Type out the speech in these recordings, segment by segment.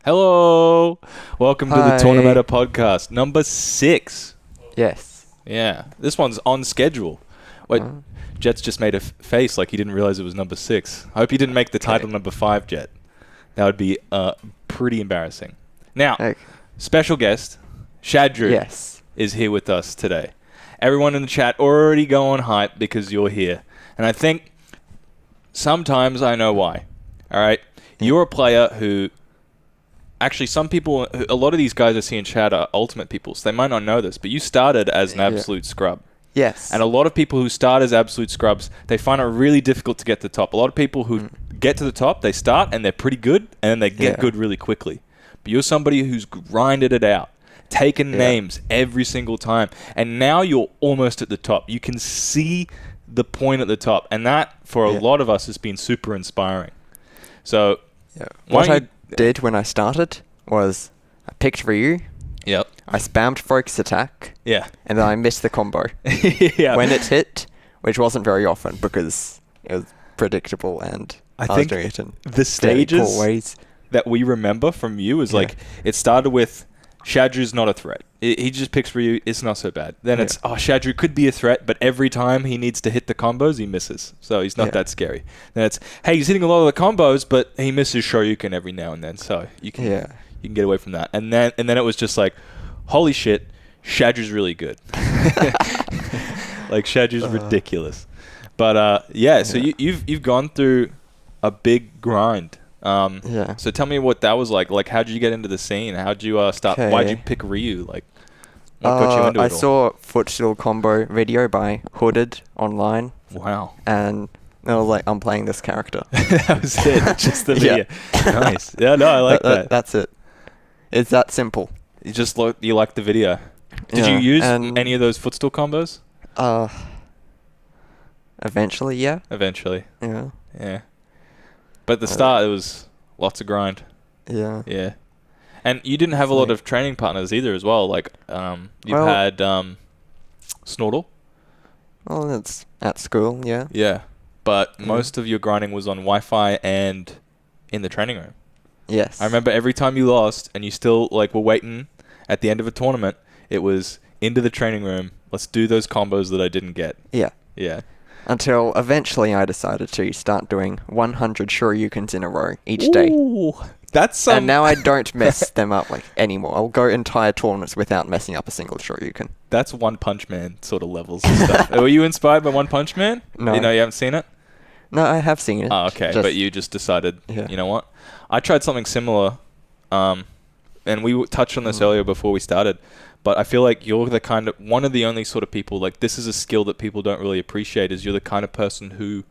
Hello! Welcome to the Hi. Tournameta podcast, number 6. Yes. Yeah, this one's on schedule. Wait, Jet's just made a face like he didn't realize it was number 6. I hope you didn't make the title number 5, Jet. That would be pretty embarrassing. Now, special guest, Shadrew, is here with us today. Everyone in the chat already go on hype because you're here. And I think sometimes I know why. All right? You're a player who... Actually, some people, a lot of these guys I see in chat are ultimate people, so they might not know this, but you started as an absolute scrub. Yes. And a lot of people who start as absolute scrubs, they find it really difficult to get to the top. A lot of people who get to the top, they start and they're pretty good, and then they get good really quickly. But you're somebody who's grinded it out, taken names every single time, and now you're almost at the top. You can see the point at the top, and that, for a lot of us, has been super inspiring. So, what I did when I started was I picked Ryu. Yep. I spammed Focus Attack. Yeah. And then I missed the combo. When it hit, which wasn't very often because it was predictable and I was doing it in the stages cool ways that we remember from you is like it started with Shadrew's not a threat. He just picks Ryu. It's not so bad. Then it's, Shadrew could be a threat, but every time he needs to hit the combos, he misses. So he's not that scary. Then it's, hey, he's hitting a lot of the combos, but he misses Shoryuken every now and then. So you can get away from that. And then it was just like, holy shit, Shadrew's really good. Like Shadrew's ridiculous. But so you've gone through a big grind. So tell me what that was like. Like, how did you get into the scene? How did you start? Why'd you pick Ryu? Like, what got you into it all? I saw a footstool combo video by Hooded online. Wow. And I was like, I'm playing this character. That was it. Just the video. Nice. Yeah, no, I like that. That's it. It's that simple. You just you liked the video. Did you use any of those footstool combos? Eventually, yeah. Eventually. Yeah. Yeah. But at the start, it was lots of grind. Yeah. Yeah. And you didn't have a lot of training partners either as well. Like, you've had Snortle. Well, that's at school, yeah. Yeah. But most of your grinding was on Wi-Fi and in the training room. Yes. I remember every time you lost and you still were waiting at the end of a tournament, it was into the training room. Let's do those combos that I didn't get. Yeah. Yeah. Until eventually I decided to start doing 100 Shoryukens in a row each day. That's and now I don't mess them up anymore. I'll go entire tournaments without messing up a single Shoryuken. That's One Punch Man sort of levels and stuff. Were you inspired by One Punch Man? No. You haven't seen it? No, I have seen it. Oh, okay. But you just decided, you know what? I tried something similar, and we touched on this earlier before we started, but I feel like you're the kind of, one of the only sort of people, like this is a skill that people don't really appreciate, is you're the kind of person who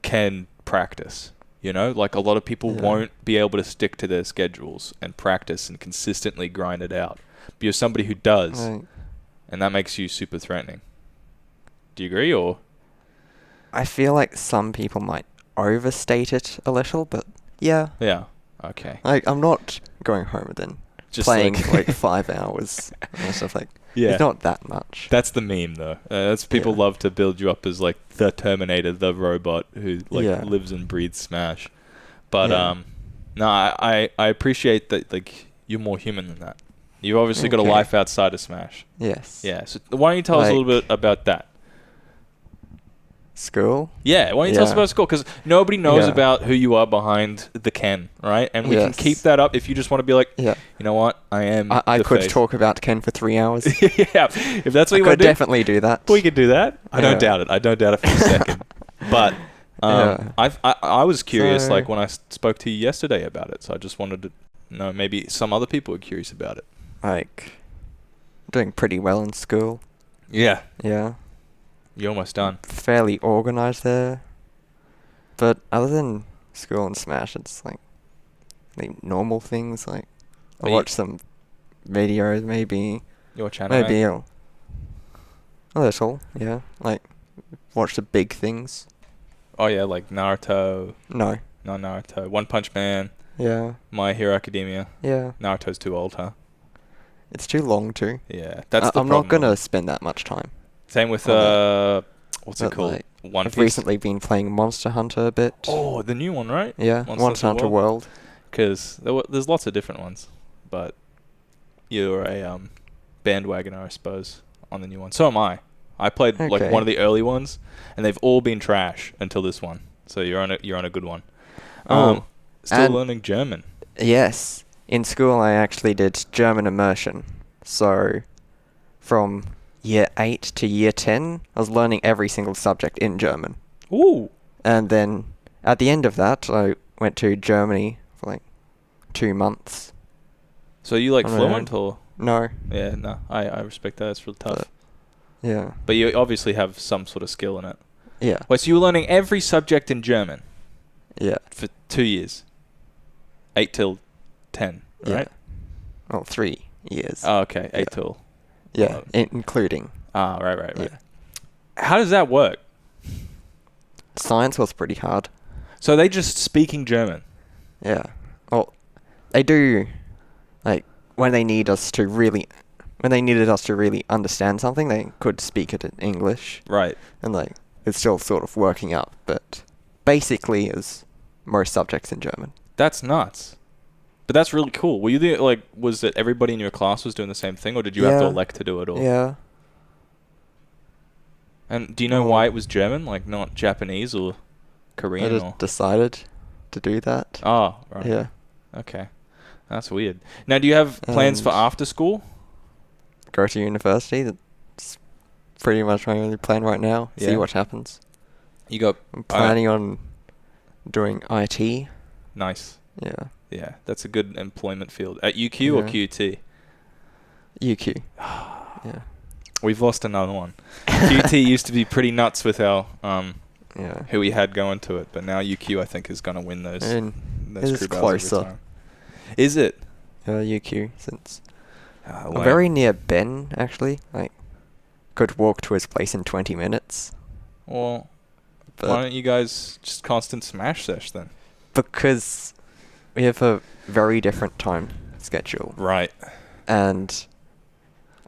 can practice, Like a lot of people won't be able to stick to their schedules and practice and consistently grind it out. But you're somebody who does, and that makes you super threatening. Do you agree, or? I feel like some people might overstate it a little, but yeah. Yeah, okay. Like, I'm not going home and then just playing 5 hours and stuff it's not that much. That's the meme, though. That's people love to build you up as the Terminator, the robot who lives and breathes Smash. But no, I appreciate that you're more human than that. You've obviously got a life outside of Smash. Yes. Yeah. So why don't you tell us a little bit about that? School? Yeah, why don't you tell us about school? Because nobody knows about who you are behind the Ken, right? And we can keep that up if you just want to be like, you know what, I could face. Talk about Ken for 3 hours. Yeah, if that's what you want to do. I could definitely do that. We could do that. I don't doubt it. I don't doubt it for a second. But I was curious, when I spoke to you yesterday about it, so I just wanted to know maybe some other people are curious about it. Doing pretty well in school. Yeah. Yeah. You're almost done. Fairly organised there. But other than school and Smash, it's normal things. I watch some videos, maybe. You watch anime? Maybe a little, yeah. Watch the big things. Oh, yeah, like Naruto. No. Not Naruto. One Punch Man. Yeah. My Hero Academia. Yeah. Naruto's too old, huh? It's too long too. Yeah, that's the problem. I'm not going to spend that much time. Same with, what's it called? One Piece. I've recently been playing Monster Hunter a bit. Oh, the new one, right? Yeah, Monster Hunter World. because there's lots of different ones, but you're a bandwagoner, I suppose, on the new one. So am I. I played like one of the early ones, and they've all been trash until this one. So you're on a good one. Still learning German. Yes. In school, I actually did German immersion. So from year 8 to year 10, I was learning every single subject in German. Ooh. And then at the end of that, I went to Germany for like 2 months. So you like fluent or? No. Yeah, no. I respect that. It's real tough. Yeah. But you obviously have some sort of skill in it. Yeah. Wait, so you were learning every subject in German? Yeah. For 2 years? 8 till 10, right? Yeah. Oh, 3 years. Oh, okay. 8 till... Yeah, including. Ah, right. Yeah. How does that work? Science was pretty hard. So are they just speaking German? Yeah. Well, they do, like, when they needed us to really understand something, they could speak it in English. Right. And, like, it's still sort of working out, but basically is most subjects in German. That's nuts. But that's really cool. Were you was it everybody in your class was doing the same thing, or did you have to elect to do it all? Yeah. And do you know why it was German, like not Japanese or Korean? I just decided to do that. Oh, right. Yeah. Okay. That's weird. Now, do you have plans for after school? Go to university. That's pretty much my only plan right now. Yeah. See what happens. I'm planning on doing IT. Nice. Yeah. Yeah, that's a good employment field. At UQ or QT? UQ. Yeah. We've lost another one. QT used to be pretty nuts with our who we had going to it, but now UQ I think is going to win those. It's closer. Is it? UQ, since I'm very near Ben, actually. Like, could walk to his place in 20 minutes. Well, why don't you guys just constant smash sesh then? Because we have a very different time schedule. Right. And,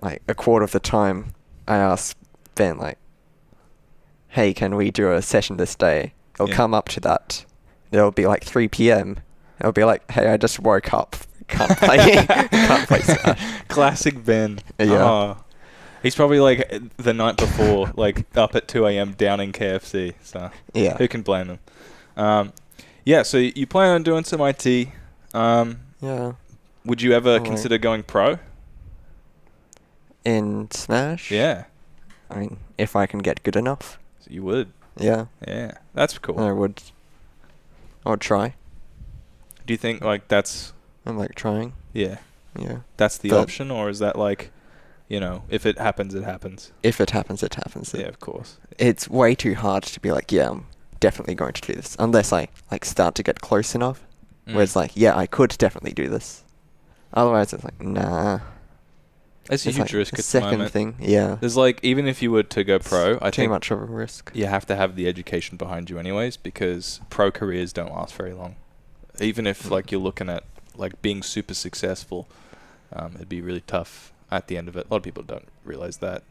like, a quarter of the time, I ask Ben, like, hey, can we do a session this day? He'll come up to that. It'll be like 3 p.m. It'll be like, hey, I just woke up. Can't play Smash. Classic Ben. Yeah. Oh. He's probably like the night before, like up at 2 a.m. down in KFC. So yeah. Who can blame him? Yeah, so you plan on doing some IT. Yeah. Would you ever consider going pro? In Smash? Yeah. I mean, if I can get good enough. So you would? Yeah. Yeah, that's cool. I would try. Do you think like that's... I'm like trying. Yeah. Yeah. That's the option, or is that like, if it happens, it happens? If it happens, it happens. Yeah, of course. It's way too hard to be like, yeah, I'm definitely going to do this, unless I like start to get close enough where it's like, yeah, I could definitely do this. Otherwise it's like, nah. It's a huge like risk a at the second moment. thing. Yeah, there's like, even if you were to go pro, I think too much of a risk. You have to have the education behind you anyways, because pro careers don't last very long. Even if like you're looking at like being super successful, it'd be really tough at the end of it. A lot of people don't realize that.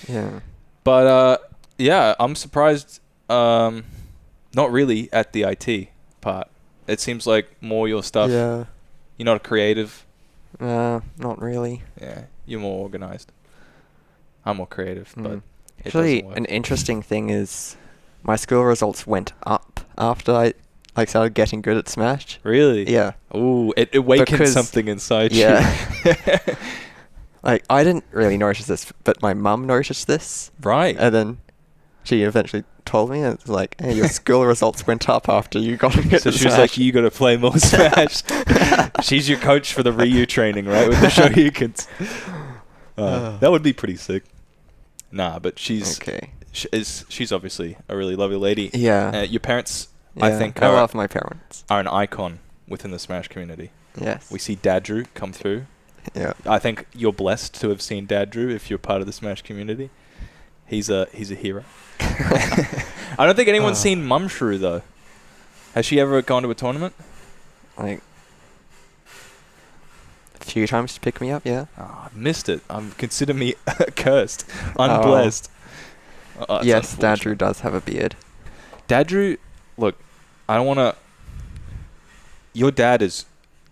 Yeah. But yeah, I'm surprised. Not really at the IT part. It seems like more your stuff. Yeah. You're not a creative. Not really. Yeah, you're more organized. I'm more creative, but actually, an interesting thing is my school results went up after I started getting good at Smash. Really? Yeah. Ooh, it awakened something inside you. Like, I didn't really notice this, but my mum noticed this. Right. And then she eventually told me, and it's like, hey, your school results went up after you got good at Smash. So she was like, you got to play more Smash. She's your coach for the Ryu training, right? With the Shoryukens. That would be pretty sick. Nah, but she's obviously a really lovely lady. Yeah. Your parents, yeah, I think, I love my parents. Are an icon within the Smash community. Yes. We see Shadrew come through. Yeah. I think you're blessed to have seen Shadrew if you're part of the Smash community. He's a hero. I don't think anyone's seen Mumshrew though. Has she ever gone to a tournament? Like a few times to pick me up, yeah. Oh, I missed it. Consider me cursed, unblessed. Yes, Shadrew does have a beard. Shadrew, look, I don't want to. your dad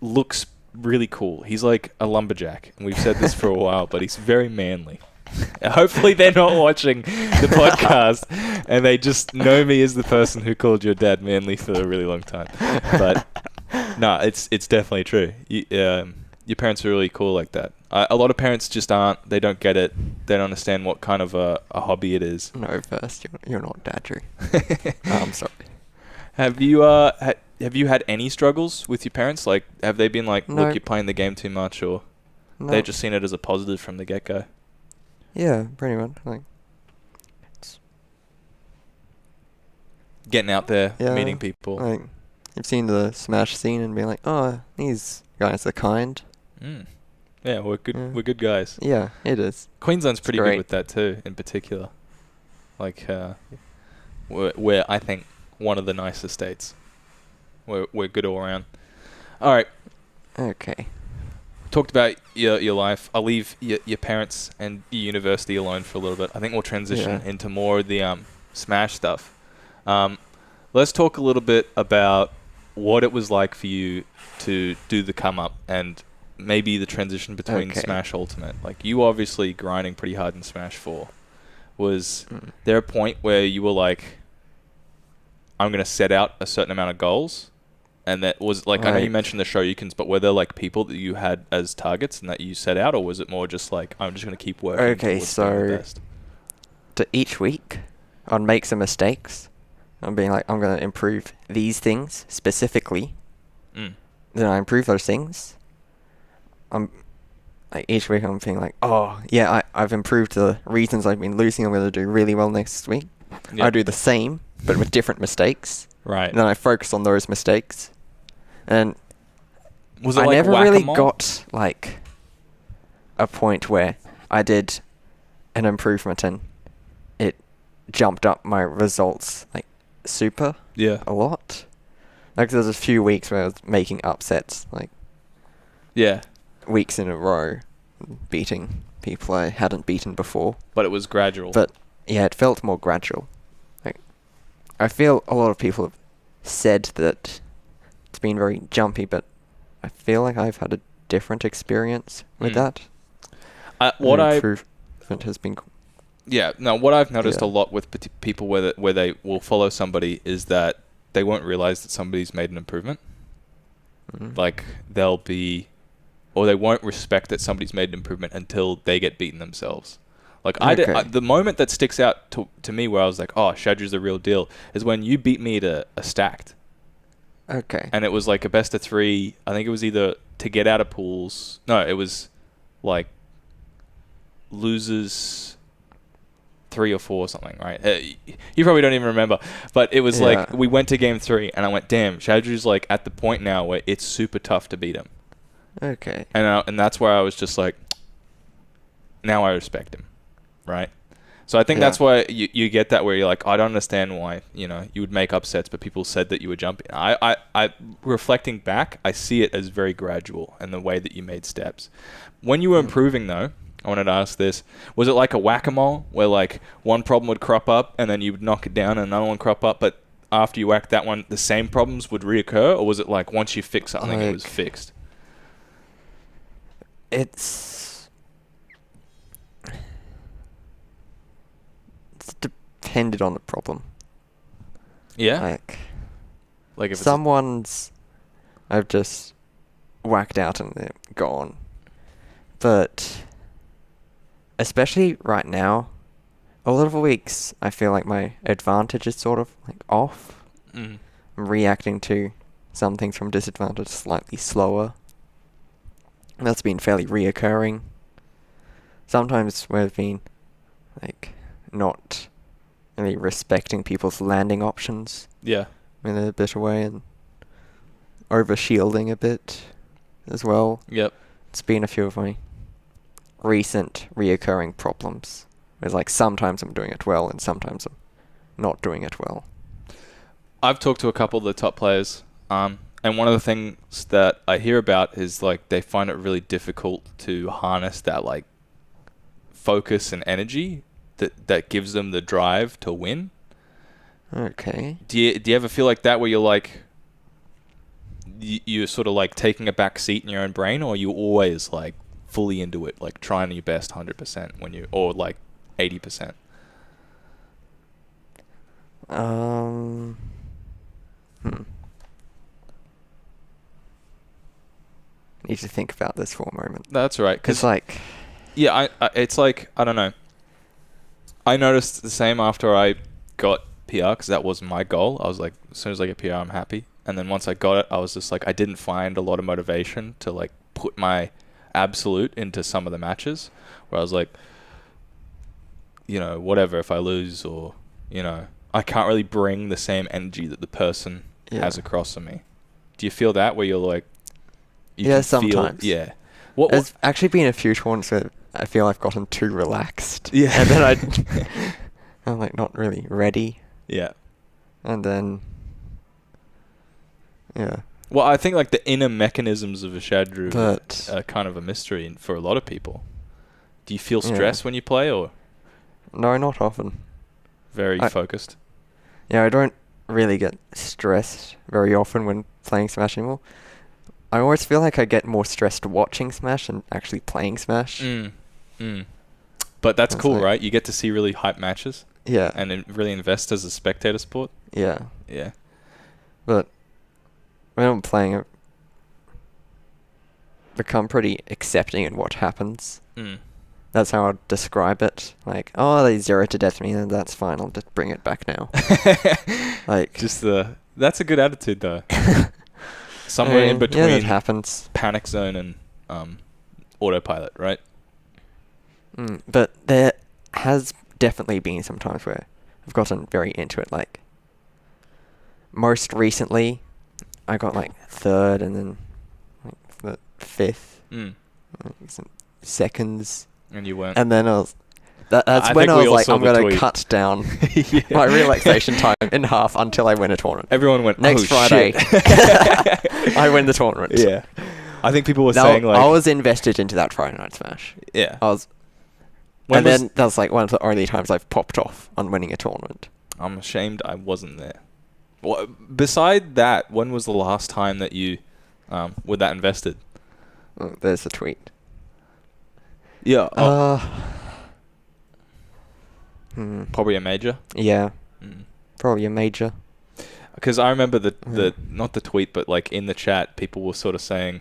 looks really cool. He's like a lumberjack, and we've said this for a while, but he's very manly. Hopefully they're not watching the podcast and they just know me as the person who called your dad manly for a really long time. But no, it's definitely true. Your parents are really cool like that. A lot of parents just aren't. They don't get it. They don't understand what kind of a hobby it is. No, first, you're not Shadrew. I'm sorry. Have you had any struggles with your parents? Like, have they been like, no. look, you're playing the game too much, or they've just seen it as a positive from the get-go? Yeah, pretty much. Like, getting out there, meeting people. Like, you've seen the Smash scene and being like, oh, these guys are kind. Yeah, we're good. Yeah. We're good guys. Yeah, it is. Queensland's pretty good with that too, in particular. Like, we're I think one of the nicest states. We're good all around. All right. Okay. Talked about your life. I'll leave your parents and your university alone for a little bit. I think we'll transition into more of the Smash stuff. Let's talk a little bit about what it was like for you to do the come up and maybe the transition between Smash Ultimate. Like, you obviously grinding pretty hard in Smash 4. Was there a point where you were like, I'm going to set out a certain amount of goals? And that was like, I know you mentioned the Shoryukens, but were there like people that you had as targets and that you set out, or was it more just like, I'm just going to keep working? Okay, so to each week, I'd make some mistakes. I'm being like, I'm going to improve these things specifically. Then I improve those things. Like each week I'm being like, oh yeah, I've improved the reasons I've been losing. I'm going to do really well next week. Yep. I do the same, but with different mistakes. Right. And then I focus on those mistakes. And was it I like never whack-a-mole? really got like a point where I did an improvement and it jumped up my results like super a lot. Like there was a few weeks where I was making upsets, like weeks in a row, beating people I hadn't beaten before. But it was gradual. But yeah, it felt more gradual. Like I feel a lot of people have said that it's been very jumpy, but I feel like I've had a different experience with that. What improvement has been. What I've noticed a lot with people where they will follow somebody is that they won't realize that somebody's made an improvement. Like they won't respect that somebody's made an improvement until they get beaten themselves. Like the moment that sticks out to me where I was like, oh, Shadrew's the real deal, is when you beat me to a stacked. Okay. And it was like a best of 3. I think it was either to get out of pools. No, it was like losers 3 or 4 or something, right? You probably don't even remember. But it was like we went to game 3 and I went, damn, Shadrew's like at the point now where it's super tough to beat him. Okay. And that's where I was just like, now I respect him, right? So I think that's why you get that where you're like, I don't understand why you would make upsets, but people said that you were jumping. I reflecting back, I see it as very gradual in the way that you made steps. When you were improving though, I wanted to ask this: was it like a whack-a-mole where like one problem would crop up and then you would knock it down and another one crop up, but after you whacked that one, the same problems would reoccur, or was it like once you fix something, it was fixed? It's depended on the problem. Yeah. Like if someone's I've just whacked out and they're gone. But especially right now, a lot of weeks I feel like my advantage is sort of like off. I'm reacting to some things from disadvantage slightly slower. That's been fairly reoccurring. Sometimes we've been like not really respecting people's landing options. Yeah. In a better way and over shielding a bit as well. Yep. It's been a few of my recent reoccurring problems. It's like sometimes I'm doing it well and sometimes I'm not doing it well. I've talked to a couple of the top players, and one of the things that I hear about is like they find it really difficult to harness that like focus and energy that gives them the drive to win. Okay. Do you ever feel like that where you're like you're sort of like taking a back seat in your own brain, or are you always like fully into it, like trying your best 100% when you, or like 80%? Need to think about this for a moment. That's right. Because like, yeah, it's like, I don't know. I noticed the same after I got PR, because that was my goal. I was like, as soon as I get PR, I'm happy. And then once I got it, I was just like, I didn't find a lot of motivation to like put my absolute into some of the matches, where I was like, you know, whatever if I lose, or, you know, I can't really bring the same energy that the person has across on me. Do you feel that, where you're like, sometimes. Yeah. There's actually been a few tournaments where I feel I've gotten too relaxed. Yeah. And then I'm like not really ready. Yeah. And then, yeah. Well, I think like the inner mechanisms of a Shadrew are kind of a mystery for a lot of people. Do you feel stress when you play, or? No, not often. Very focused? Yeah, I don't really get stressed very often when playing Smash anymore. I always feel like I get more stressed watching Smash than actually playing Smash. But that's cool, right? You get to see really hype matches. Yeah. And really invest as a spectator sport. Yeah. Yeah. But when I'm playing, I become pretty accepting in what happens. That's how I'd describe it. Like, oh, they 0 to death me, then that's fine. I'll just bring it back now. Like, that's a good attitude, though. Somewhere in between that happens. Panic Zone and Autopilot, right? But there has definitely been some times where I've gotten very into it. Like, most recently, I got like 3rd and then like the 5th. Like, some seconds. And you weren't. And then I was... That's when I was like, I'm going to cut down my relaxation time in half until I win a tournament. Everyone went, next Friday, I win the tournament. Yeah. I think people were saying like... I was invested into that Friday Night Smash. Yeah. Then that was like one of the only times I've popped off on winning a tournament. I'm ashamed I wasn't there. Well, beside that, when was the last time that you were that invested? Oh, there's a tweet. Yeah. Probably a major? Yeah. Probably a major. Because I remember the not the tweet, but like in the chat, people were sort of saying,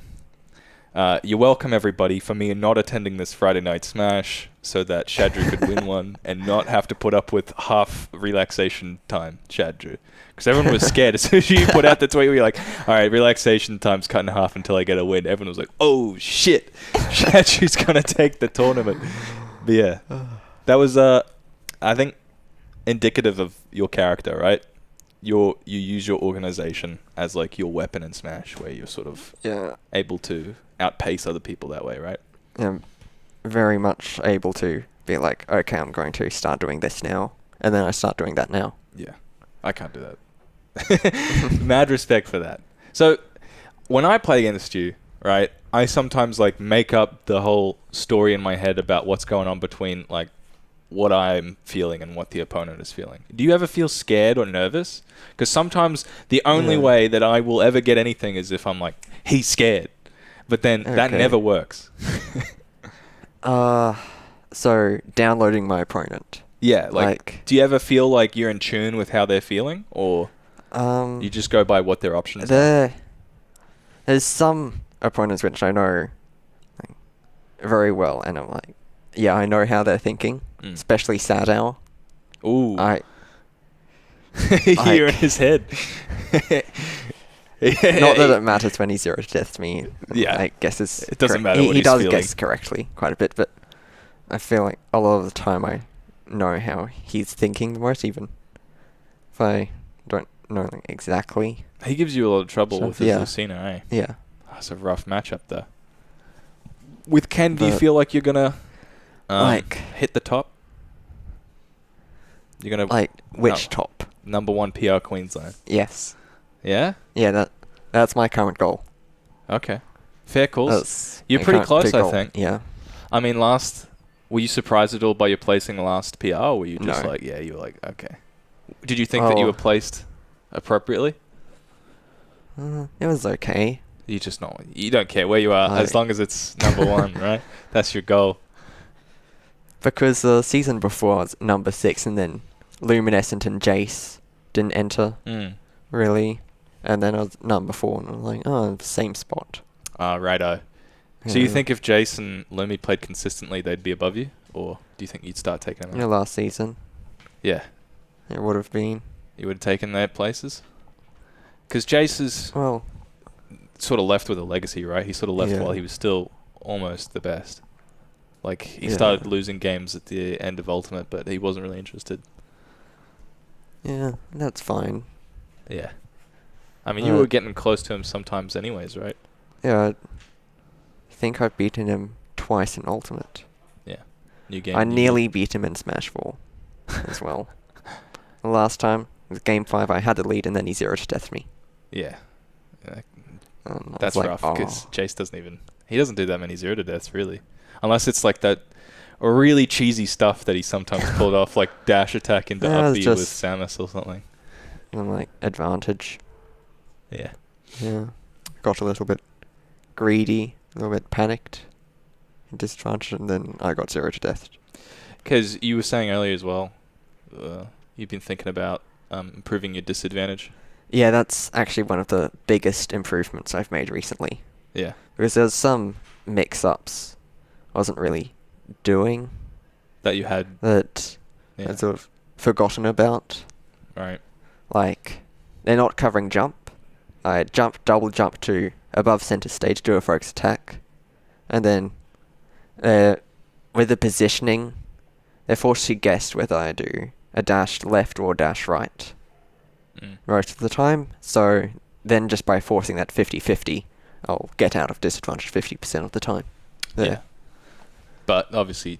you're welcome everybody for me not attending this Friday Night Smash so that Shadrew could win one and not have to put up with half relaxation time, Shadrew. Because everyone was scared. As soon as you put out the tweet, we were like, all right, relaxation time's cut in half until I get a win. Everyone was like, oh shit, Shadrew's going to take the tournament. But yeah, that was, I think, indicative of your character, right? You use your organization as like your weapon in Smash, where you're sort of able to outpace other people that way, right? Yeah, very much able to be like, okay, I'm going to start doing this now, and then I start doing that now. Yeah, I can't do that. Mad respect for that. So when I play against you, right, I sometimes like make up the whole story in my head about what's going on between like what I'm feeling and what the opponent is feeling. Do you ever feel scared or nervous? Because sometimes the only way that I will ever get anything is if I'm like, he's scared. But then that never works. So downloading my opponent. Yeah, like do you ever feel like you're in tune with how they're feeling? Or you just go by what their options are? There's some opponents which I know like, very well, and I'm like, yeah, I know how they're thinking. Especially Shadrew. Ooh. You're in his head. Not that it matters when he's 0 to death to me. Yeah. I guess it doesn't matter what he he's does feeling. guess correctly quite a bit, but I feel like a lot of the time I know how he's thinking the most, even if I don't know exactly. He gives you a lot of trouble with his Lucina, eh? Yeah. That's a rough matchup there. With Ken, do you feel like you're going to hit the top? You're going to... Like, which top? Number 1 PR Queensland. Yes. Yeah? Yeah, that's my current goal. Okay. Fair calls. You're pretty close, I think. Yeah. I mean, were you surprised at all by your placing last PR, or were you just No. you were like, okay. Did you think that you were placed appropriately? It was okay. You don't care where you are as long as it's number 1, right? That's your goal. Because the season before I was number 6, and then Luminescent and Jace didn't enter, really. And then I was number 4, and I was like, oh, same spot. Righto. So you think if Jace and Lumi played consistently, they'd be above you? Or do you think you'd start taking them out? Last season. Yeah. It would have been. You would have taken their places? Because Jace is sort of left with a legacy, right? He sort of left while he was still almost the best. Like, he started losing games at the end of Ultimate, but he wasn't really interested. Yeah, that's fine. Yeah. I mean, you were getting close to him sometimes anyways, right? Yeah, I think I've beaten him twice in Ultimate. Yeah. New game. I nearly beat him in Smash 4 as well. The last time, with Game 5, I had the lead, and then he 0-to-deathed me. Yeah. That's rough, because Jace he doesn't do that many 0-to-deaths, really. Unless it's like that really cheesy stuff that he sometimes pulled off, like dash attack into up B with Samus or something. And like advantage. Yeah. Yeah. Got a little bit greedy, a little bit panicked, and disadvantaged, and then I got 0-to-death. Because you were saying earlier as well, you've been thinking about improving your disadvantage. Yeah, that's actually one of the biggest improvements I've made recently. Yeah. Because there's some mix-ups I wasn't really doing. That you had. That I'd sort of forgotten about. Right. Like, they're not covering jump. I double jump to above center stage, do a focus attack. And then, with the positioning, they're forced to guess whether I do a dash left or dash right. Most of the time. So then just by forcing that 50-50, I'll get out of disadvantage 50% of the time. There. Yeah. But obviously,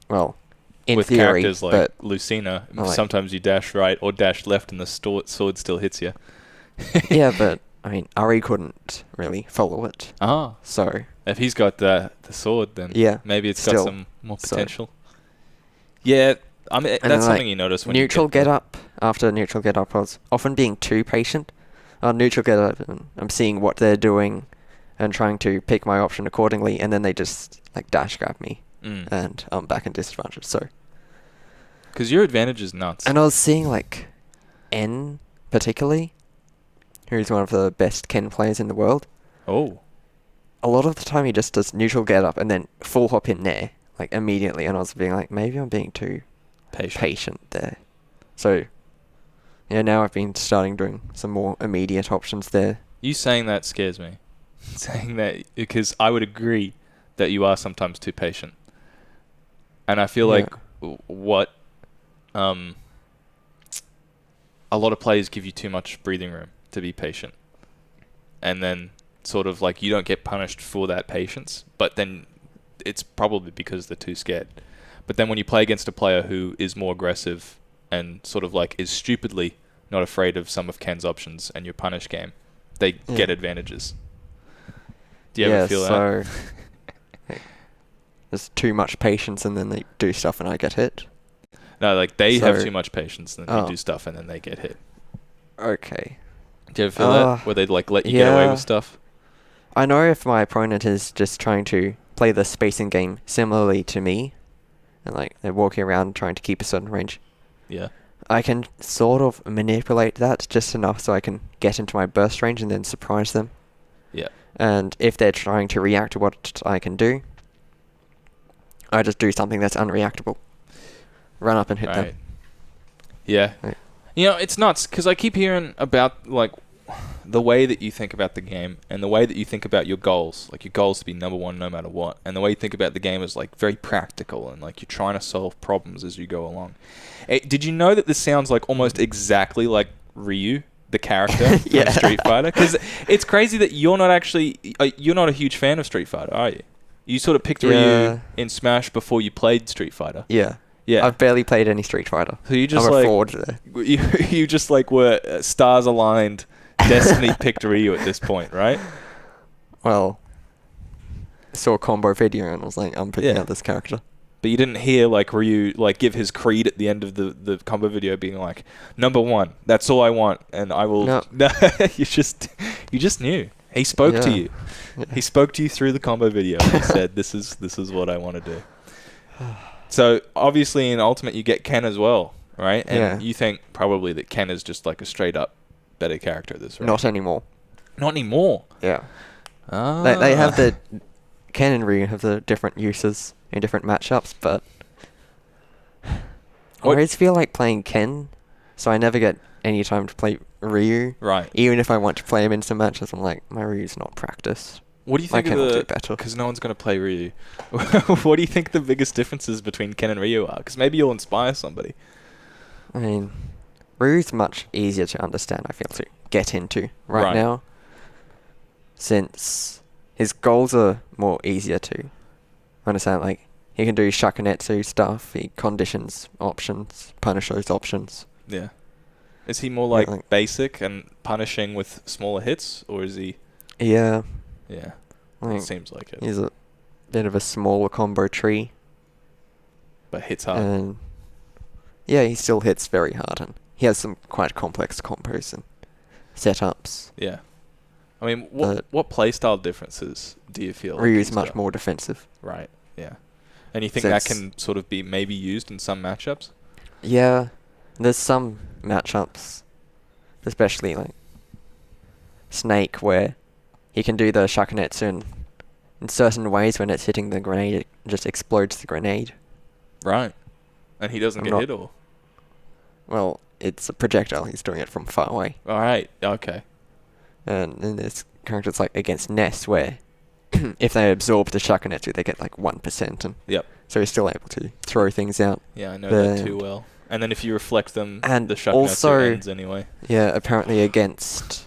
well, in with theory, characters like Lucina, sometimes you dash right or dash left and the sword still hits you. Yeah, but I mean, Ari couldn't really follow it. So if he's got the sword, then maybe it's got some more potential. Yeah, I mean, that's something you notice when neutral get up. After neutral get up, I was often being too patient. Neutral get up, and I'm seeing what they're doing and trying to pick my option accordingly, and then they just like dash grab me, and I'm back in disadvantage. So, because your advantage is nuts. And I was seeing like N particularly, who's one of the best Ken players in the world. Oh. A lot of the time he just does neutral get up and then full hop in there like immediately, and I was being like, maybe I'm being too patient there. So, yeah, now I've been starting doing some more immediate options there. You saying that scares me. Saying that, because I would agree that you are sometimes too patient. And I feel like what a lot of players give you too much breathing room to be patient. And then sort of like you don't get punished for that patience, but then it's probably because they're too scared. But then when you play against a player who is more aggressive and sort of like is stupidly not afraid of some of Ken's options and your punish game, they get advantages. Do you ever feel that? So there's too much patience and then they do stuff and I get hit? No, like they have too much patience and then you do stuff and then they get hit. Okay. Do you ever feel that? Where they'd like let you get away with stuff? I know if my opponent is just trying to play the spacing game similarly to me, and like they're walking around trying to keep a certain range. Yeah. I can sort of manipulate that just enough so I can get into my burst range and then surprise them. Yeah. And if they're trying to react to what I can do, I just do something that's unreactable. Run up and hit them. Yeah. Right. You know, it's nuts, because I keep hearing about, like, the way that you think about the game and the way that you think about your goals. Like, your goals to be number one no matter what. And the way you think about the game is, like, very practical and, like, you're trying to solve problems as you go along. Did you know that this sounds, like, almost exactly like Ryu, the character from Street Fighter? Because it's crazy that you're not actually... you're not a huge fan of Street Fighter, are you? You sort of picked Ryu in Smash before you played Street Fighter. Yeah. I've barely played any Street Fighter. So you just I'm like... a forward there. You just, like, were stars aligned... Destiny picked Ryu at this point, right? Well, I saw a combo video and I was like, I'm picking out this character. But you didn't hear like Ryu like give his creed at the end of the combo video, being like, "#1, that's all I want, and I will." No. No, you just knew. He spoke to you. Yeah. He spoke to you through the combo video. And he said, "This is what I want to do." So obviously in Ultimate you get Ken as well, right? And you think probably that Ken is just like a straight up better character at this rate. Not anymore. Not anymore. Yeah. Ah. They have the Ken and Ryu have the different uses in different matchups, but I always feel like playing Ken, so I never get any time to play Ryu. Right. Even if I want to play him in some matches, I'm like, my Ryu's not practiced. What do you think Ken of will the... do better. Because no one's going to play Ryu. What do you think the biggest differences between Ken and Ryu are? Because maybe you'll inspire somebody. I mean, Ryu's much easier to understand, I feel, to get into right now. Since his goals are more easier to understand. Like, he can do Shakunetsu stuff, he conditions options, punish those options. Yeah. Is he more like basic and punishing with smaller hits, or is he... Yeah. Yeah. Like, it seems like it. He's a bit of a smaller combo tree. But hits hard. And yeah, he still hits very hard, and he has some quite complex combos and setups. Yeah. I mean, what playstyle differences do you feel? Ryu's much more defensive. Right, yeah. And you think that can sort of be maybe used in some matchups? Yeah. There's some matchups, especially like Snake, where he can do the Shakunetsu in certain ways. When it's hitting the grenade, it just explodes the grenade. Right. And he doesn't get hit, or? Well, it's a projectile. He's doing it from far away. Alright, okay. And then there's characters like against Ness, where if they absorb the Shakunetsu, they get like 1%. And yep. So he's still able to throw things out. Yeah, I know that too well. And then if you reflect them, and the Shakunetsu also, ends anyway. Yeah, apparently against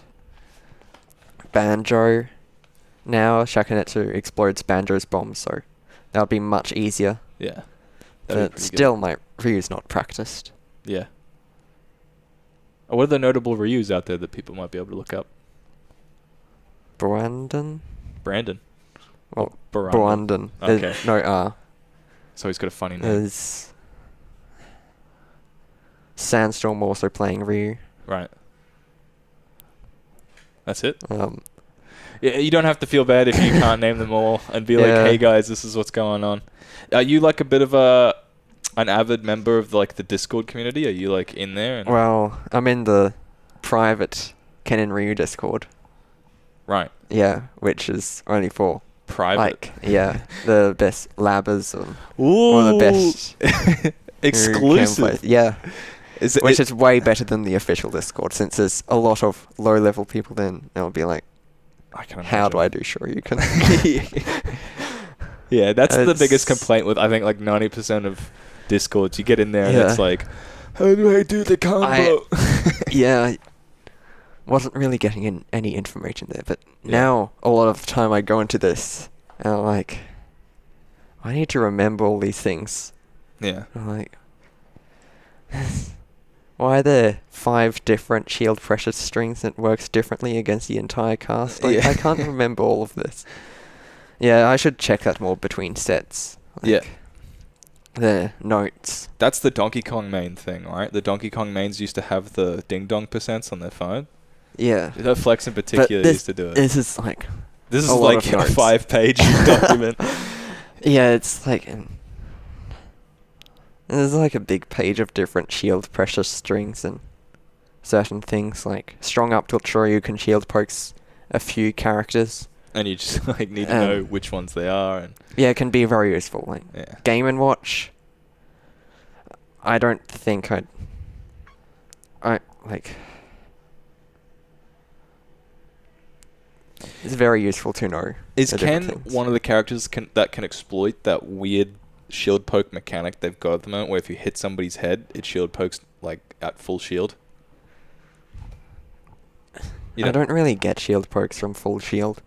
Banjo, now Shakunetsu explodes Banjo's bomb, so that would be much easier. Yeah. But still, my Ryu's not practiced. Yeah. What are the notable Ryus out there that people might be able to look up? Brandon? Well, Brandon. Okay. There's no R. So he's got a funny name. There's Sandstorm also playing Ryu. Right. That's it? Yeah, you don't have to feel bad if you can't name them all and be like, hey guys, this is what's going on. Are you like a bit of an avid member of like the Discord community? Are you like in there? Well, I'm in the private Ken and Ryu Discord. Right. Yeah, which is only for private. Like, yeah, the best labbers or the best exclusive. Yeah. Which is way better than the official Discord, since there's a lot of low level people. Then they'll be like, how do I do Shoryuken? Yeah, that's the biggest complaint with I think like 90% of Discords. You get in there and it's like, how do I do the combo? Yeah, wasn't really getting any information there, but now a lot of the time I go into this and I'm like, I need to remember all these things. Yeah. I'm like, why are there 5 different shield pressure strings that works differently against the entire cast? Like, I can't remember all of this. Yeah, I should check that more between sets. Like, the notes. That's the Donkey Kong main thing, right? The Donkey Kong mains used to have the ding-dong percents on their phone. Yeah. The Flex in particular used to do it. This is like a 5-page document. Yeah, it's like... There's like a big page of different shield pressure strings and certain things, like strong up tilt Shoryuken shield pokes a few characters. And you just like need to know which ones they are. And yeah, it can be very useful. Like Game & Watch, I don't think I like... It's very useful to know. Is Ken one of the characters that can exploit that weird shield poke mechanic they've got at the moment, where if you hit somebody's head, it shield pokes like at full shield? I don't really get shield pokes from full shield.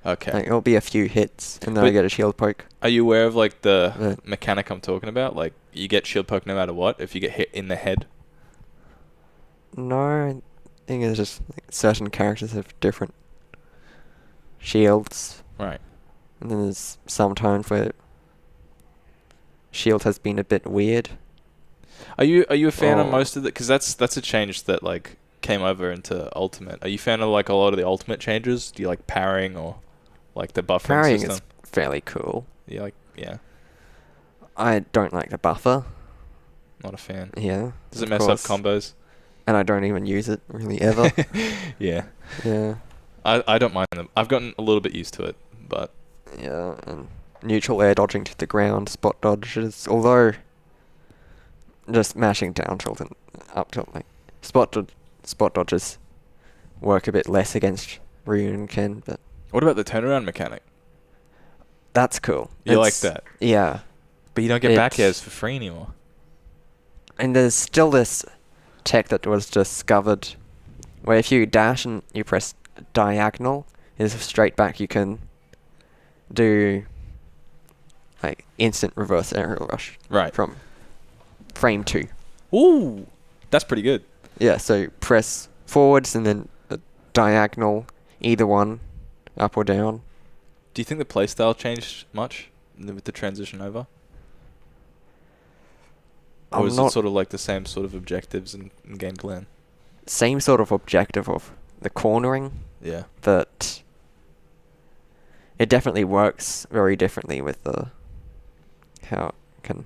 Okay. Like, it'll be a few hits and then I get a shield poke. Are you aware of like the mechanic I'm talking about? Like you get shield poke no matter what if you get hit in the head? No, I think it's just like certain characters have different shields. Right. And then there's some times where shield has been a bit weird. Are you a fan of most of it? Because that's a change that like came over into Ultimate. Are you a fan of like a lot of the Ultimate changes? Do you like parrying or like the buffering Parrying system? is fairly cool. Yeah. I don't like the buffer. Not a fan. Yeah. Does it mess up combos? And I don't even use it really ever. Yeah. Yeah. I don't mind them. I've gotten a little bit used to it, but yeah, and neutral air dodging to the ground, spot dodges. Although just mashing down tilt and up tilt, like spot dodges work a bit less against Ryu and Ken. But what about the turnaround mechanic? That's cool. You like that? Yeah. But you don't get back airs for free anymore. And there's still this tech that was discovered where if you dash and you press diagonal, is straight back, you can do like instant reverse aerial rush. Right. From frame 2. Ooh, that's pretty good. Yeah, so press forwards and then a diagonal, either one, up or down. Do you think the playstyle changed much with the transition over? Or is it sort of like the same sort of objectives and game plan? Same sort of objective of the cornering. Yeah. But it definitely works very differently with the how it can.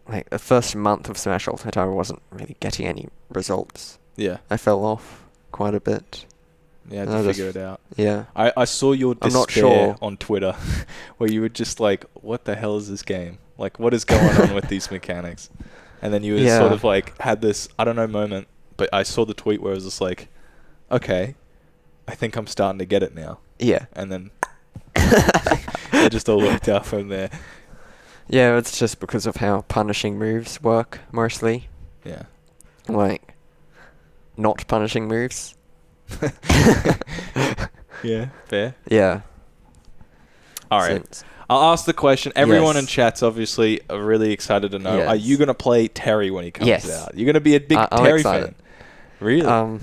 Like the first month of Smash Ultimate, I wasn't really getting any results. Yeah. I fell off quite a bit. Yeah, to figure it out. Yeah. I saw your despair I'm not sure. on Twitter where you were just like, what the hell is this game? Like, what is going on with these mechanics? And then you were sort of like, had this, I don't know, moment, but I saw the tweet where it was just like, okay, I think I'm starting to get it now. Yeah. And then it just all worked out from there. Yeah, it's just because of how punishing moves work, mostly. Yeah. Like, not punishing moves. Yeah, fair. Yeah. All right. I'll ask the question. Everyone in chat's obviously really excited to know. Yes. Are you going to play Terry when he comes out? You're going to be a big Terry fan. Really? I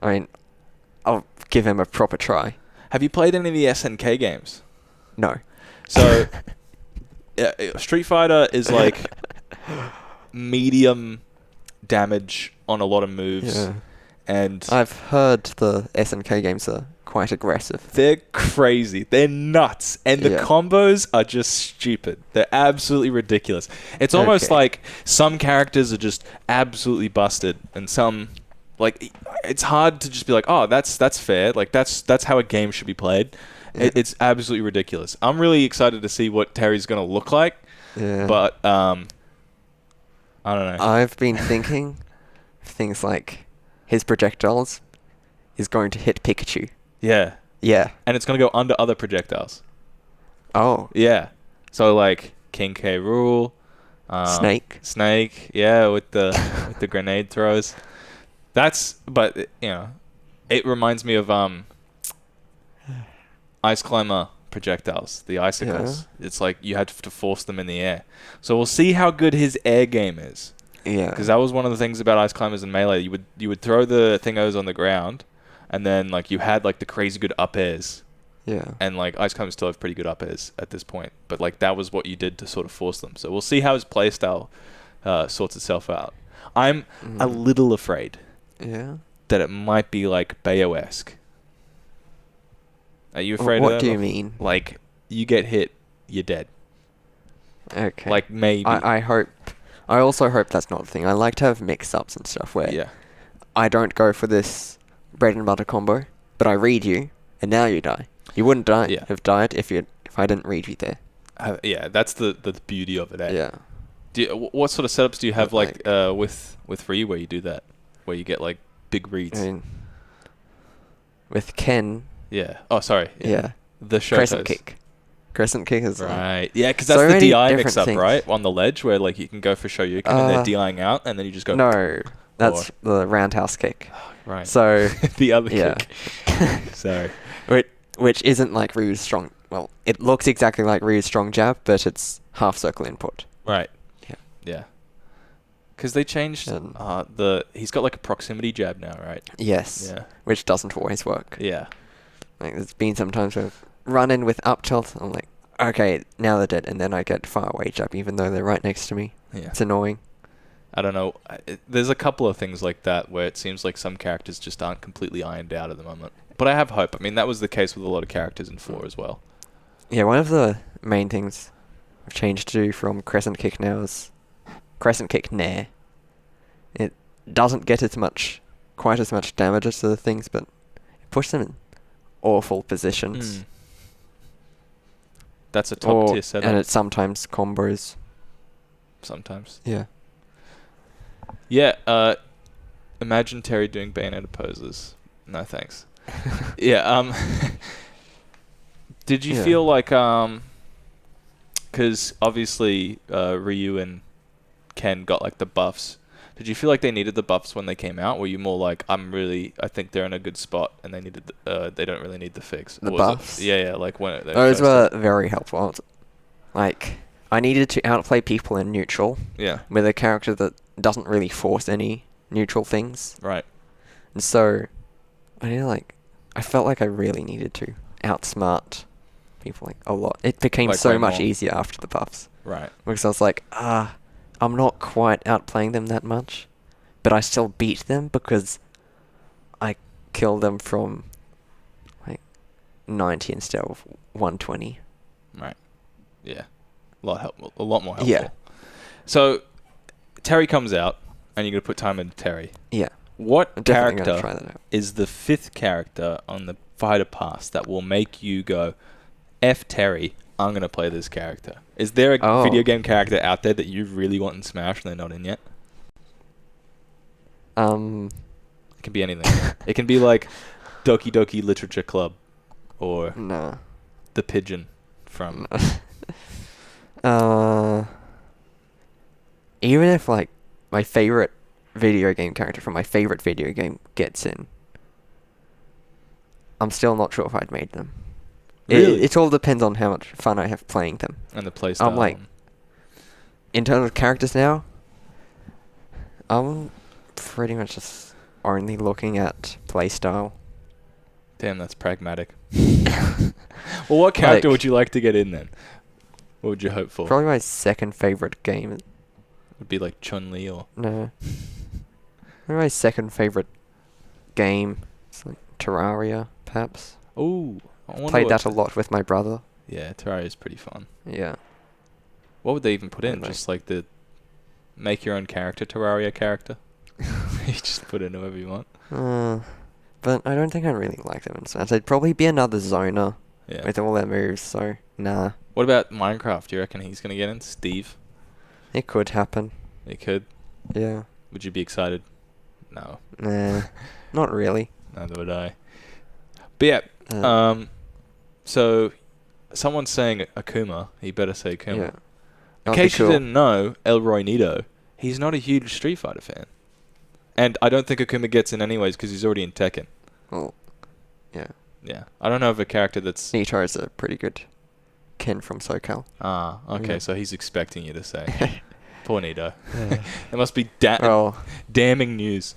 mean, I'll give him a proper try. Have you played any of the SNK games? No. So, Street Fighter is like medium damage on a lot of moves. Yeah. And I've heard the SNK games are quite aggressive. They're crazy. They're nuts. And the combos are just stupid. They're absolutely ridiculous. It's almost like some characters are just absolutely busted and some like it's hard to just be like, "Oh, that's fair." Like that's how a game should be played. Yeah. It's absolutely ridiculous. I'm really excited to see what Terry's going to look like. Yeah. But I don't know. I've been thinking things like his projectiles is going to hit Pikachu. Yeah. Yeah. And it's going to go under other projectiles. Oh. Yeah. So like King K. Rool. Snake. Yeah, with the grenade throws. But you know, it reminds me of Ice Climber projectiles, the icicles. Yeah. It's like you had to force them in the air. So we'll see how good his air game is. Yeah. Because that was one of the things about Ice Climbers and Melee. You would throw the thingos on the ground, and then like you had like the crazy good up airs. Yeah. And like Ice Climbers still have pretty good up airs at this point, but like that was what you did to sort of force them. So we'll see how his playstyle sorts itself out. I'm a little afraid. Yeah. That it might be like Bayo-esque. Are you afraid of that? What do you mean? Like you get hit, you're dead. Okay. Like maybe. I also hope that's not the thing. I like to have mix-ups and stuff where I don't go for this bread and butter combo, but I read you, and now you die. You wouldn't have died if I didn't read you there. Yeah, that's the beauty of it. Yeah. What sort of setups do you have with Ryu where you do that? Where you get like big reads? I mean, with Ken. Yeah. Oh, sorry. Yeah. The Shotos. Crescent kick is right. Yeah, because that's the DI mix-up, right? On the ledge where like you can go for Shoryuken and they're DIing out, and then you just go. No, that's the roundhouse kick. Right. So the other kick. Sorry. Which isn't like Ryu's strong. Well, it looks exactly like Ryu's strong jab, but it's half circle input. Right. Yeah. Yeah. Because they changed he's got like a proximity jab now, right? Yes. Yeah. Which doesn't always work. Yeah. Like there's been some times where I've run in with up tilt. I'm like, okay, now they're dead, and then I get far away jab, even though they're right next to me. Yeah. It's annoying. I don't know. There's a couple of things like that where it seems like some characters just aren't completely ironed out at the moment. But I have hope. I mean, that was the case with a lot of characters in 4 as well. Yeah, one of the main things I've changed to from Crescent Kick now is Crescent Kick Nair. It doesn't get quite as much damage as the things, but it pushes them in awful positions. That's a top tier setup. And it sometimes combos. Sometimes. Yeah. Yeah, imagine Terry doing Bayonetta poses. No thanks. Yeah, did you feel like, because obviously Ryu and Ken got like the buffs. Did you feel like they needed the buffs when they came out? Were you more like, I think they're in a good spot and they don't really need the fix? The buffs? Yeah, like when those were very helpful. Like, I needed to outplay people in neutral. Yeah. With a character that doesn't really force any neutral things. Right. And so, I felt like I really needed to outsmart people like a lot. It became like so much easier after the buffs. Right. Because I was like, I'm not quite outplaying them that much, but I still beat them because I killed them from like 90 instead of 120. Right. Yeah. A lot more helpful. Yeah. So, Terry comes out, and you're going to put time into Terry. Yeah. What I'm definitely gonna character try that out. is the 5th character on the fighter pass that will make you go, F Terry, I'm going to play this character? Is there a video game character out there that you really want in Smash and they're not in yet? It can be anything. It can be like Doki Doki Literature Club or the Pigeon from... Even if like my favorite video game character from my favorite video game gets in, I'm still not sure if I'd made them. Really? It all depends on how much fun I have playing them. And the playstyle. I'm like, in terms of characters now, I'm pretty much just only looking at playstyle. Damn, that's pragmatic. Well, what character would you like to get in then? What would you hope for? Probably my second favorite game. Would be like Chun-Li or... No. Maybe my second favorite game is like Terraria, perhaps. Ooh. Played that a lot with my brother. Yeah, Terraria is pretty fun. Yeah. What would they even put in? Just like the make your own character Terraria character? You just put in whoever you want. But I don't think I really like them in Smash. They'd probably be another zoner with all their moves, so nah. What about Minecraft? Do you reckon he's going to get in? Steve? It could happen. It could? Yeah. Would you be excited? No. Nah. Not really. Neither would I. But yeah, so someone's saying Akuma. He better say Akuma. Yeah. In case you didn't know, Elroy Nito, he's not a huge Street Fighter fan. And I don't think Akuma gets in anyways because he's already in Tekken. Well, yeah. Yeah. I don't know of a character that's... Nito is a pretty good Ken from SoCal. Ah, okay. Yeah. So he's expecting you to say. Poor Nito. It must be damning news.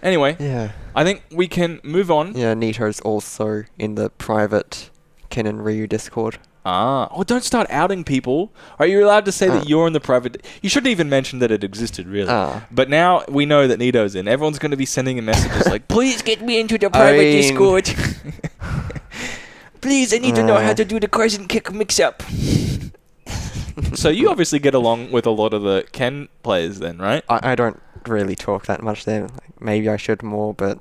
Anyway, I think we can move on. Yeah, Nito's also in the private Ken and Ryu Discord. Oh, don't start outing people. Are you allowed to say that you're in the private... You shouldn't even mention that it existed, really. But now we know that Nito's in. Everyone's going to be sending him messages like, please get me into the private Discord. Please, I need to know how to do the crescent kick mix-up. So you obviously get along with a lot of the Ken players then, right? I don't really talk that much there. Like, maybe I should more, but...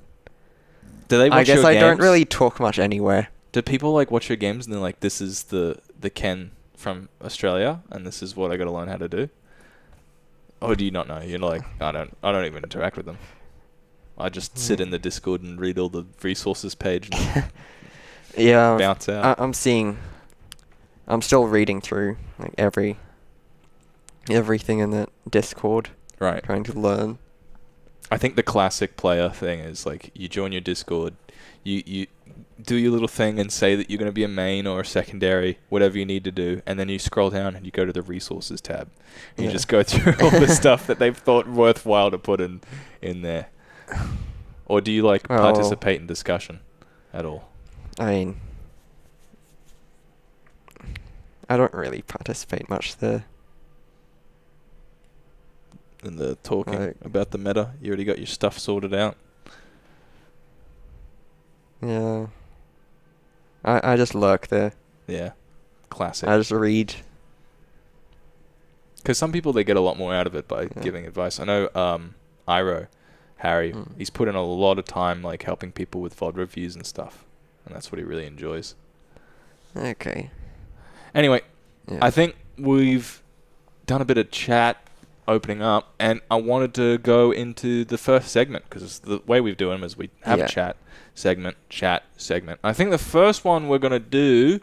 Do they watch your games? I guess I don't really talk much anywhere. Do people like watch your games and they're like, this is the Ken from Australia and this is what I got to learn how to do? Or do you not know? You're like, I don't even interact with them. I just sit in the Discord and read all the resources page and bounce out. I'm still reading through like everything in that Discord. Right. Trying to learn. I think the classic player thing is like you join your Discord, you do your little thing and say that you're going to be a main or a secondary, whatever you need to do, and then you scroll down and you go to the resources tab. And you just go through all the stuff that they've thought worthwhile to put in there. Or do you participate in discussion at all? I mean, I don't really participate much there. In the talking about the meta, you already got your stuff sorted out. Yeah. I just lurk there. Yeah. Classic. I just read. Because some people, they get a lot more out of it by giving advice. I know Harry, he's put in a lot of time like helping people with VOD reviews and stuff. And that's what he really enjoys. Okay. Anyway, I think we've done a bit of chat opening up, and I wanted to go into the first segment, because the way we do them is we have a chat segment. I think the first one we're going to do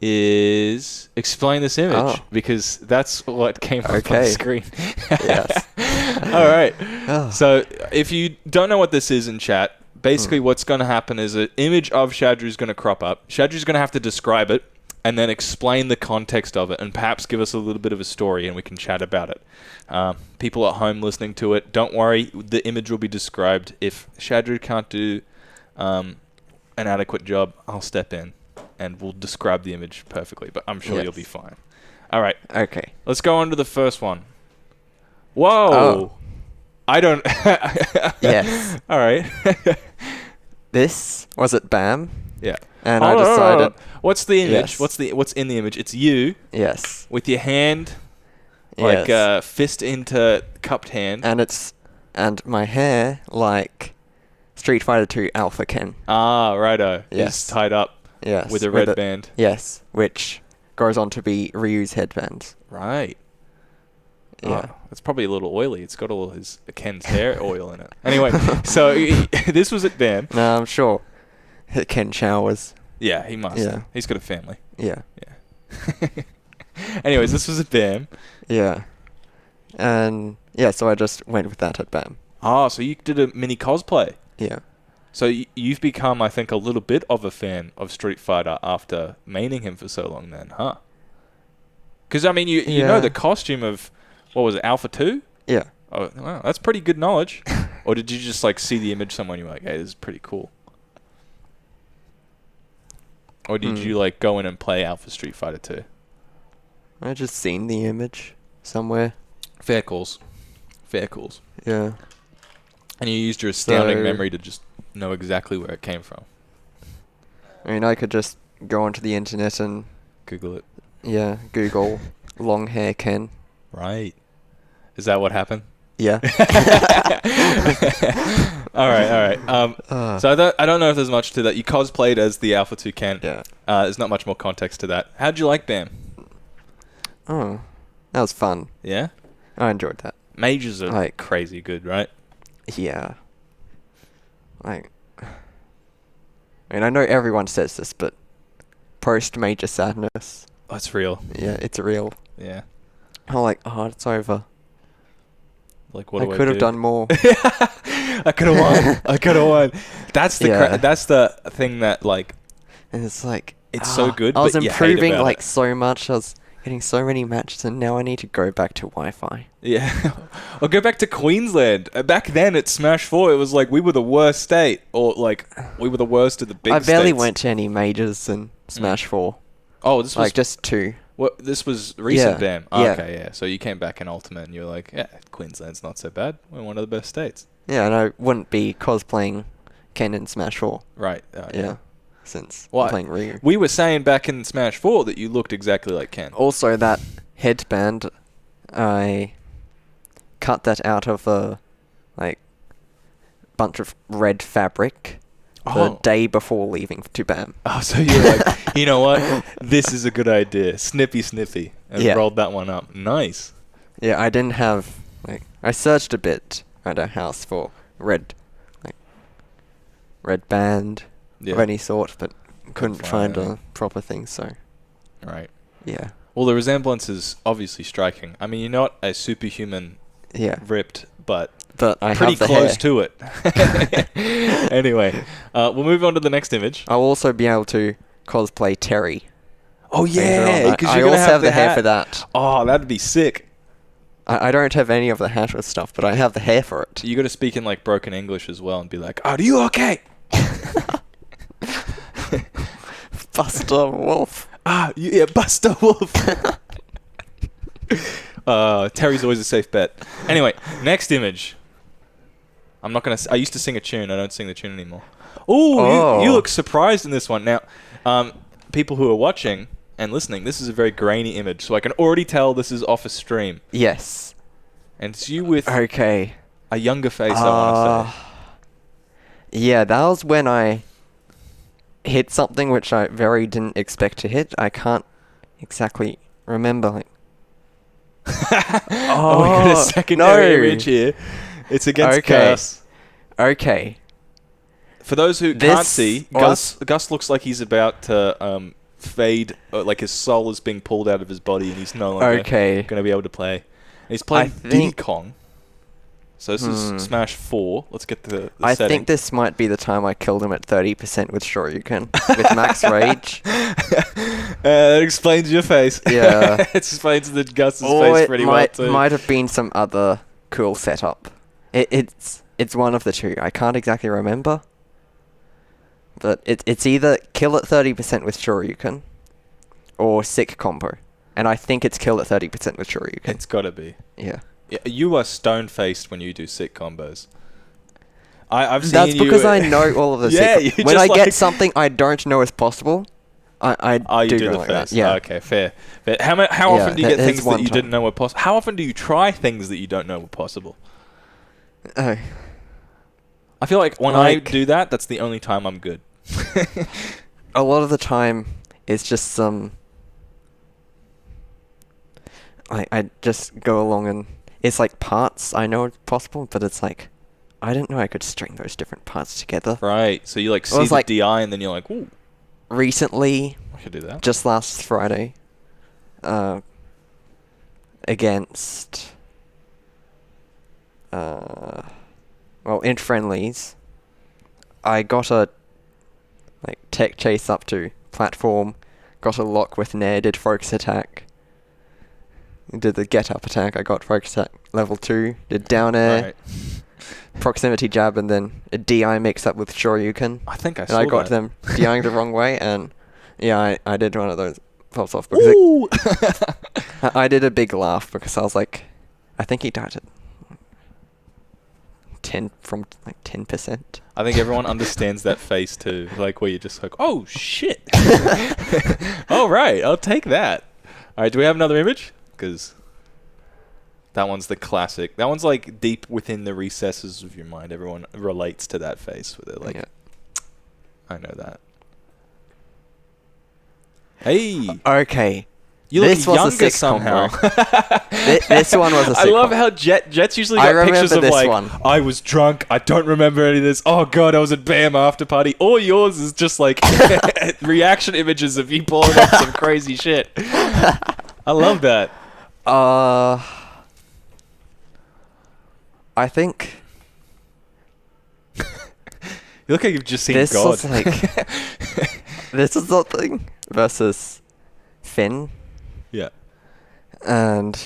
is explain this image, because that's what came up on the screen. Yes. All right. So if you don't know what this is in chat, basically what's going to happen is an image of Shadrew is going to crop up. Shadrew's going to have to describe it and then explain the context of it and perhaps give us a little bit of a story, and we can chat about it. People at home listening to it, don't worry, the image will be described. If Shadrew can't do an adequate job, I'll step in and we'll describe the image perfectly, but I'm sure you'll be fine. All right. Okay. Let's go on to the first one. Whoa. I don't... Yes. All right. This was at BAM. Yeah. And I decided... What's the image? Yes. What's in the image? It's you. Yes. With your hand, like fist into cupped hand. And my hair like Street Fighter 2 Alpha Ken. Ah, righto. Yes. It's tied up. Yes. With a red band. Yes, which goes on to be Ryu's headbands. Right. Yeah. Oh, it's probably a little oily. It's got all his Ken's hair oil in it. Anyway, so this was at BAM. No, I'm sure Ken showers. Yeah, he must. Yeah. He's got a family. Yeah. Yeah. Anyways, this was at BAM. Yeah. And yeah, so I just went with that at BAM. Oh, so you did a mini cosplay. Yeah. So you've become, I think, a little bit of a fan of Street Fighter after maining him for so long then, huh? Because, I mean, you know the costume of, what was it, Alpha 2? Yeah. Oh, wow, that's pretty good knowledge. Or did you just, like, see the image somewhere and you're like, hey, this is pretty cool? Or did you, like, go in and play Alpha Street Fighter 2? I just seen the image somewhere. Fair calls. Fair calls. Yeah. And you used your astounding memory to just know exactly where it came from. I mean, I could just go onto the internet and... Google it. Yeah, Google long hair Ken. Right. Is that what happened? Yeah. All right. So I don't know if there's much to that. You cosplayed as the Alpha 2 Ken. Yeah. There's not much more context to that. How'd you like BAM? Oh, that was fun. Yeah? I enjoyed that. Mages are crazy good, right? Yeah. I mean, I know everyone says this, but post-major sadness. That's real. Yeah, it's real. Yeah. I'm like, it's over. Like, what do I could have done more. I could have won. That's the that's the thing that, like... And it's like... It's so good, I was but improving, you hate about like, it. so much. I was getting so many matches, and now I need to go back to Wi-Fi. Yeah. Or go back to Queensland. Back then at Smash 4, it was like we were the worst state. Or, like, we were the worst of the big states. I barely went to any majors in Smash 4. Oh, this was... Like, just 2. What? This was recent BAM? Yeah. Okay, yeah. So you came back in Ultimate and you were like, yeah, Queensland's not so bad. We're one of the best states. Yeah, and I wouldn't be cosplaying Ken in Smash 4. Right. Yeah. Since I'm playing Ryu. We were saying back in Smash 4 that you looked exactly like Ken. Also, that headband, I cut that out of a, like, bunch of red fabric the day before leaving to BAM. Oh, so you're like, you know what? This is a good idea. Snippy. And rolled that one up. Nice. Yeah, I didn't have, like, I searched a bit at our house for red band of any sort, but couldn't find a proper thing, so. Right. Yeah. Well, the resemblance is obviously striking. I mean, you're not a superhuman ripped, but I pretty have the close hair. to it. Anyway, we'll move on to the next image. I'll also be able to cosplay Terry. Oh, yeah, because you're I going to also have the the hair hat. for that. Oh, that'd be sick. I don't have any of the hat or stuff, but I have the hair for it. You got to speak in, like, broken English as well and be like, are you okay? Buster Wolf. Yeah, Buster Wolf. Terry's always a safe bet. Anyway, next image. I'm not gonna. I used to sing a tune. I don't sing the tune anymore. Ooh, you look surprised in this one. Now, people who are watching and listening, this is a very grainy image, so I can already tell this is off a stream. Yes. And it's you with a younger face, I want to say. Yeah, that was when I hit something which I very didn't expect to hit. I can't exactly remember. Like, we got a secondary image here. It's against Gus. Okay. For those who can't see, Gus looks like he's about to fade, like his soul is being pulled out of his body and he's no longer going to be able to play. And he's playing Diddy Kong. So this is Smash 4. Let's get the I setting. think this might be the time I killed him at 30% with Shoryuken. With Max Rage. That explains your face. Yeah. It explains the Gus's face pretty well too. It might have been some other cool setup. It's one of the two. I can't exactly remember. But it's either kill at 30% with Shoryuken or sick combo. And I think it's kill at 30% with Shoryuken. It's got to be. Yeah. You are stone-faced when you do sick combos. I've seen That's because I know all of the sick. When I get something I don't know is possible, I do the like first. that. Yeah. Okay, fair. But how often do you get things that you didn't know were possible? How often do you try things that you don't know were possible? Oh. I feel like when I do that, that's the only time I'm good. A lot of the time, it's just some... I just go along and... It's like parts I know are possible, but it's like... I didn't know I could string those different parts together. Right, so you like see the DI and then you're like, ooh. Recently... I could do that. Just last Friday... against... well, in friendlies... I got a... tech chase up to platform, got a lock with Nair, did focus attack, did the get up attack, I got focus attack level 2, did down air, proximity jab, and then a DI mix up with Shoryuken. I think I saw and I got them DIing the wrong way, and yeah, I did one of those pops off because I did a big laugh because I was like, I think he died at 10%. I think everyone understands that face too, like where you're just like, oh shit. All right, I'll take that. All right, do we have another image? Because that one's the classic. That one's like deep within the recesses of your mind. Everyone relates to that face where they're like, I know that. Hey. Okay. You look younger somehow. This one was a sick I love how Jet's usually got pictures of like, I was drunk, I don't remember any of this, oh god, I was at BAM after party. All yours is just like reaction images of you pulling up some crazy shit. I love that. I think... You look like you've just seen this God. Was like, this is something versus Finn. Yeah. And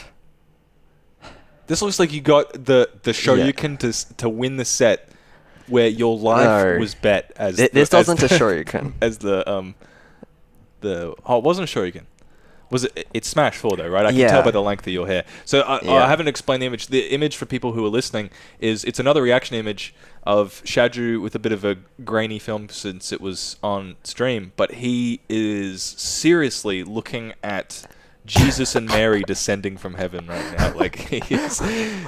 this looks like you got the Shoryuken to win the set where your life was bet as this wasn't a Shoryuken. As it wasn't a Shoryuken. Was it? It's Smash 4 though, right? I can tell by the length of your hair. So I haven't explained the image. The image for people who are listening is it's another reaction image of Shadrew with a bit of a grainy film since it was on stream, but he is seriously looking at Jesus and Mary descending from heaven right now. Like, he is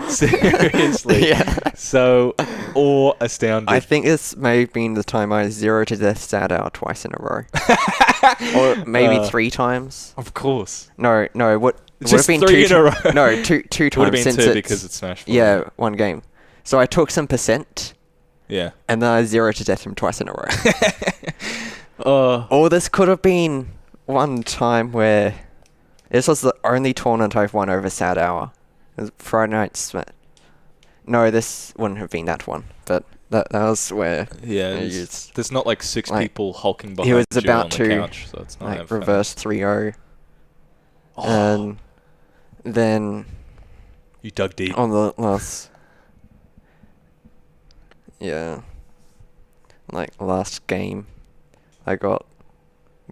seriously so awe-astounded. I think this may have been the time I 0 to death sat out twice in a row. Or maybe 3 times. Of course. No, what would have been 3 in a row. No, two times. Would have been 2 because it's Smash 4. Yeah, 1 game. So I took some percent. Yeah. And then I 0 to death him twice in a row. Or this could have been one time where... This was the only tournament I've won over Sad Hour. It was Friday night. No, this wouldn't have been that one. But that was where... Yeah, there's not like 6 people hulking behind he was you about on the to couch, so it's not reverse 3-0. And then... You dug deep. On the last... Yeah. Like, last game, I got...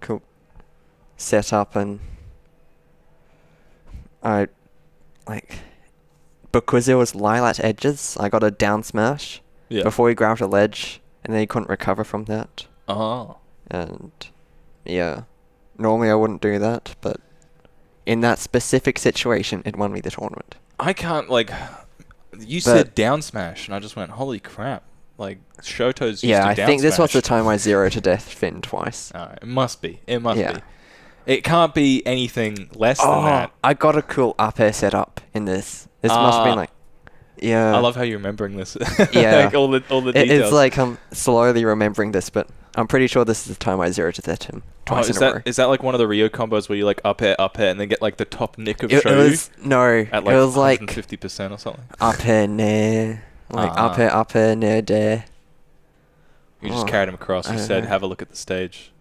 Cool. set up and I because it was lilac edges, I got a down smash before he grabbed a ledge, and then he couldn't recover from that. Oh. And yeah, normally I wouldn't do that, but in that specific situation, it won me the tournament. I can't, you said down smash, and I just went, holy crap. Shoto's used to down smash. Yeah, I think this was the time I 0 to death Finn twice. It must be. It must be. It can't be anything less than that. I got a cool up air set up in this. This must have been yeah. I love how you're remembering this. Yeah. all the details. It's like I'm slowly remembering this, but I'm pretty sure this is the time I 0 to death him twice in a row. Is that like one of the Rio combos where you up air, and then get the top nick of Shoto? It was 150% or something? Up air, nair. Up air, nair, dare. You just carried him across. You said, have a look at the stage.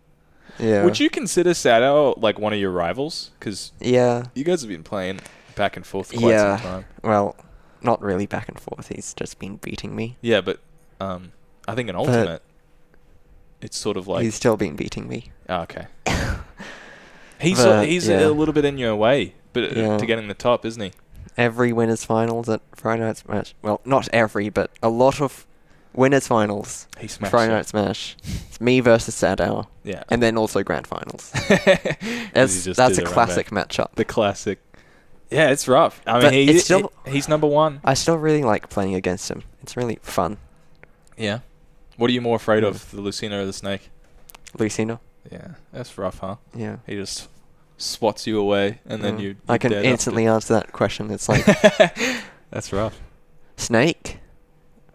Yeah. Would you consider Shadrew one of your rivals? Because you guys have been playing back and forth for quite some time. Well, not really back and forth. He's just been beating me. Yeah, but I think in Ultimate, it's sort of he's still been beating me. Oh, okay. He's a little bit in your way to getting the top, isn't he? Every winners finals at Friday Night Smash. Well, not every, but a lot of winners finals. He smashed Friday Night Smash. It's me versus Shadrew. Yeah. And then also grand finals. That's a classic matchup. The classic. Yeah, it's rough. I mean, he's number one. I still really like playing against him. It's really fun. Yeah. What are you more afraid of, the Lucina or the Snake? Lucina. Yeah, that's rough, huh? Yeah. He just swats you away, and then you I can instantly answer that question. It's like... That's rough. Snake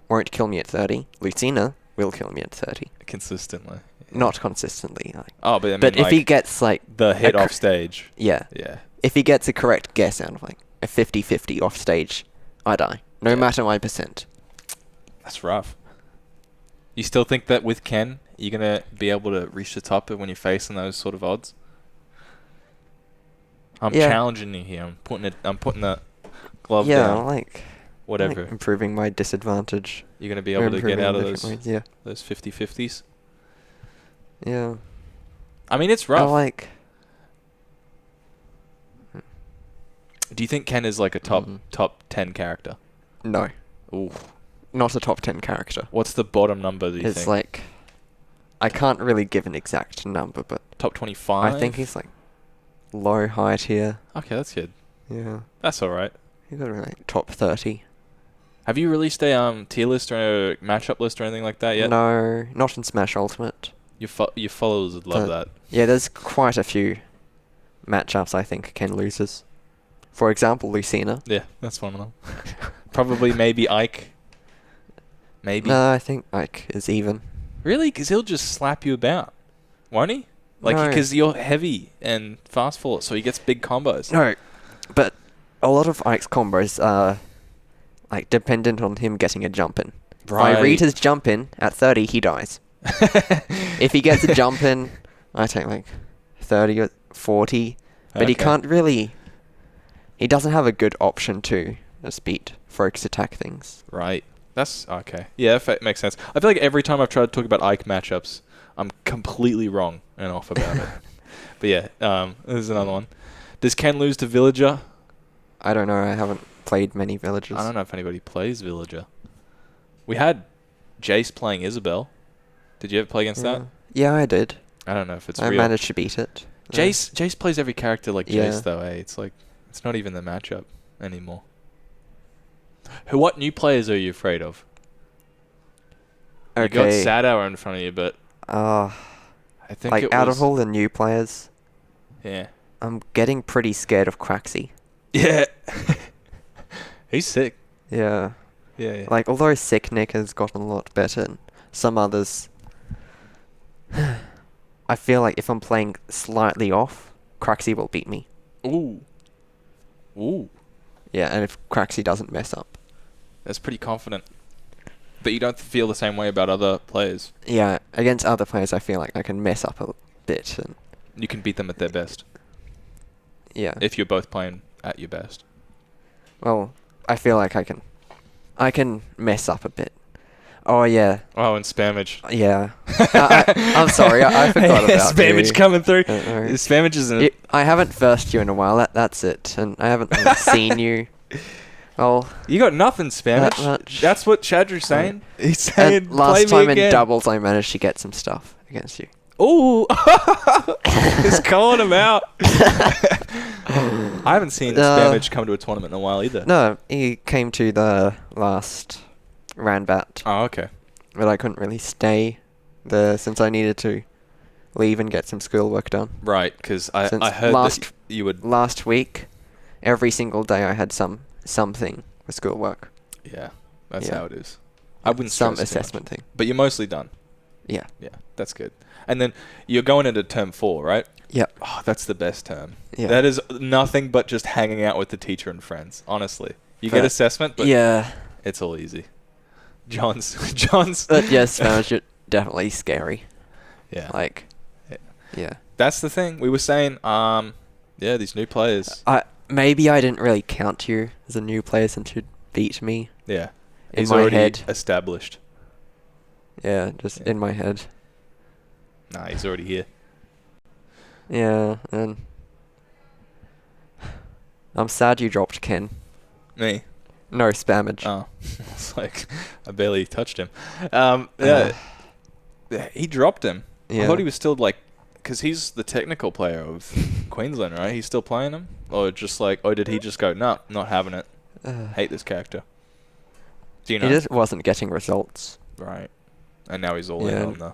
won't kill me at 30. Lucina will kill me at 30. Consistently. Yeah. Not consistently. But if he gets the hit off stage. Yeah. Yeah. If he gets a correct guess out of a 50-50 off stage, I die. No matter my percent. That's rough. You still think that with Ken, you're going to be able to reach the top when you're facing those sort of odds? I'm challenging you here. I'm putting the glove down. Whatever. Improving my disadvantage. You're going to be able to get out of those 50-50s? Yeah. I mean, it's rough. Do you think Ken is a top 10 character? No. Ooh. Not a top 10 character. What's the bottom number, do you think? It's I can't really give an exact number, but... Top 25? I think he's low, high tier. Okay, that's good. Yeah. That's alright. He's got top 30. Have you released a tier list or a matchup list or anything like that yet? No, not in Smash Ultimate. Your followers would love that. Yeah, there's quite a few matchups I think Ken loses. For example, Lucina. Yeah, that's one of them. Probably maybe Ike. Maybe. No, I think Ike is even. Really? Because he'll just slap you about, won't he? Because you're heavy and fast forward, so he gets big combos. No, but a lot of Ike's combos are dependent on him getting a jump in. Right. If I read his jump in at 30, he dies. If he gets a jump in, I take 30 or 40, but he can't really... He doesn't have a good option to speed focus attack things. Right. That's okay. Yeah, that makes sense. I feel like every time I've tried to talk about Ike matchups, I'm completely wrong and off about it. But yeah, there's another one. Does Ken lose to Villager? I don't know. I haven't played many Villagers. I don't know if anybody plays Villager. We had Jace playing Isabel. Did you ever play against that? Yeah, I did. I don't know if it's real. I managed to beat it. Jace plays every character like Jace, though, eh? It's not even the matchup anymore. What new players are you afraid of? Okay. You got Shadrew in front of you, but... I think out of all the new players... Yeah. I'm getting pretty scared of Craxy. Yeah. He's sick. Yeah. Yeah. Although Sick Nick has gotten a lot better, and some others... I feel like if I'm playing slightly off, Craxy will beat me. Ooh. Yeah, and if Craxy doesn't mess up. That's pretty confident. But you don't feel the same way about other players. Yeah, against other players I feel like I can mess up a bit. And you can beat them at their best. Yeah. If you're both playing at your best. Well, I feel like I can mess up a bit. Oh, yeah. Oh, and Spammage. Yeah. I'm sorry, I forgot about Spammage you. coming through. Spammage isn't... I haven't versed you in a while, that's it. And I haven't really seen you. Well... You got nothing, Spammage. That's what Shadrew's saying. He's saying, last play me time again. in doubles, I managed to get some stuff against you. Ooh! He's calling him out. I haven't seen Spammage come to a tournament in a while either. No, he came to the last Ranbat. Oh, okay. But I couldn't really stay there since I needed to leave and get some schoolwork done. Right, because I heard that you would... Last week, every single day I had something for schoolwork. Yeah, that's how it is. I wouldn't some stress assessment thing. But you're mostly done. Yeah. Yeah, that's good. And then you're going into term 4, right? Yep. Oh, that's the best term. Yeah. That is nothing but just hanging out with the teacher and friends, honestly. You get assessment, but it's all easy. John's... But yes, Spanish is definitely scary. Yeah. Like, yeah. That's the thing. We were saying, these new players. Maybe I didn't really count you as a new player since you beat me. Yeah. In He's my already head. established. Yeah, just in my head. Nah, he's already here. Yeah, and I'm sad you dropped Ken. Me? No, Spammage. Oh. It's like, I barely touched him. Yeah. He dropped him. Yeah. I thought he was still like, because he's the technical player of Queensland, right? He's still playing him? Or just like, did he just go, no, not having it. Hate this character. Do you know? He just wasn't getting results. Right. And now he's all in on the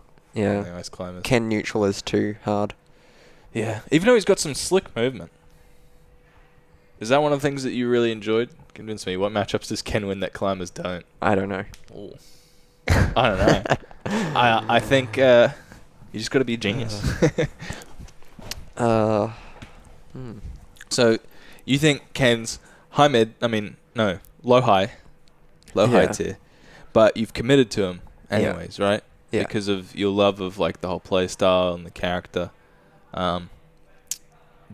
ice climbers. Ken neutral is too hard. Yeah. Even though he's got some slick movement. Is that one of the things that you really enjoyed? Convince me. What matchups does Ken win that climbers don't? I don't know. Ooh. I don't know. I think you just got to be a genius. So, you think Ken's low high tier, but you've committed to him anyways, right? Yeah. Because of your love of like the whole play style and the character. Do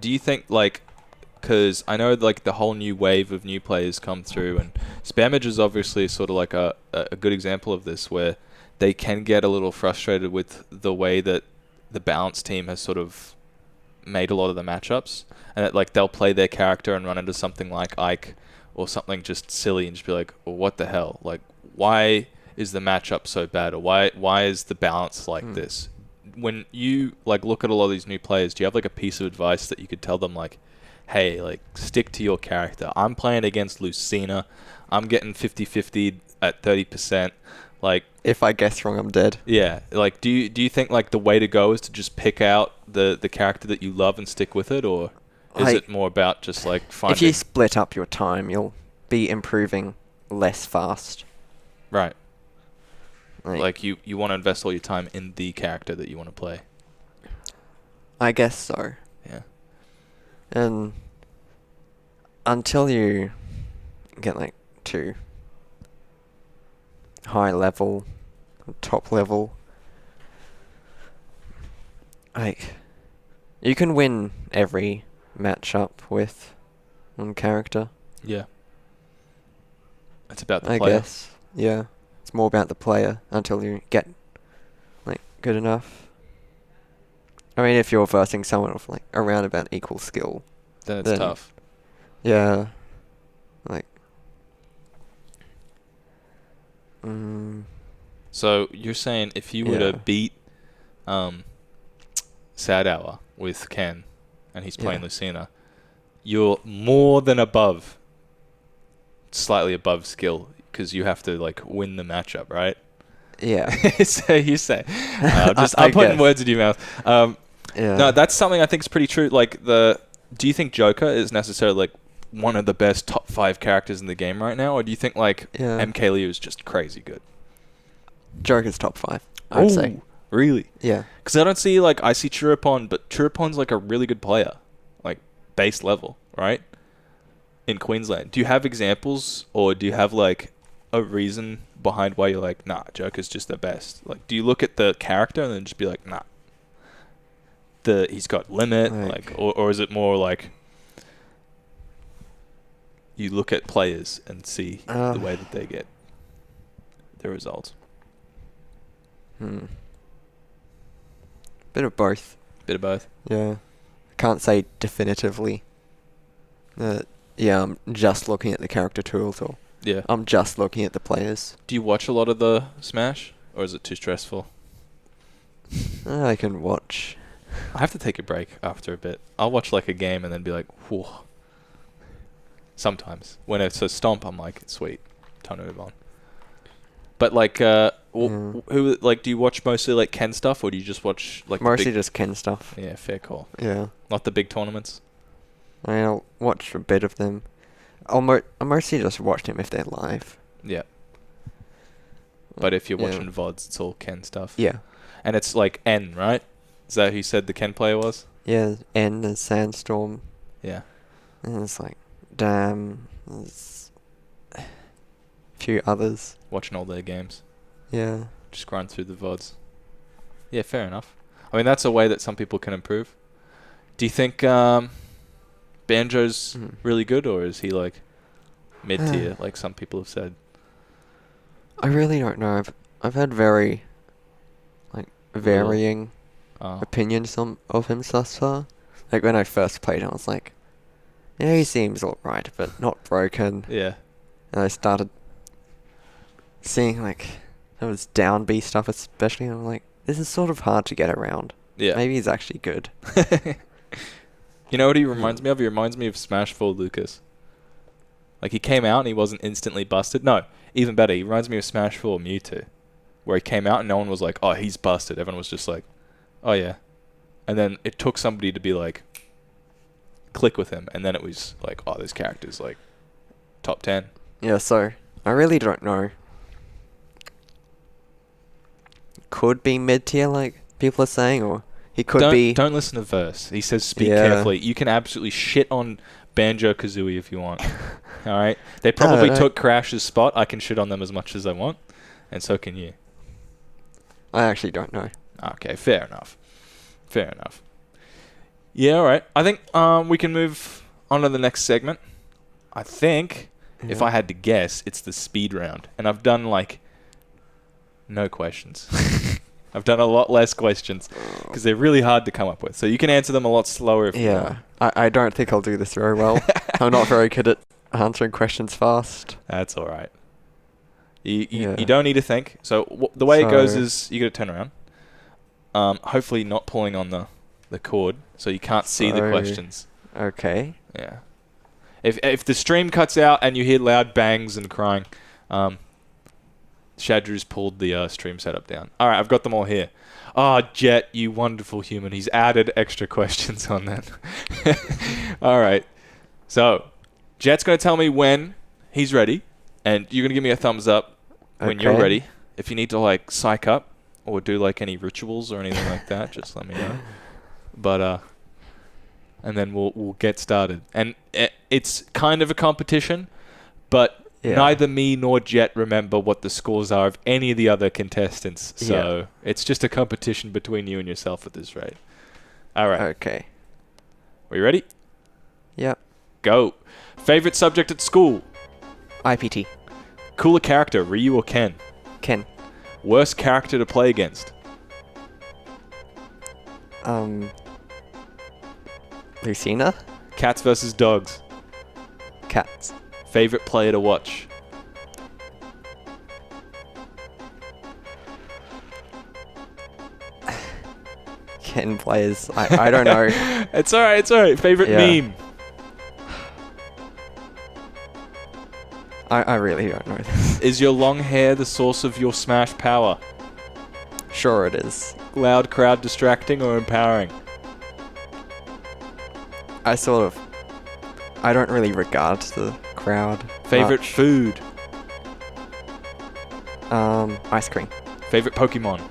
you think because I know like the whole new wave of new players come through, and Spammage is obviously sort of like a good example of this, where they can get a little frustrated with the way that the balance team has sort of made a lot of the matchups, and that, like, they'll play their character and run into something like Ike or something just silly and just be like, well, what the hell? Like, why is the matchup so bad? Or why is the balance like this? When you like look at a lot of these new players, do you have like a piece of advice that you could tell them, like, hey, like, stick to your character. I'm playing against Lucina. I'm getting 50-50 at 30%. Like, if I guess wrong, I'm dead. Yeah. Like, do you think like the way to go is to just pick out the character that you love and stick with it, or is it more about just like finding? If you split up your time, you'll be improving less fast. Right. Like you want to invest all your time in the character that you want to play. I guess so. Yeah. And until you get like to high level, top level, like, you can win every matchup with one character. Yeah. It's about the player. I guess. Yeah. It's more about the player until you get like good enough. I mean, if you're versing someone with like around about equal skill, then it's tough. Yeah. Like. So you're saying if you were to beat Sad Hour with Ken, and he's playing Lucina, you're more than above, slightly above skill, because you have to like win the matchup, right? Yeah. So you say, I'm putting words in your mouth. No, that's something I think is pretty true. Like, do you think Joker is necessarily like one of the best top 5 characters in the game right now, or do you think like MK Liu is just crazy good? Joker's top 5, I would say. Really? Yeah. Because I don't see, like, I see Chirapon, but Chirapon's like a really good player, like base level, right? In Queensland. Do you have examples, or do you have like a reason behind why you're like, nah, Joker's just the best? Like, do you look at the character and then just be like, nah, he's got limit, like, or is it more like you look at players and see the way that they get their results? Bit of both. Bit of both. Yeah. Can't say definitively that, I'm just looking at the character tools or I'm just looking at the players. Do you watch a lot of the Smash, or is it too stressful? I can watch. I have to take a break after a bit. I'll watch like a game and then be like, whew. Sometimes. When it's a stomp, I'm like, sweet. Time to move on. But like, who like? Do you watch mostly like Ken stuff, or do you just watch like mostly just Ken stuff? Yeah, fair call. Yeah. Not the big tournaments. I mean, I'll watch a bit of them. I'll mostly just watch them if they're live. Yeah. But if you're watching VODs, it's all Ken stuff. Yeah. And it's like N, right? Is that who you said the Ken player was? Yeah, N and Sandstorm. Yeah. And it's like, damn. There's a few others. Watching all their games. Yeah. Just grind through the VODs. Yeah, fair enough. I mean, that's a way that some people can improve. Do you think Banjo's really good, or is he like mid-tier, like some people have said? I really don't know. I've had very varying opinions of him thus far. Like when I first played him, I was like, yeah, he seems alright, but not broken. Yeah. And I started seeing like those down B stuff especially, and I'm like, this is sort of hard to get around. Yeah. Maybe he's actually good. You know what he reminds me of? He reminds me of Smash 4 Lucas. Like he came out and he wasn't instantly busted. No, even better, he reminds me of Smash 4 Mewtwo, where he came out and no one was like, oh, he's busted. Everyone was just like, oh yeah. And then it took somebody to be like, click with him, and then it was like, oh, this character's like top 10. Yeah, so I really don't know. Could be mid-tier like people are saying, or he could be... Don't listen to Verse. He says speak carefully. You can absolutely shit on Banjo-Kazooie if you want. Alright? They probably took Crash's spot. I can shit on them as much as I want. And so can you. I actually don't know. Okay, fair enough. Fair enough. Yeah, alright. I think we can move on to the next segment. I think, if I had to guess, it's the speed round. And I've done like... no questions. I've done a lot less questions because they're really hard to come up with. So you can answer them a lot slower if you want. I don't think I'll do this very well. I'm not very good at answering questions fast. That's all right. You don't need to think. So the way it goes is you got to turn around. Hopefully not pulling on the cord so you can't see the questions. Okay. Yeah. If the stream cuts out and you hear loud bangs and crying, Shadrew's pulled the stream setup down. All right, I've got them all here. Oh, Jet, you wonderful human. He's added extra questions on that. All right. So, Jet's going to tell me when he's ready, and you're going to give me a thumbs up when you're ready. If you need to, like, psych up or do, like, any rituals or anything like that, just let me know. But, and then we'll get started. And it's kind of a competition, but... neither me nor Jet remember what the scores are of any of the other contestants. So it's just a competition between you and yourself at this rate. All right. Okay. Are you ready? Yep. Go. Favorite subject at school? IPT. Cooler character, Ryu or Ken? Ken. Worst character to play against? Lucina? Cats versus dogs? Cats. Favorite player to watch? Ken players. I don't know. It's alright. Favorite meme? I really don't know this. Is your long hair the source of your Smash power? Sure it is. Loud crowd distracting or empowering? I don't really regard the crowd. Favorite much. food? Ice cream. Favorite Pokemon?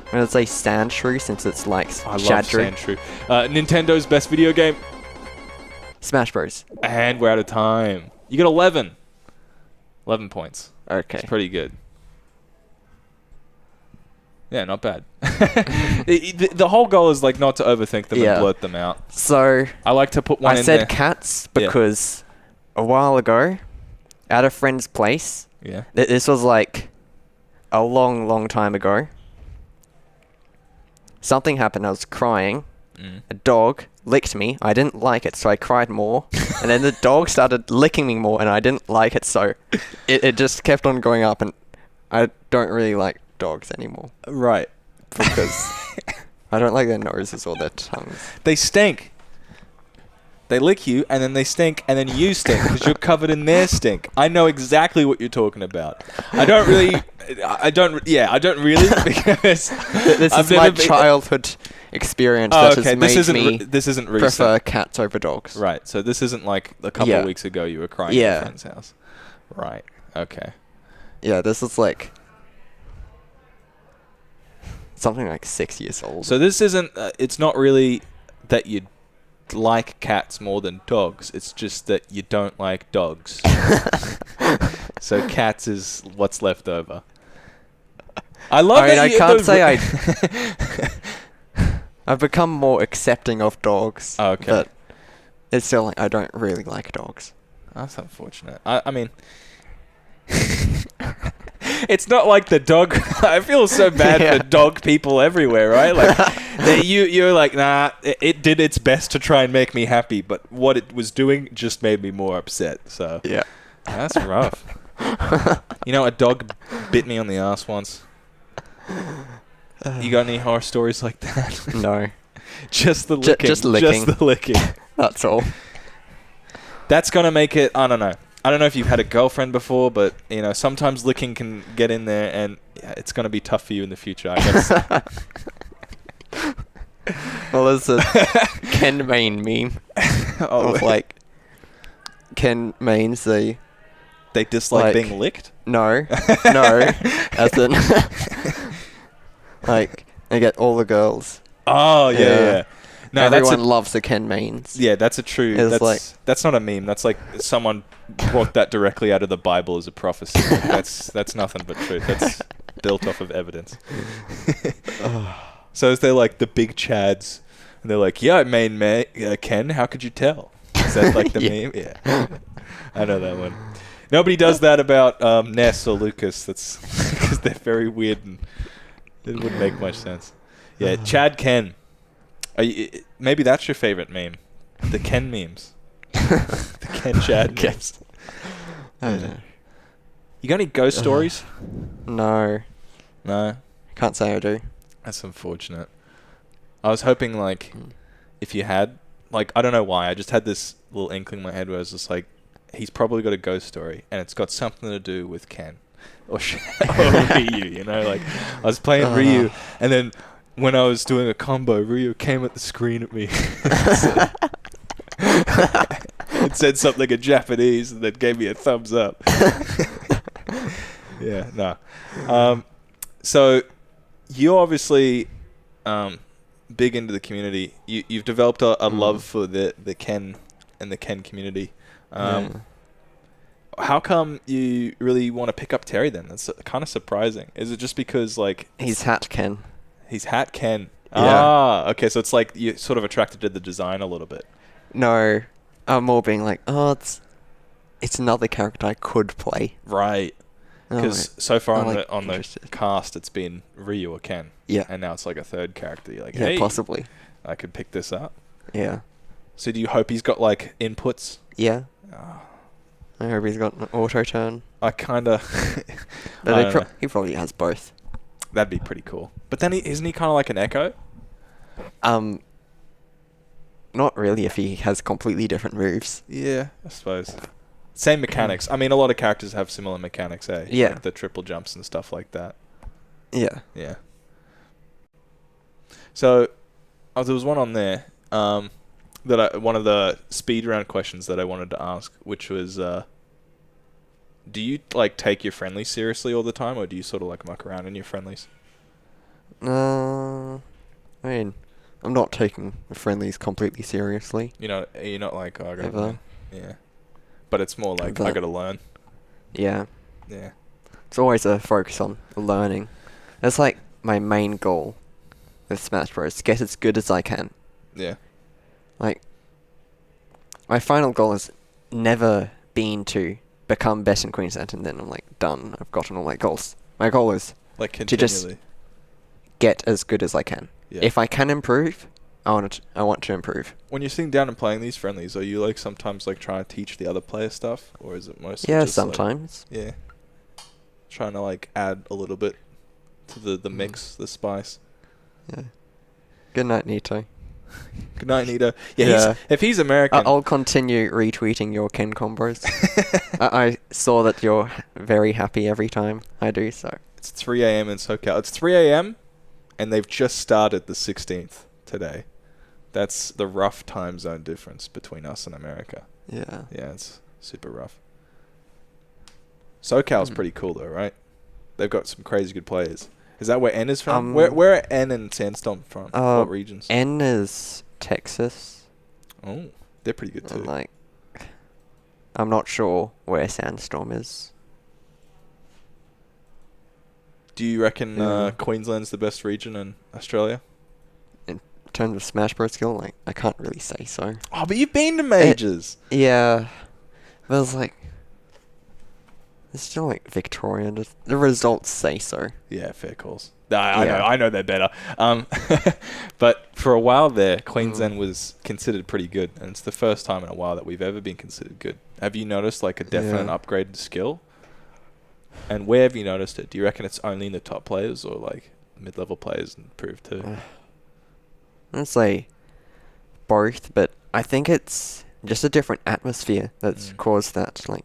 I'm gonna say Sandshrew since it's like I love Shadrew. Sandshrew. Nintendo's best video game? Smash Bros. And we're out of time. You got 11. 11 points. Okay. It's pretty good. Yeah, not bad. The whole goal is like not to overthink them and blurt them out. So I like to put one in there. I said cats because a while ago, at a friend's place, Yeah. This was like a long time ago. Something happened. I was crying. A dog licked me. I didn't like it, so I cried more. And then the dog started licking me more, and I didn't like it, so it just kept on going up, and I don't really like dogs anymore. Right. Because I don't like their noses or their tongues. They stink. They lick you, and then they stink, and then you stink because you're covered in their stink. I know exactly what you're talking about. I don't really because this is my childhood experience that has made me this isn't recent. Prefer cats over dogs. Right, so this isn't like a couple of weeks ago you were crying at a friend's house. Right, okay. Yeah, this is like something like 6 years old. So this isn't, it's not really that you like cats more than dogs. It's just that you don't like dogs. So cats is what's left over. I love that. I can't say I've become more accepting of dogs. Oh, okay. But it's still like I don't really like dogs. That's unfortunate. I mean, it's not like the dog. I feel so bad for dog people everywhere, right? Like you're like, nah, it did its best to try and make me happy, but what it was doing just made me more upset. So yeah, that's rough. You know, a dog bit me on the ass once. You got any horror stories like that? No. Just the licking. Just licking. Just the licking. That's all. That's going to make it, I don't know. I don't know if you've had a girlfriend before, but, you know, sometimes licking can get in there, and it's going to be tough for you in the future, I guess. Well, there's a Ken Main meme of, like, Ken Mains, they dislike being licked? No. As in, like, they get all the girls. Oh, yeah. No, everyone loves the Ken Mains. Yeah, that's a true. That's not a meme. That's like someone brought that directly out of the Bible as a prophecy. That's nothing but truth. That's built off of evidence. So is there like the big chads, and they're like, "Yeah, Ken. How could you tell?" Is that like the meme? Yeah, I know that one. Nobody does that about Ness or Lucas. That's because they're very weird and it wouldn't make much sense. Yeah, Chad Ken. Maybe that's your favorite meme. The Ken memes. The Ken Chad memes. I don't know. You got any ghost stories? No. No? Can't say I do. That's unfortunate. I was hoping, like, if you had, like, I don't know why. I just had this little inkling in my head where I was just like, he's probably got a ghost story, and it's got something to do with Ken. Or Ryu, you know? Like, I was playing Ryu, and then when I was doing a combo, Ryu came at the screen at me. It said something in Japanese and then gave me a thumbs up. Yeah, no. So you're obviously big into the community. You've developed a love for the Ken and the Ken community. How come you really want to pick up Terry then? That's kind of surprising. Is it just because, like... He's Hat Ken. He's Hat Ken. Yeah. Ah, okay, so it's like you're sort of attracted to the design a little bit. No, I'm more being like, it's another character I could play. Right. Because so far on the interested. cast, it's been Ryu or Ken. Yeah. And now it's like a third character. You're like, Yeah, hey, possibly. I could pick this up. Yeah. So do you hope he's got, like, inputs? Yeah. I hope he's got an auto turn. I kind of... He probably has both. That'd be pretty cool. But then isn't he kind of like an Echo? Not really if he has completely different moves. Yeah, I suppose. Same mechanics. I mean, a lot of characters have similar mechanics, eh? Yeah. Like the triple jumps and stuff like that. Yeah. Yeah. So, there was one on there, one of the speed round questions that I wanted to ask, which was, do you, like, take your friendlies seriously all the time, or do you sort of, like, muck around in your friendlies? I mean, I'm not taking the friendlies completely seriously. You're not like, oh, I gotta Ever. learn. Yeah. But it's more like, I gotta learn. Yeah. Yeah. It's always a focus on learning. That's like my main goal with Smash Bros. To get as good as I can. Yeah. Like, my final goal has never been to become better in Queensland, and then I'm like done. I've gotten all my goals. My goal is Like to just continually. get as good as I can. Yeah. If I can improve, I want to improve. When you're sitting down and playing these friendlies, are you like sometimes like trying to teach the other player stuff, or is it mostly Yeah, just sometimes. like, yeah, trying to like add a little bit to the mix, the spice? Yeah. Good night, Nito. Good night, Nita. Yeah, Yeah. if he's American, I'll continue retweeting your Ken combos. I saw that you're very happy every time I do so. It's 3 a.m. in SoCal. It's 3 a.m. and they've just started the 16th today. That's the rough time zone difference between us and America. Yeah. Yeah, it's super rough. SoCal's pretty cool though, right? They've got some crazy good players. Is that where N is from? Where are N and Sandstorm from? What regions? N is Texas. Oh, they're pretty good too. And like, I'm not sure where Sandstorm is. Do you reckon Queensland's the best region in Australia? In terms of Smash Bros skill, like, I can't really say so. Oh, but you've been to majors. Yeah. But it's like, it's still like Victorian. The results say so. Yeah, fair calls. I know they're better. But for a while there, Queensland was considered pretty good, and it's the first time in a while that we've ever been considered good. Have you noticed like a definite upgraded skill? And where have you noticed it? Do you reckon it's only in the top players, or like mid-level players improved too? I'd say both, but I think it's just a different atmosphere that's caused that. Like,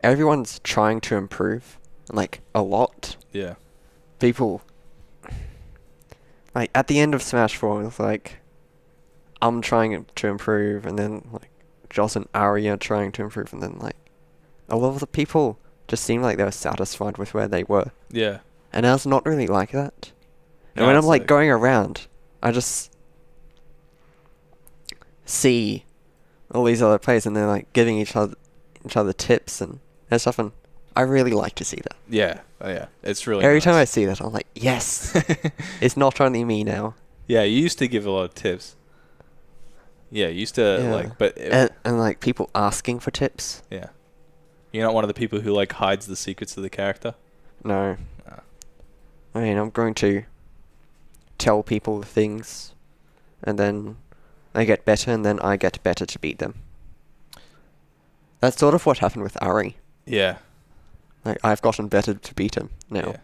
everyone's trying to improve, like, a lot. Yeah. People, like, at the end of Smash 4, it's like, I'm trying to improve, and then, like, Joss and Arya trying to improve, and then, like, a lot of the people just seemed like they were satisfied with where they were. Yeah. And I was not really like that. And No, when I'm, it's like, going around, I just see all these other players, and they're, like, giving each other tips and stuff, and I really like to see that. Yeah. Oh, yeah. It's really Every nice. time I see that, I'm like, yes! It's not only me now. Yeah, you used to give a lot of tips. Yeah, you used to, like, but... and, like, people asking for tips. Yeah. You're not one of the people who, like, hides the secrets of the character? No. Nah. I mean, I'm going to tell people things, and then they get better, and then I get better to beat them. That's sort of what happened with Ari. Yeah. Like, I've gotten better to beat him now. Yeah.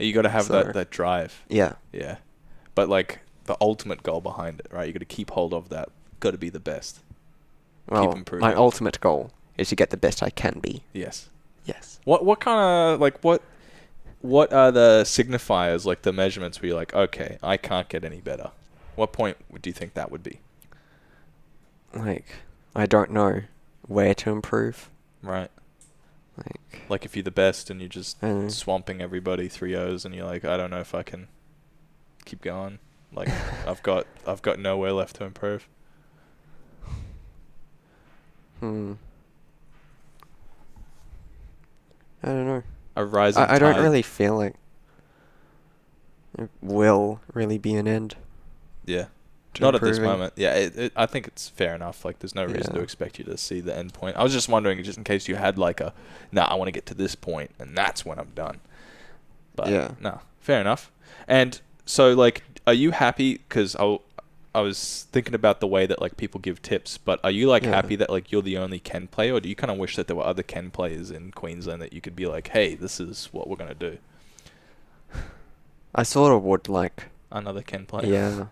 You got to have that drive. Yeah. Yeah. But, like, the ultimate goal behind it, right? You got to keep hold of that. Got to be the best. Well, keep improving. my ultimate goal is to get the best I can be. Yes. Yes. What kind of, like, what are the signifiers, like the measurements where you're like, okay, I can't get any better? What point do you think that would be? Like, I don't know where to improve. Right. Like if you're the best and you're just Mm. swamping everybody 3-0s and you're like, I don't know if I can keep going. Like I've got nowhere left to improve. I don't know. A rising I don't tide. really feel like it will really be an end. Yeah. to Not at this improving. moment. Yeah, I think it's fair enough. Like, there's no reason to Yeah. expect you to see the end point. I was just wondering, just in case you had like I want to get to this point, and that's when I'm done. But Yeah. no, fair enough. And so, like, are you happy? Because I was thinking about the way that like people give tips, but are you like Yeah. happy that like you're the only Ken player, or do you kind of wish that there were other Ken players in Queensland that you could be like, hey, this is what we're gonna do? I sort of would like. Another Ken player. Yeah.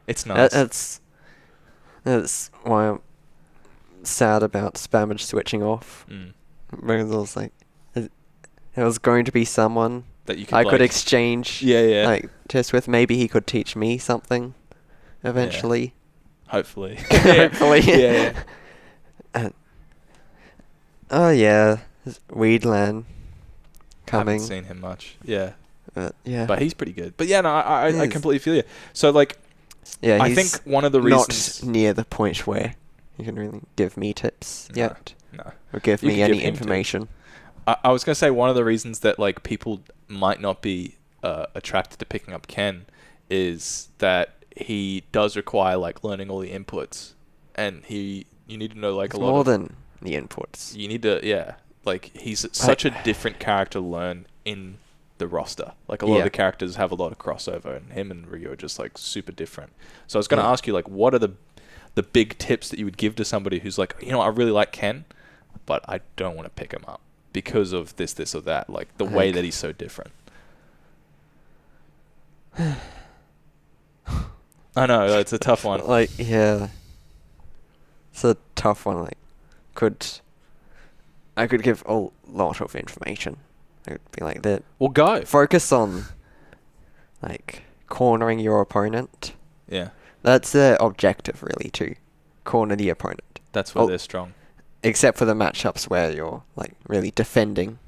It's nice. That's why I'm sad about Spammage switching off. Because I was like, it was going to be someone That you could, I could like- exchange Yeah. like tips with. Maybe he could teach me something eventually. Hopefully. Hopefully. Yeah. Oh yeah, there's Weedland coming. Haven't seen him much. Yeah. Yeah. But he's pretty good. But yeah, no, I He is. completely feel you. So like, Yeah, I he's think one of the reasons not near the point where you can really give me tips No, yet, no. or give You me could any give him tips. information. I was gonna say one of the reasons that like people might not be attracted to picking up Ken is that he does require like learning all the inputs, and you need to know like It's a lot more of than the inputs. You need to, like, he's such a different character to learn in the roster. Like, a lot of the characters have a lot of crossover, and him and Ryu are just, like, super different. So I was going to ask you, like, what are the big tips that you would give to somebody who's like, you know, I really like Ken, but I don't want to pick him up because of this, or that, like, the way that he's so different. I know, it's a tough one. Like, yeah. It's a tough one. Like, I could give a lot of information. It would be like that. Well, go. Focus on, like, cornering your opponent. Yeah. That's the objective, really, to corner the opponent. That's where they're strong. Except for the matchups where you're, like, really defending.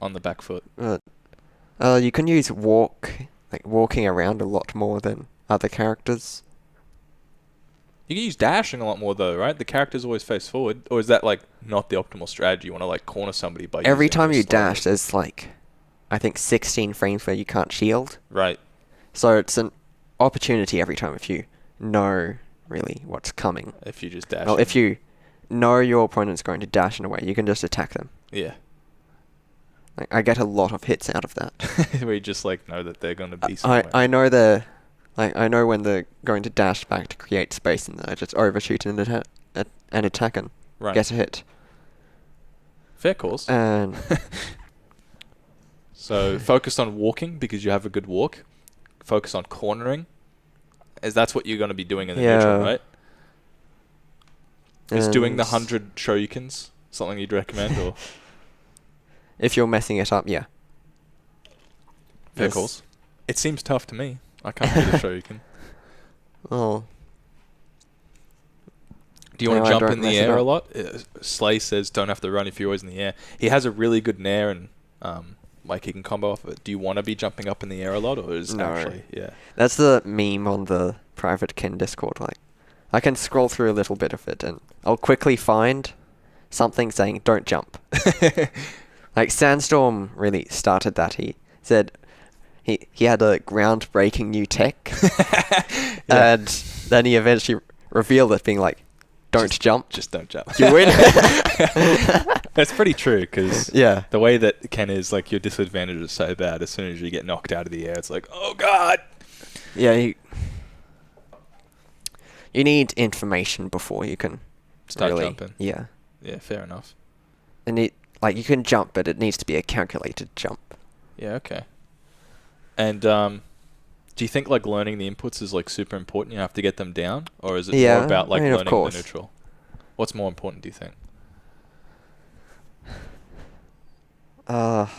On the back foot. You can use walking around a lot more than other characters. You can use dashing a lot more, though, right? The characters always face forward. Or is that, like, not the optimal strategy? You want to, like, corner somebody by Every time you slowly. dash, there's, like, I think 16 frames where you can't shield. Right. So it's an opportunity every time if you know, really, what's coming. If you just dash. Well, if you know your opponent's going to dash in a way, you can just attack them. Yeah. Like, I get a lot of hits out of that. Where you just, like, know that they're going to be somewhere. I know I know when they're going to dash back to create space, and I just overshoot and attack and get a hit. Fair calls. And so focus on walking because you have a good walk. Focus on cornering, as that's what you're going to be doing in the neutral, right? Is doing the 100 shoryukens something you'd recommend, or if you're messing it up, yeah. Fair calls. It seems tough to me. I can't do the shoryuken. Oh. Do you want to jump in the air a lot? Slay says don't have to run if you're always in the air. He has a really good nair and like he can combo off of it. Do you want to be jumping up in the air a lot, or is actually That's the meme on the private Ken Discord. Like, I can scroll through a little bit of it and I'll quickly find something saying don't jump. Like Sandstorm really started that. He said he had a groundbreaking new tech, and then he eventually revealed it, being like, don't jump. Just don't jump. You win. That's pretty true, because the way that Ken is, like, your disadvantage is so bad. As soon as you get knocked out of the air, it's like, oh god. Yeah, you need information before you can start jumping. Yeah. Yeah, fair enough. And you can jump, but it needs to be a calculated jump. Yeah, okay. And do you think, like, learning the inputs is, like, super important? You have to get them down, or is it more about, like, learning the neutral? What's more important, do you think? The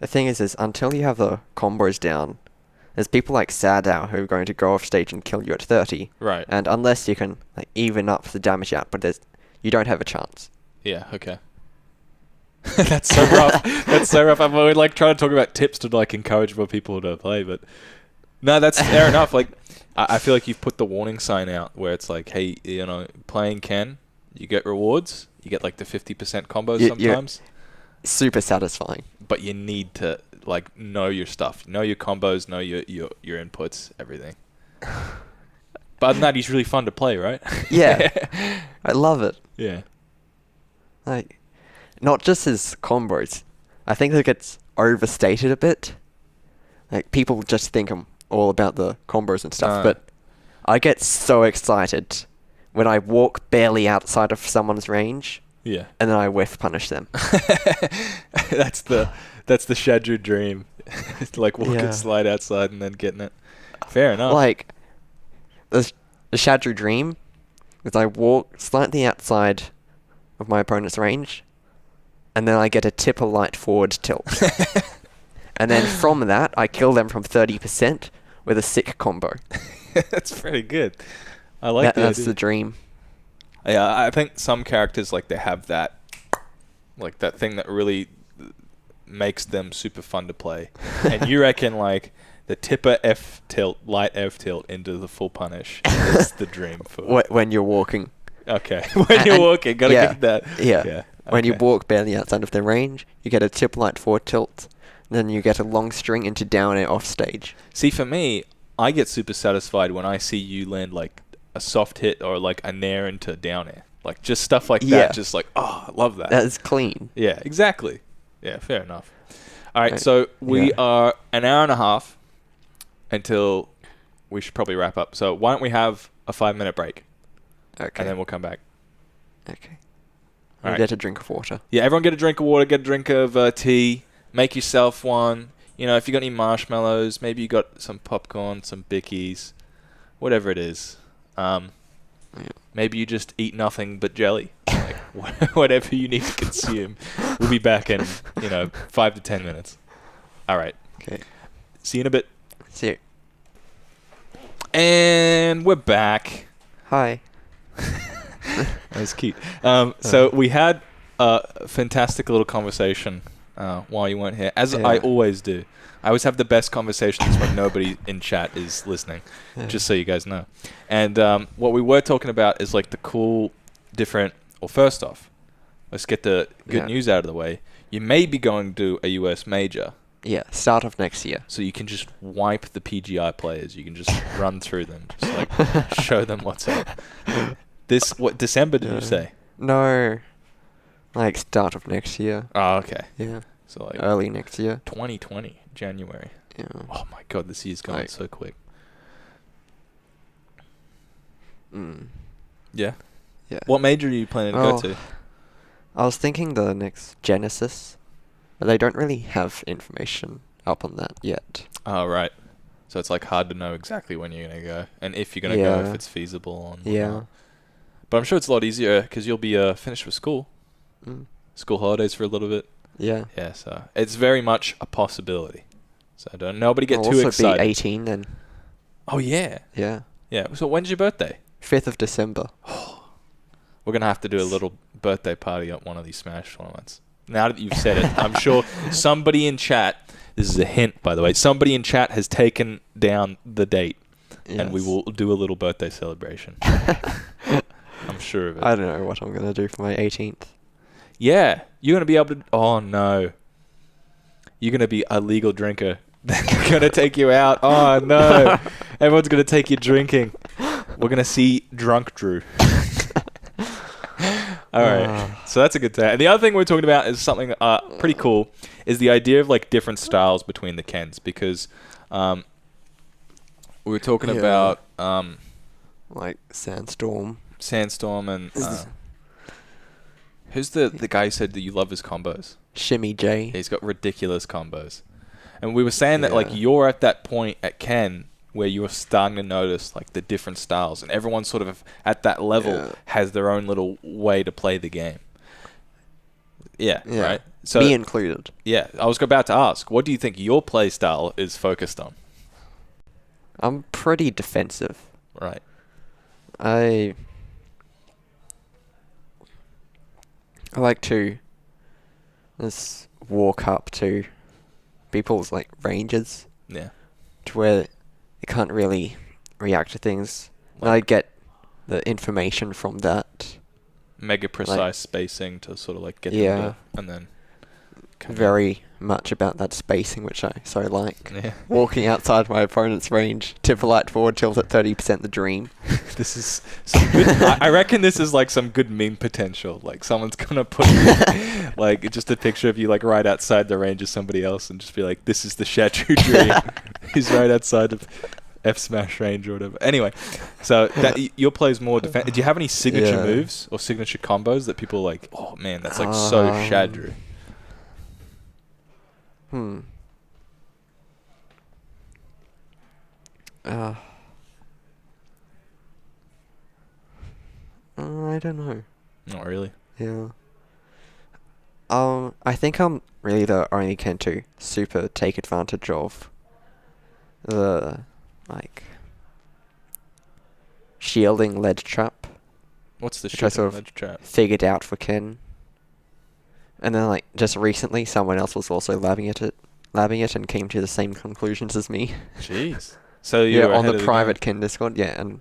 thing is until you have the combos down, there's people like Shadrew who are going to go off stage and kill you at 30. Right. And unless you can, like, even up the damage output, you don't have a chance. Yeah, okay. That's so rough. That's so rough. I'm like trying to talk about tips to, like, encourage more people to play, but no, that's fair enough. Like, I feel like you've put the warning sign out where it's like, hey, you know, playing Ken, you get rewards. You get, like, the 50% combos sometimes. Super satisfying. But you need to, like, know your stuff, know your combos, know your inputs, everything. But other than that, he's really fun to play, right? Yeah, I love it. Yeah. Like, not just his combos. I think it gets overstated a bit. Like, people just think I'm all about the combos and stuff, but I get so excited when I walk barely outside of someone's range. Yeah. And then I whiff punish them. That's the Shadrew dream. Like, walking slide outside and then getting it. Fair enough. Like, the Shadrew dream is I walk slightly outside of my opponent's range, and then I get a tipper light forward tilt. And then from that, I kill them from 30% with a sick combo. That's pretty good. I like that. That's the dream. Yeah, I think some characters, like, they have that, like, that thing that really makes them super fun to play. And you reckon, like, the tipper F tilt, light F tilt into the full punish is the dream for when you're walking. Okay. When you're walking, gotta get that. Yeah. Okay. When you walk barely outside of their range, you get a tip light forward tilt, then you get a long string into down air off stage. See, for me, I get super satisfied when I see you land, like, a soft hit or, like, a nair into down air. Like, just stuff like Yeah. that. Just like, oh, I love that. That is clean. Yeah, exactly. Yeah, fair enough. All right, so we are an hour and a half until we should probably wrap up. So why don't we have a 5-minute break? Okay. And then we'll come back. Okay. All right. Get a drink of water. Yeah, everyone get a drink of water, get a drink of tea, make yourself one. You know, if you got any marshmallows, maybe you got some popcorn, some bickies, whatever it is. Maybe you just eat nothing but jelly. Like, whatever you need to consume. We'll be back in, 5 to 10 minutes. All right. Okay. See you in a bit. See you. And we're back. Hi. That was cute. So we had a fantastic little conversation while you weren't here, as I always do. I always have the best conversations when nobody in chat is listening, just so you guys know. And what we were talking about is like the cool, different... Well, first off, let's get the good news out of the way. You may be going to a US major. Yeah, start of next year. So you can just wipe the PGI players. You can just run through them. Just like show them what's up. What December did you say? No. Like start of next year. Oh, okay. Yeah. So like early next year. 2020, January. Yeah. Oh my god, this year's gone so quick. Yeah? Yeah. What major are you planning to go to? I was thinking the next Genesis, but they don't really have information up on that yet. Oh, right. So it's like hard to know exactly when you're going to go, and if you're going to go, if it's feasible. And whatnot. But I'm sure it's a lot easier because you'll be finished with school. School holidays for a little bit. Yeah. Yeah, so it's very much a possibility. So nobody get too also excited. Be 18 then. Oh, yeah. Yeah. Yeah. So when's your birthday? 5th of December. We're going to have to do a little birthday party at one of these Smash tournaments. Now that you've said it, I'm sure somebody in chat, this is a hint, by the way, somebody in chat has taken down the date, and we will do a little birthday celebration. I'm sure of it. I don't know what I'm going to do for my 18th. Yeah. You're going to be able to... Oh, no. You're going to be a legal drinker. They're going to take you out. Oh, no. Everyone's going to take you drinking. We're going to see Drunk Drew. All right. So that's a good thing. And the other thing we're talking about is something pretty cool, is the idea of like different styles between the Kens, because we were talking about like Sandstorm and who's the guy who said that you love his combos? Shimmy J. He's got ridiculous combos. And we were saying that like you're at that point at Ken where you're starting to notice like the different styles, and everyone sort of at that level has their own little way to play the game. Yeah. Right? So me included. Yeah. I was about to ask, what do you think your play style is focused on? I'm pretty defensive. Right. I like to just walk up to people's like ranges. Yeah. To where they can't really react to things. And I get the information from that. Mega precise spacing to sort of like get them to, and then very much about that spacing, which I so like. Yeah. Walking outside my opponent's range, tip a light forward, tilt at 30% the dream. This is some good... I reckon this is like some good meme potential. Like someone's gonna put like just a picture of you like right outside the range of somebody else and just be like, this is the Shadrew dream. He's right outside of F Smash range or whatever. Anyway, so that your play's more defense. Do you have any signature moves or signature combos that people are like, oh man, that's like so Shadrew? I don't know. Not really. Yeah. I think I'm really the only Ken to super take advantage of the like shielding ledge trap. What's the shielding ledge trap? Figured out for Ken. And then like just recently someone else was also labbing it and came to the same conclusions as me. Jeez. So you're on the private Ken Discord, and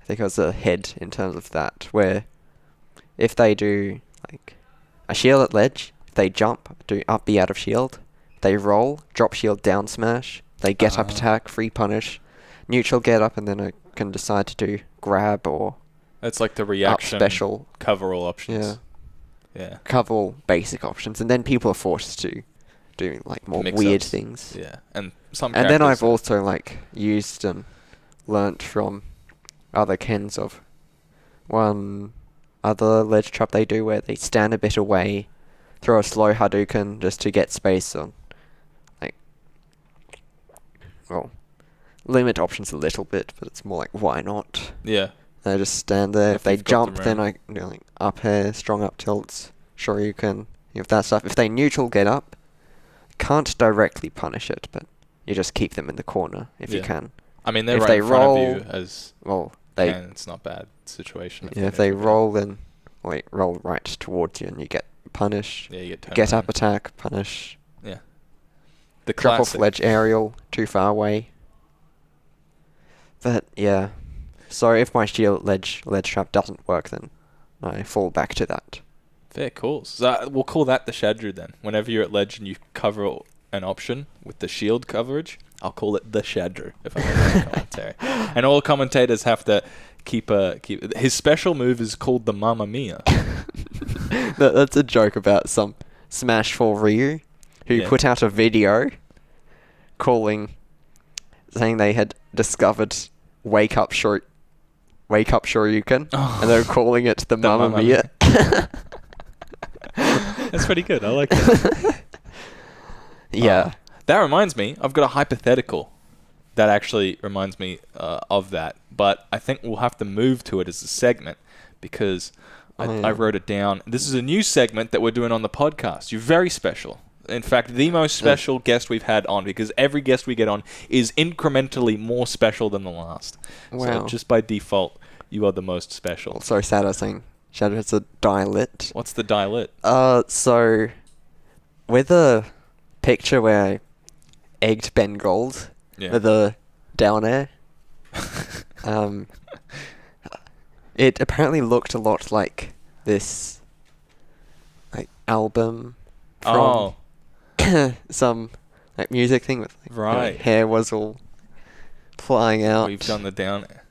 I think I was ahead in terms of that, where if they do like a shield at ledge, if they jump, do up B out of shield, they roll, drop shield down smash, they get up attack, free punish, neutral get up, and then I can decide to do grab or That's like the reaction special cover all options. Yeah. Yeah. Cover all basic options, and then people are forced to do like more Mix weird ups. things. Yeah, and some. And then I've characters also like used and learnt from other Kens of one other ledge trap they do where they stand a bit away, throw a slow Hadouken just to get space on, like, well, limit options a little bit, but it's more like, why not? Yeah. They just stand there. If they you've got jump, the then room. I do like up air, strong up tilts, Shoryuken, you have that stuff. If they neutral get up, can't directly punish it, but you just keep them in the corner if you Yeah. can. I mean, they're If right they in front roll, of you as well, it's not bad situation. if they roll, then roll right towards you and you get punished. Yeah, you get turned Get around. up attack, punish. Yeah. The Drop off classic. ledge aerial, too far away. But yeah. So if my shield ledge trap doesn't work, then I fall back to that. Fair calls. So we'll call that the Shadrew then. Whenever you're at ledge and you cover an option with the shield coverage, I'll call it the Shadrew if I'm making commentary. And all commentators have to keep his special move is called the Mamma Mia. That's a joke about some Smash 4 Ryu who put out a video saying they had discovered Wake Up Shoryuken, and they were calling it the Mamma Mia. That's pretty good. I like that. Yeah. That reminds me, I've got a hypothetical that actually reminds me of that. But I think we'll have to move to it as a segment because I wrote it down. This is a new segment that we're doing on the podcast. You're very special. In fact, the most special guest we've had on, because every guest we get on is incrementally more special than the last. Wow. So just by default, you are the most special. Sorry, Sad, I was saying Shadow has a die-lit. What's the die-lit? So with a picture where I egged Ben Gold with a down air, it apparently looked a lot like this album from some music thing with hair was all flying out. We've done the down air.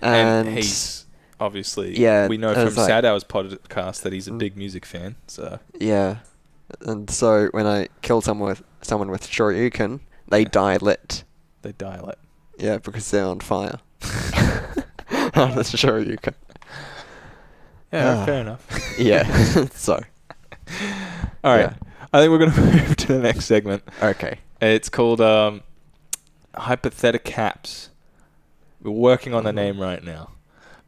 And he's obviously, we know from Sadow's podcast that he's a big music fan. So yeah, and so when I killed someone with Shoryuken, they die-lit. They die-lit. Yeah, because they're on fire. That's Shoryuken. Yeah, fair enough. Yeah, so. All right. Yeah. I think we're going to move to the next segment. Okay. It's called Hypotheticaps. We're working on the name right now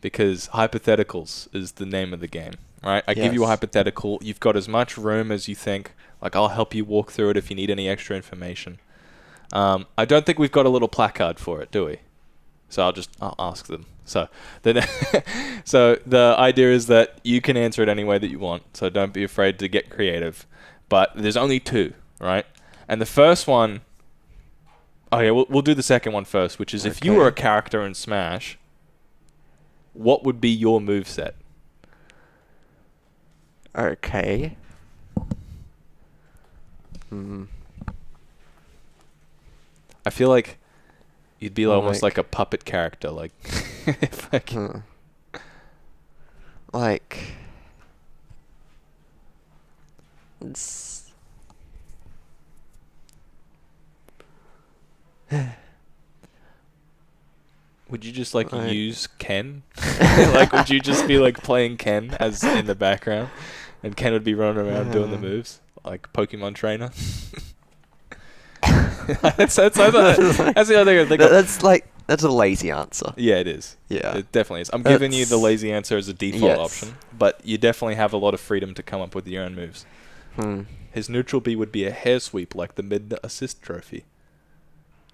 because Hypotheticals is the name of the game, right? I give you a hypothetical. You've got as much room as you think. I'll help you walk through it if you need any extra information. I don't think we've got a little placard for it, do we? So I'll ask them. So the idea is that you can answer it any way that you want. So don't be afraid to get creative. But there's only two, right? And the first one... Oh, yeah, we'll do the second one first, which is if you were a character in Smash, what would be your moveset? Okay. I feel like you'd be almost like a puppet character, Would you just use Ken? Would you just be playing Ken as in the background, and Ken would be running around doing the moves like Pokemon trainer? that's the other thing. That's a lazy answer. Yeah, it is. Yeah, it definitely is. I'm giving you the lazy answer as a default option, but you definitely have a lot of freedom to come up with your own moves. His neutral B would be a hair sweep, like the mid-assist trophy.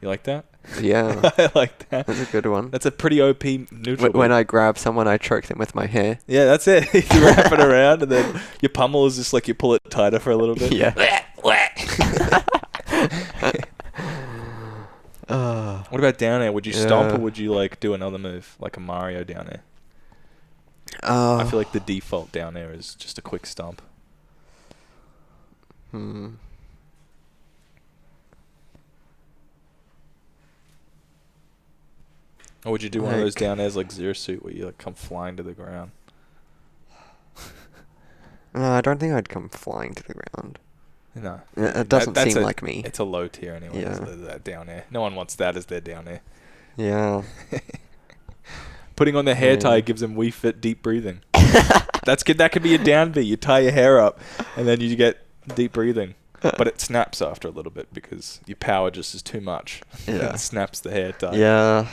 You like that? Yeah. I like that. That's a good one. That's a pretty OP neutral. When I grab someone, I choke them with my hair. Yeah, that's it. You wrap it around, and then your pummel is just you pull it tighter for a little bit. Yeah. What about down air? Would you stomp or would you do another move, like a Mario down air? I feel like the default down air is just a quick stomp. Or would you do one of those down airs like Zero Suit where you like come flying to the ground? No, I don't think I'd come flying to the ground. No. It doesn't seem like me. It's a low tier anyway, that down air. No one wants that as their down air. Yeah. Putting on the hair tie gives them Wii Fit deep breathing. That's good. That could be a down V. You tie your hair up, and then you get deep breathing. But it snaps after a little bit because your power just is too much. Yeah. It snaps the hair tie. Yeah.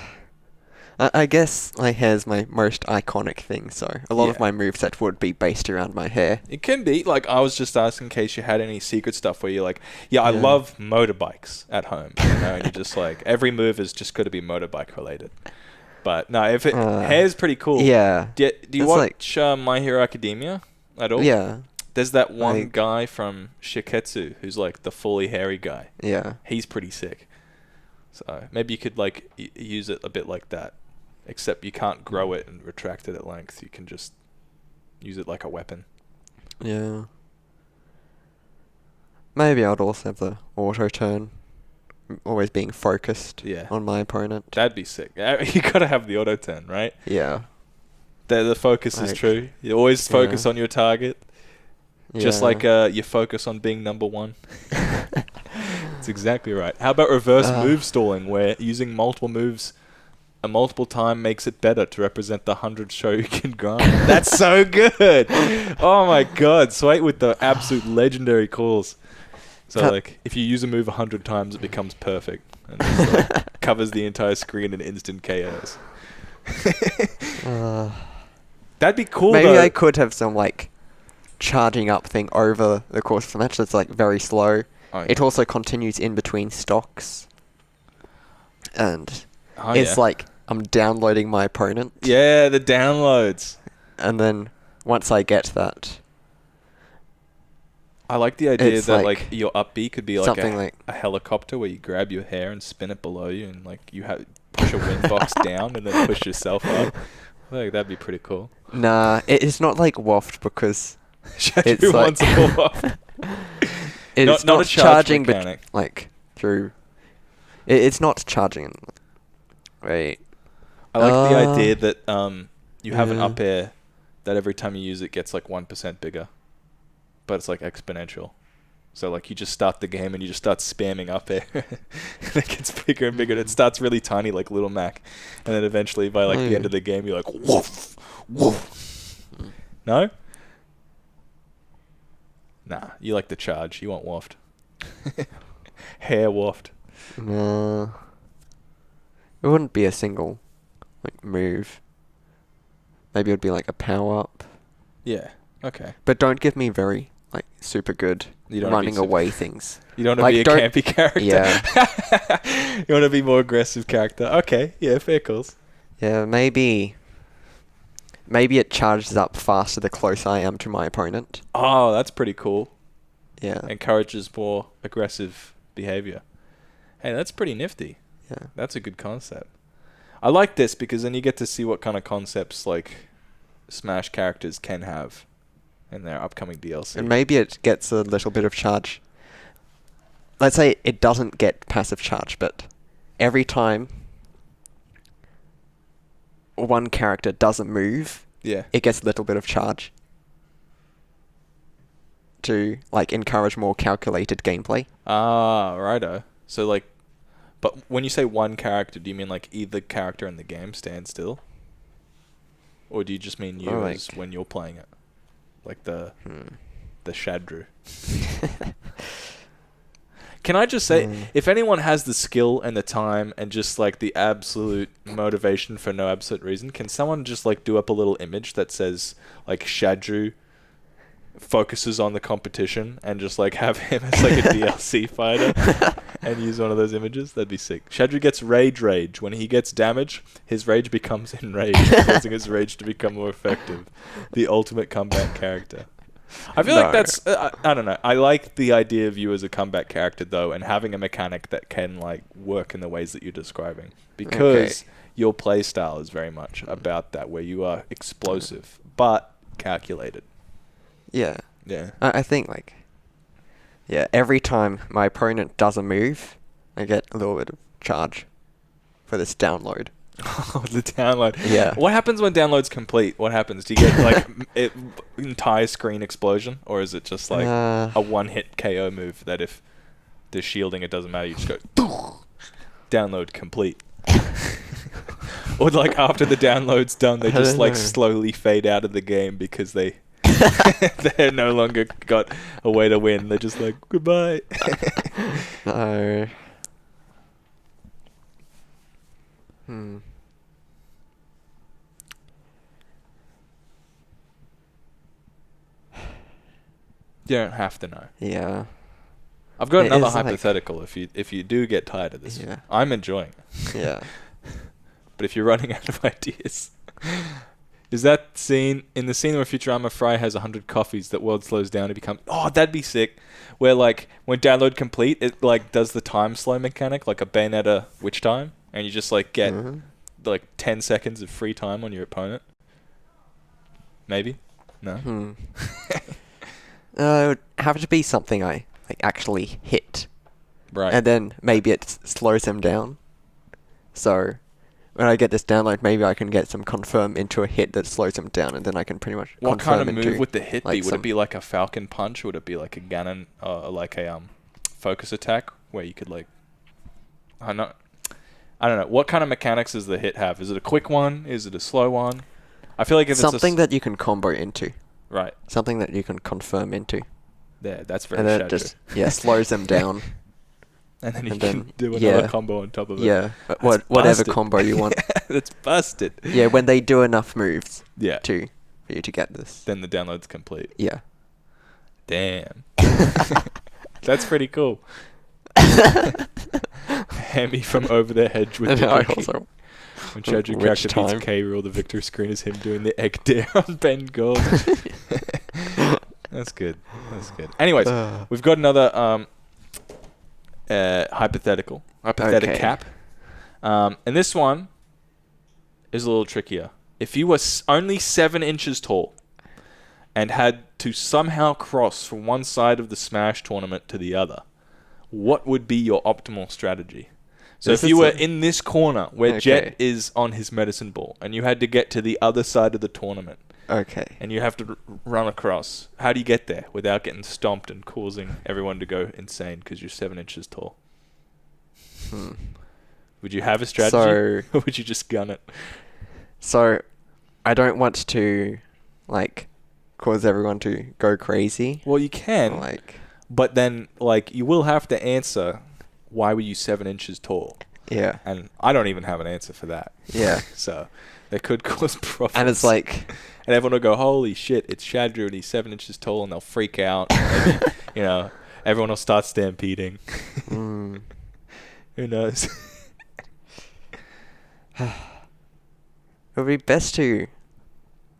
I guess my hair's my most iconic thing, so a lot of my moveset would be based around my hair. It can be. Like, I was just asking in case you had any secret stuff where you're like, I love motorbikes at home. You know, and you're just like, every move is just got to be motorbike related. But no, if hair's pretty cool. Yeah. Do you watch My Hero Academia at all? Yeah. There's that one guy from Shiketsu who's like the fully hairy guy. Yeah. He's pretty sick. So maybe you could like use it a bit like that. Except you can't grow it and retract it at length. You can just use it like a weapon. Yeah. Maybe I'd also have the auto turn. Always being focused on my opponent. That'd be sick. You gotta have the auto turn, right? Yeah. The focus is true. You always focus on your target. Just like you focus on being number one. That's exactly right. How about reverse move stalling, where using multiple moves a multiple time makes it better to represent the 100 Shoryuken grind? That's so good. Oh my god. Sweet with the absolute legendary calls. So like if you use a move 100 times it becomes perfect. And just, like, covers the entire screen in instant KOs. That'd be cool. Maybe I could have some like charging up thing over the course of the match that's like very slow. It also continues in between stocks. And it's like I'm downloading my opponent. Yeah, the downloads. And then once I get that, I like the idea that like your up B could be like a helicopter where you grab your hair and spin it below you, and like you push a wind box down and then push yourself up. I think that'd be pretty cool. Nah, it's not like waft because Shadrew wants a waft. It's not a charging mechanic. Through. It's not charging. Wait. I like the idea that you have an up air that every time you use it gets like 1% bigger, but it's like exponential. So like you just start the game and you just start spamming up air, and it gets bigger and bigger. And it starts really tiny, like Little Mac, and then eventually by like the end of the game, you're like woof, woof. No. Nah, you like the charge. You want waft. Hair waft. No. It wouldn't be a single move. Maybe it would be like a power up. Yeah. Okay. But don't give me very super good running away things. You don't want to be a campy character. Yeah. You want to be more aggressive character. Okay. Yeah, fair calls. Yeah, maybe it charges up faster the closer I am to my opponent. Oh, that's pretty cool. Yeah. Encourages more aggressive behavior. Hey, that's pretty nifty. Yeah. That's a good concept. I like this because then you get to see what kind of concepts like Smash characters can have in their upcoming DLC. And maybe it gets a little bit of charge. Let's say it doesn't get passive charge, but every time one character doesn't move, it gets a little bit of charge to encourage more calculated gameplay. Ah, righto. So but when you say one character, do you mean either character in the game stands still? Or do you just mean you as when you're playing it? Like the Shadrew. Can I just say, if anyone has the skill and the time and just the absolute motivation for no absolute reason, can someone just do up a little image that says Shadrew focuses on the competition and just have him as a DLC fighter and use one of those images? That'd be sick. Shadrew gets rage. When he gets damage, his rage becomes enraged, causing his rage to become more effective. The ultimate comeback character. I feel like that's I don't know. I like the idea of you as a comeback character though, and having a mechanic that can work in the ways that you're describing, because your play style is very much about that, where you are explosive but calculated. Yeah. Yeah. I think every time my opponent does a move, I get a little bit of charge for this download. The download. Yeah. What happens when download's complete? What happens? Do you get like entire screen explosion, or is it just like a one-hit KO move that if there's shielding, it doesn't matter. You just go download complete. Or like after the download's done, they just like slowly fade out of the game because they're no longer got a way to win. They're just like goodbye. No. You don't have to know. Yeah. I've got another hypothetical. Like, if you do get tired of this, I'm enjoying it. Yeah. But if you're running out of ideas, is that scene in the scene where Futurama Fry has 100 coffees that world slows down to become? Oh, that'd be sick. Where like when download complete, it like does the time slow mechanic like a Bayonetta witch time, and you just like get like 10 seconds of free time on your opponent. Maybe. No. It would have to be something I like actually hit. Right. And then maybe it slows them down. So when I get this download, maybe I can get some confirm into a hit that slows them down, and then I can pretty much. What kind of move would the hit like be? Would it be like a Falcon Punch? Would it be like a Ganon, like a focus attack where you could like? I don't know. What kind of mechanics does the hit have? Is it a quick one? Is it a slow one? I feel like if something it's that you can combo into. Right. Something that you can confirm into. There, that's very and then Shadrew. it just slows them down. And then you can do another combo on top of it. Yeah, whatever combo you want. That's busted. Yeah, when they do enough moves. Yeah. For you to get this. Then the download's complete. Yeah. Damn. That's pretty cool. Hammy from over the hedge with the cookie. When Shadrew character beats K. Rool, the victory screen is him doing the egg dare on Ben Gold. That's good. That's good. Anyways, we've got another hypothetical cap. And this one is a little trickier. If you were only 7 inches tall and had to somehow cross from one side of the Smash tournament to the other, what would be your optimal strategy? So if you were in this corner where Jet is on his medicine ball and you had to get to the other side of the tournament. Okay. And you have to run across. How do you get there without getting stomped and causing everyone to go insane because you're 7 inches tall? Would you have a strategy? Or would you just gun it? So, I don't want to, like, cause everyone to go crazy. Well, you can. But then, like, you will have to answer, why were you 7 inches tall? Yeah. And I don't even have an answer for that. Yeah. So, they could cause problems. And it's like... And everyone will go, holy shit, it's Shadrew and he's 7 inches tall, and they'll freak out. Maybe, everyone will start stampeding. Who knows? It would be best to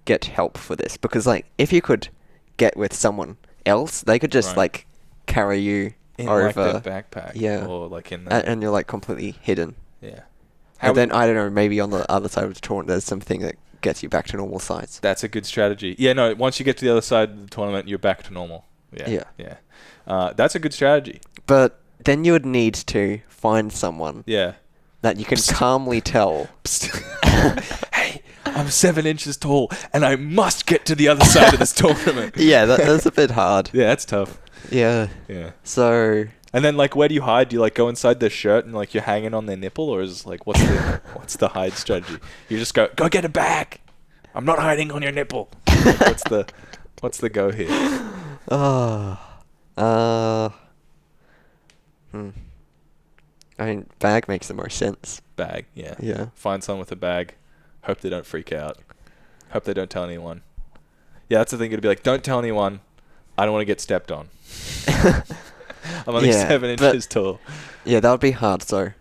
get help for this, because like if you could get with someone else, they could just like carry you in over like their backpack. Yeah. Or like in that. And you're like completely hidden. Yeah. And then I don't know, maybe on the other side of the tournament there's something that gets you back to normal size. That's a good strategy. Yeah, no, once you get to the other side of the tournament, you're back to normal. Yeah. That's a good strategy. But then you would need to find someone that you can calmly tell. Hey, I'm 7 inches tall and I must get to the other side of this tournament. Yeah, that's a bit hard. Yeah, that's tough. Yeah. So... And then, like, where do you hide? Do you, like, go inside their shirt and, like, you're hanging on their nipple? Or is, like, what's the hide strategy? You just go get it back! I'm not hiding on your nipple! Like, what's the go here? I mean, bag makes the most sense. Bag, yeah. Yeah. Find someone with a bag. Hope they don't freak out. Hope they don't tell anyone. Yeah, that's the thing. It'd be like, don't tell anyone. I don't want to get stepped on. I'm only 7 inches tall. Yeah, that would be hard, so...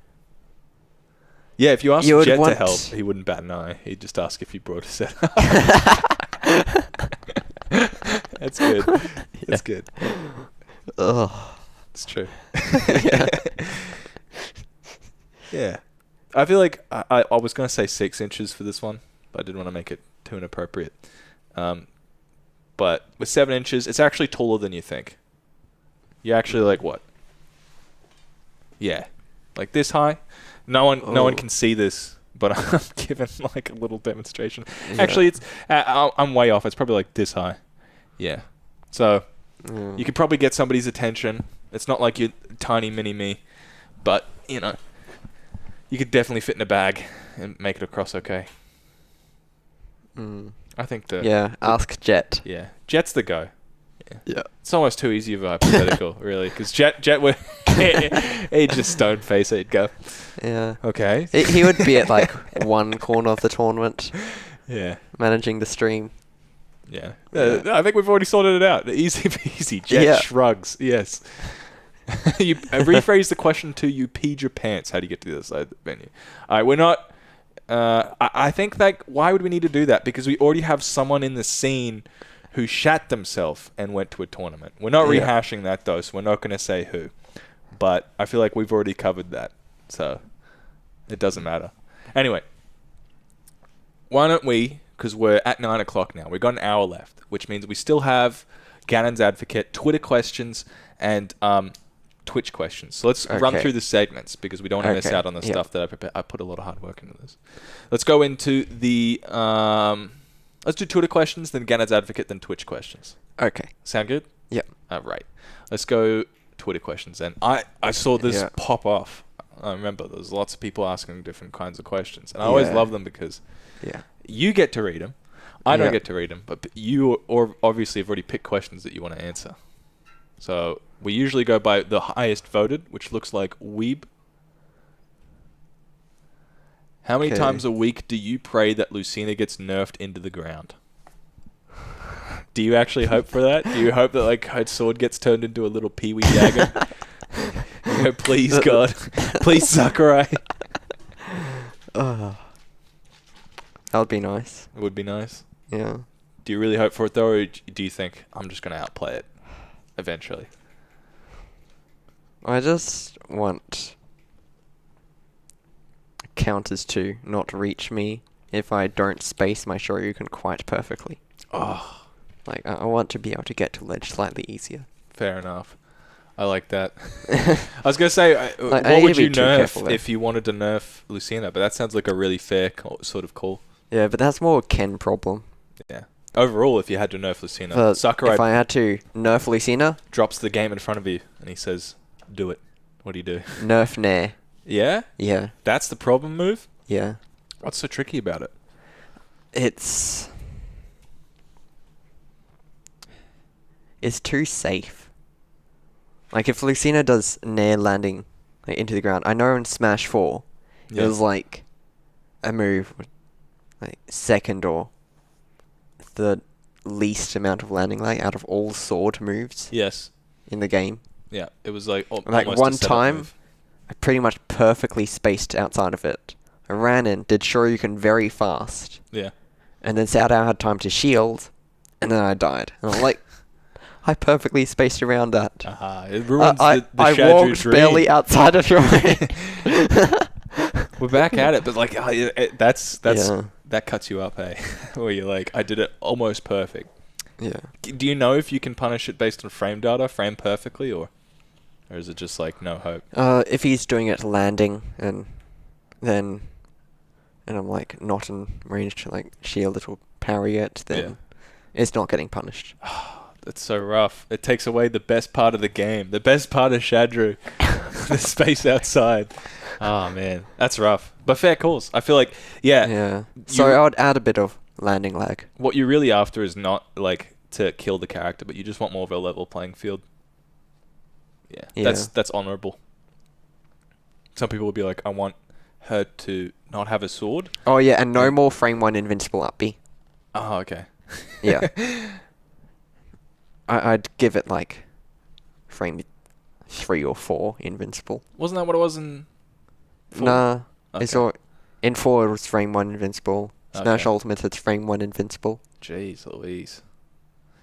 Yeah, if you asked Jet to help, he wouldn't bat an eye. He'd just ask if you brought a set. That's good. That's good. Ugh. It's true. Yeah. I feel like I was going to say 6 inches for this one, but I didn't want to make it too inappropriate. But with 7 inches, it's actually taller than you think. You're actually like what? Yeah. Like this high? No one can see this but I'm giving like a little demonstration. Yeah. Actually, it's I'm way off. It's probably like this high. Yeah. So you could probably get somebody's attention. It's not like you're tiny mini me, but you know, you could definitely fit in a bag and make it across okay. I think ask Jet. Yeah, Jet's the go. Yeah. It's almost too easy of a hypothetical, really, because Jet he'd just stone face it, he'd go. Yeah. Okay. He would be at like one corner of the tournament. Yeah. Managing the stream. Yeah. I think we've already sorted it out. Easy peasy. Jet shrugs. Yes. You rephrase the question to you peed your pants. How do you get to the other side of the venue? All right, we're not. I think that why would we need to do that? Because we already have someone in the scene who shat themselves and went to a tournament. We're not rehashing that though, so we're not going to say who. But I feel like we've already covered that, so it doesn't matter. Anyway, why don't we? Because we're at 9 o'clock now. We've got an hour left, which means we still have Gannon's Advocate, Twitter questions, and Twitch questions. So let's run through the segments because we don't want to miss out on the stuff that I prepared. I put a lot of hard work into this. Let's go into the... let's do Twitter questions, then Gannon's Advocate, then Twitch questions. Okay. Sound good? Yep. All right. Let's go Twitter questions then. I saw this pop off. I remember there's lots of people asking different kinds of questions. And I always love them because you get to read them. I don't get to read them. But you obviously have already picked questions that you want to answer. So we usually go by the highest voted, which looks like Weeb. How many times a week do you pray that Lucina gets nerfed into the ground? Do you actually hope for that? Do you hope that like her sword gets turned into a little peewee dagger? You go, please God, please Sakurai. That would be nice. It would be nice. Yeah. Do you really hope for it though, or do you think I'm just gonna outplay it eventually? I just want counters to not reach me if I don't space my Shoryuken quite perfectly. Oh. Like, I want to be able to get to ledge slightly easier. Fair enough. I like that. I was going to say, what would you nerf if you wanted to nerf Lucina? But that sounds like a really fair sort of call. Yeah, but that's more a Ken problem. Yeah. Overall, if you had to nerf Lucina, Sakurai... If I had to nerf Lucina... drops the game in front of you, and he says, do it. What do you do? Nerf Nair. Yeah? Yeah. That's the problem move? Yeah. What's so tricky about it? It's too safe. Like, if Lucina does Nair landing into the ground, I know in Smash 4, it was like a move with like second or third least amount of landing lag out of all sword moves. Yes. In the game. Yeah, it was like like one time, I pretty much perfectly spaced outside of it. I ran in, did Shoryuken very fast. Yeah. And then Sao had time to shield, and then I died. And I'm like, I perfectly spaced around that. It ruins the Shadrew I walked dream. barely outside of your We're back at it, but like that cuts you up, hey? Where you're like, I did it almost perfect. Yeah. Do you know if you can punish it based on frame data, frame perfectly, or is it just like no hope? If he's doing it landing and I'm like not in range to like shield it or parry it, then it's not getting punished. That's so rough. It takes away the best part of the game, the best part of Shadrew, the space outside. Oh man, that's rough. But fair calls. I feel like Yeah. So I would add a bit of landing lag. What you're really after is not like to kill the character, but you just want more of a level playing field. Yeah. That's honorable. Some people would be like, I want her to not have a sword. Oh yeah, and no more frame 1 invincible up B. Oh, okay. Yeah. I'd give it like frame 3 or 4 invincible. Wasn't that what it was in 4? Nah. Okay. In 4 it was frame 1 invincible. Smash Ultimate it's frame 1 invincible. Jeez Louise.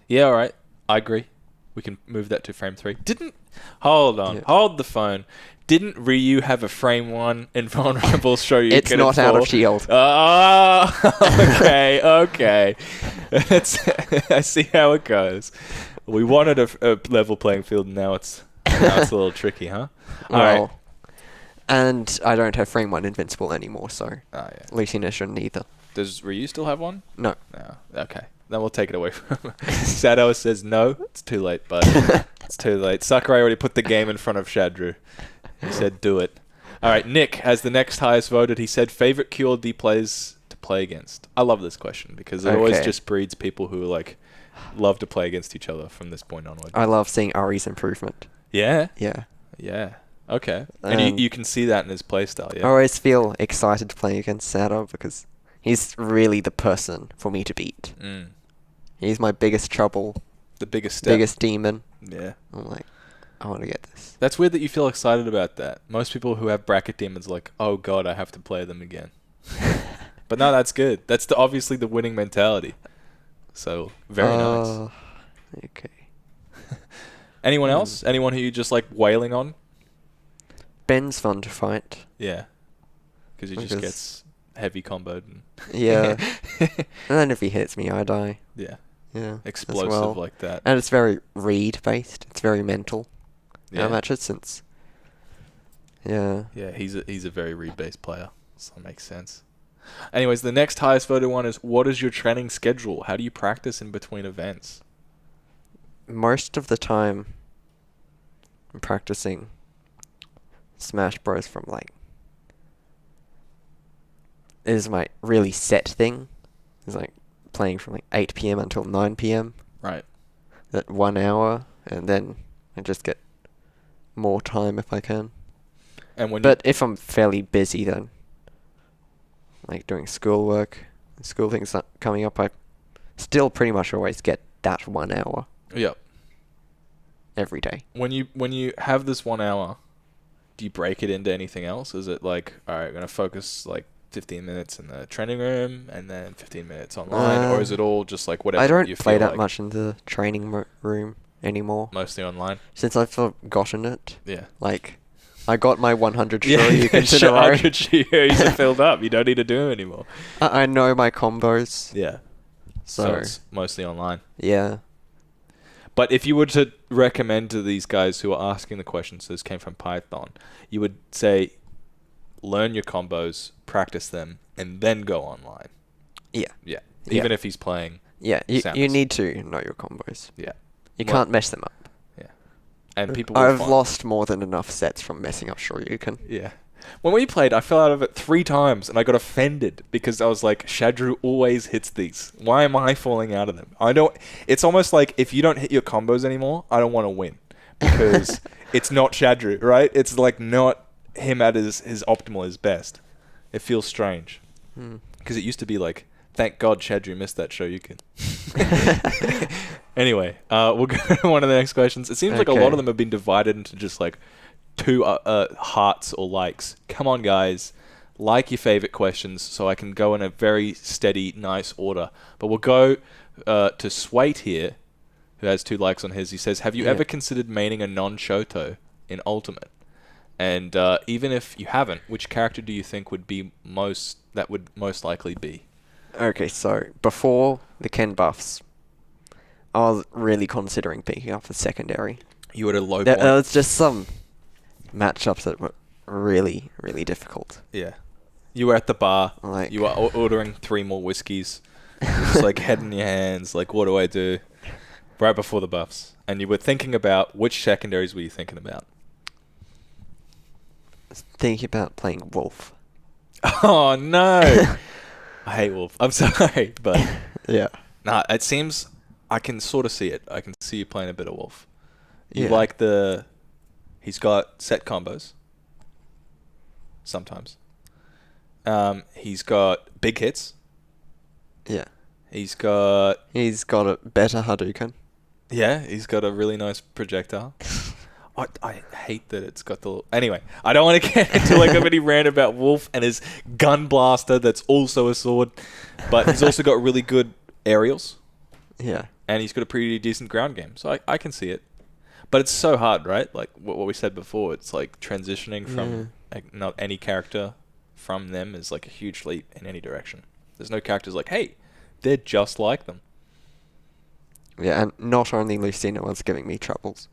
Yeah, alright. I agree. We can move that to frame 3. Hold on. Yeah. Hold the phone. Didn't Ryu have a frame 1 invulnerable Shoryuken? It's not out of shield. Oh, okay. I see how it goes. We wanted a level playing field, and now it's a little tricky, huh? All right. And I don't have frame 1 invincible anymore, so Oh, yeah. Lucina shouldn't either. Does Ryu still have one? No. No. Okay. Then we'll take it away from him. Shadow says no. It's too late, bud. It's too late. Sakurai already put the game in front of Shadrew. He said do it. All right, Nick has the next highest voted. He said favorite QLD players to play against. I love this question because it always just breeds people who like love to play against each other from this point onward. I love seeing Ari's improvement. Yeah? Yeah. Yeah. Okay. And you can see that in his playstyle, yeah? I always feel excited to play against Shadow because he's really the person for me to beat. Mm. He's my biggest trouble. The biggest step. Biggest demon. Yeah. I'm like, I want to get this. That's weird that you feel excited about that. Most people who have bracket demons are like, oh god, I have to play them again. But no, that's good. That's obviously the winning mentality. So, very nice. Okay. Anyone else? Anyone who you just like wailing on? Ben's fun to fight. Yeah. Because he just gets heavy comboed. And yeah. And then if he hits me, I die. Yeah. Yeah. Explosive like that. And it's very read based. It's very mental. Yeah. Matches since. Yeah. Yeah, he's a very read based player. So that makes sense. Anyways, the next highest voted one is what is your training schedule? How do you practice in between events? Most of the time, I'm practicing Smash Bros. From like. It is my really set thing. It's like playing from like 8 p.m. until 9 p.m. Right. That 1 hour, and then I just get more time if I can. And when but if I'm fairly busy, then like doing schoolwork, school things not coming up, I still pretty much always get that 1 hour. Yep. Every day. When you have this 1 hour, do you break it into anything else? Is it like, all right, I'm gonna focus like 15 minutes in the training room and then 15 minutes online, or is it all just like whatever? I don't you play feel that like? much in the training room anymore. Mostly online. Since I've forgotten it. Yeah. Like, I got my 100 Shoryukens in a row. 100 Shoryukens are filled up. You don't need to do them anymore. I know my combos. Yeah. So it's mostly online. Yeah. But if you were to recommend to these guys who are asking the questions, this came from Python, you would say, learn your combos, practice them, and then go online. Yeah. Yeah. Even if he's playing. Yeah. You need to know your combos. Yeah. You can't mess them up. Yeah. And people. I've lost more than enough sets from messing up Shoryuken. Yeah. When we played, I fell out of it 3 times, and I got offended because I was like, Shadrew always hits these. Why am I falling out of them? It's almost like if you don't hit your combos anymore, I don't want to win because it's not Shadrew, right? It's like not him at his optimal, his best. It feels strange because it used to be like, thank God Shadrew missed that Shoryuken. Anyway, we'll go to one of the next questions. It seems like a lot of them have been divided into just like 2 hearts or likes. Come on, guys. Like your favorite questions so I can go in a very steady, nice order. But we'll go to Swait here, who has 2 likes on his. He says, have you ever considered maining a non-Shoto in Ultimate? And even if you haven't, which character do you think would most likely be? Okay, so before the Ken buffs, I was really considering picking up the secondary. You were at a low point. There was just some matchups that were really, really difficult. Yeah. You were at the bar. You were ordering 3 more whiskeys. Just like head in your hands. Like, what do I do? Right before the buffs. And you were thinking about which secondaries were you thinking about? Thinking about playing Wolf. Oh, no. I hate Wolf. I'm sorry, but... yeah. Nah, it seems... I can sort of see it. I can see you playing a bit of Wolf. You like the... He's got set combos. Sometimes. He's got big hits. Yeah. He's got a better Hadouken. Yeah, he's got a really nice projectile. I hate that it's got the... Anyway, I don't want to get into like a mini rant about Wolf and his gun blaster that's also a sword. But he's also got really good aerials. Yeah. And he's got a pretty decent ground game. So I can see it. But it's so hard, right? Like what we said before, it's like transitioning from like, not any character from them is like a huge leap in any direction. There's no characters like, hey, they're just like them. Yeah, and not only Lucina was giving me troubles.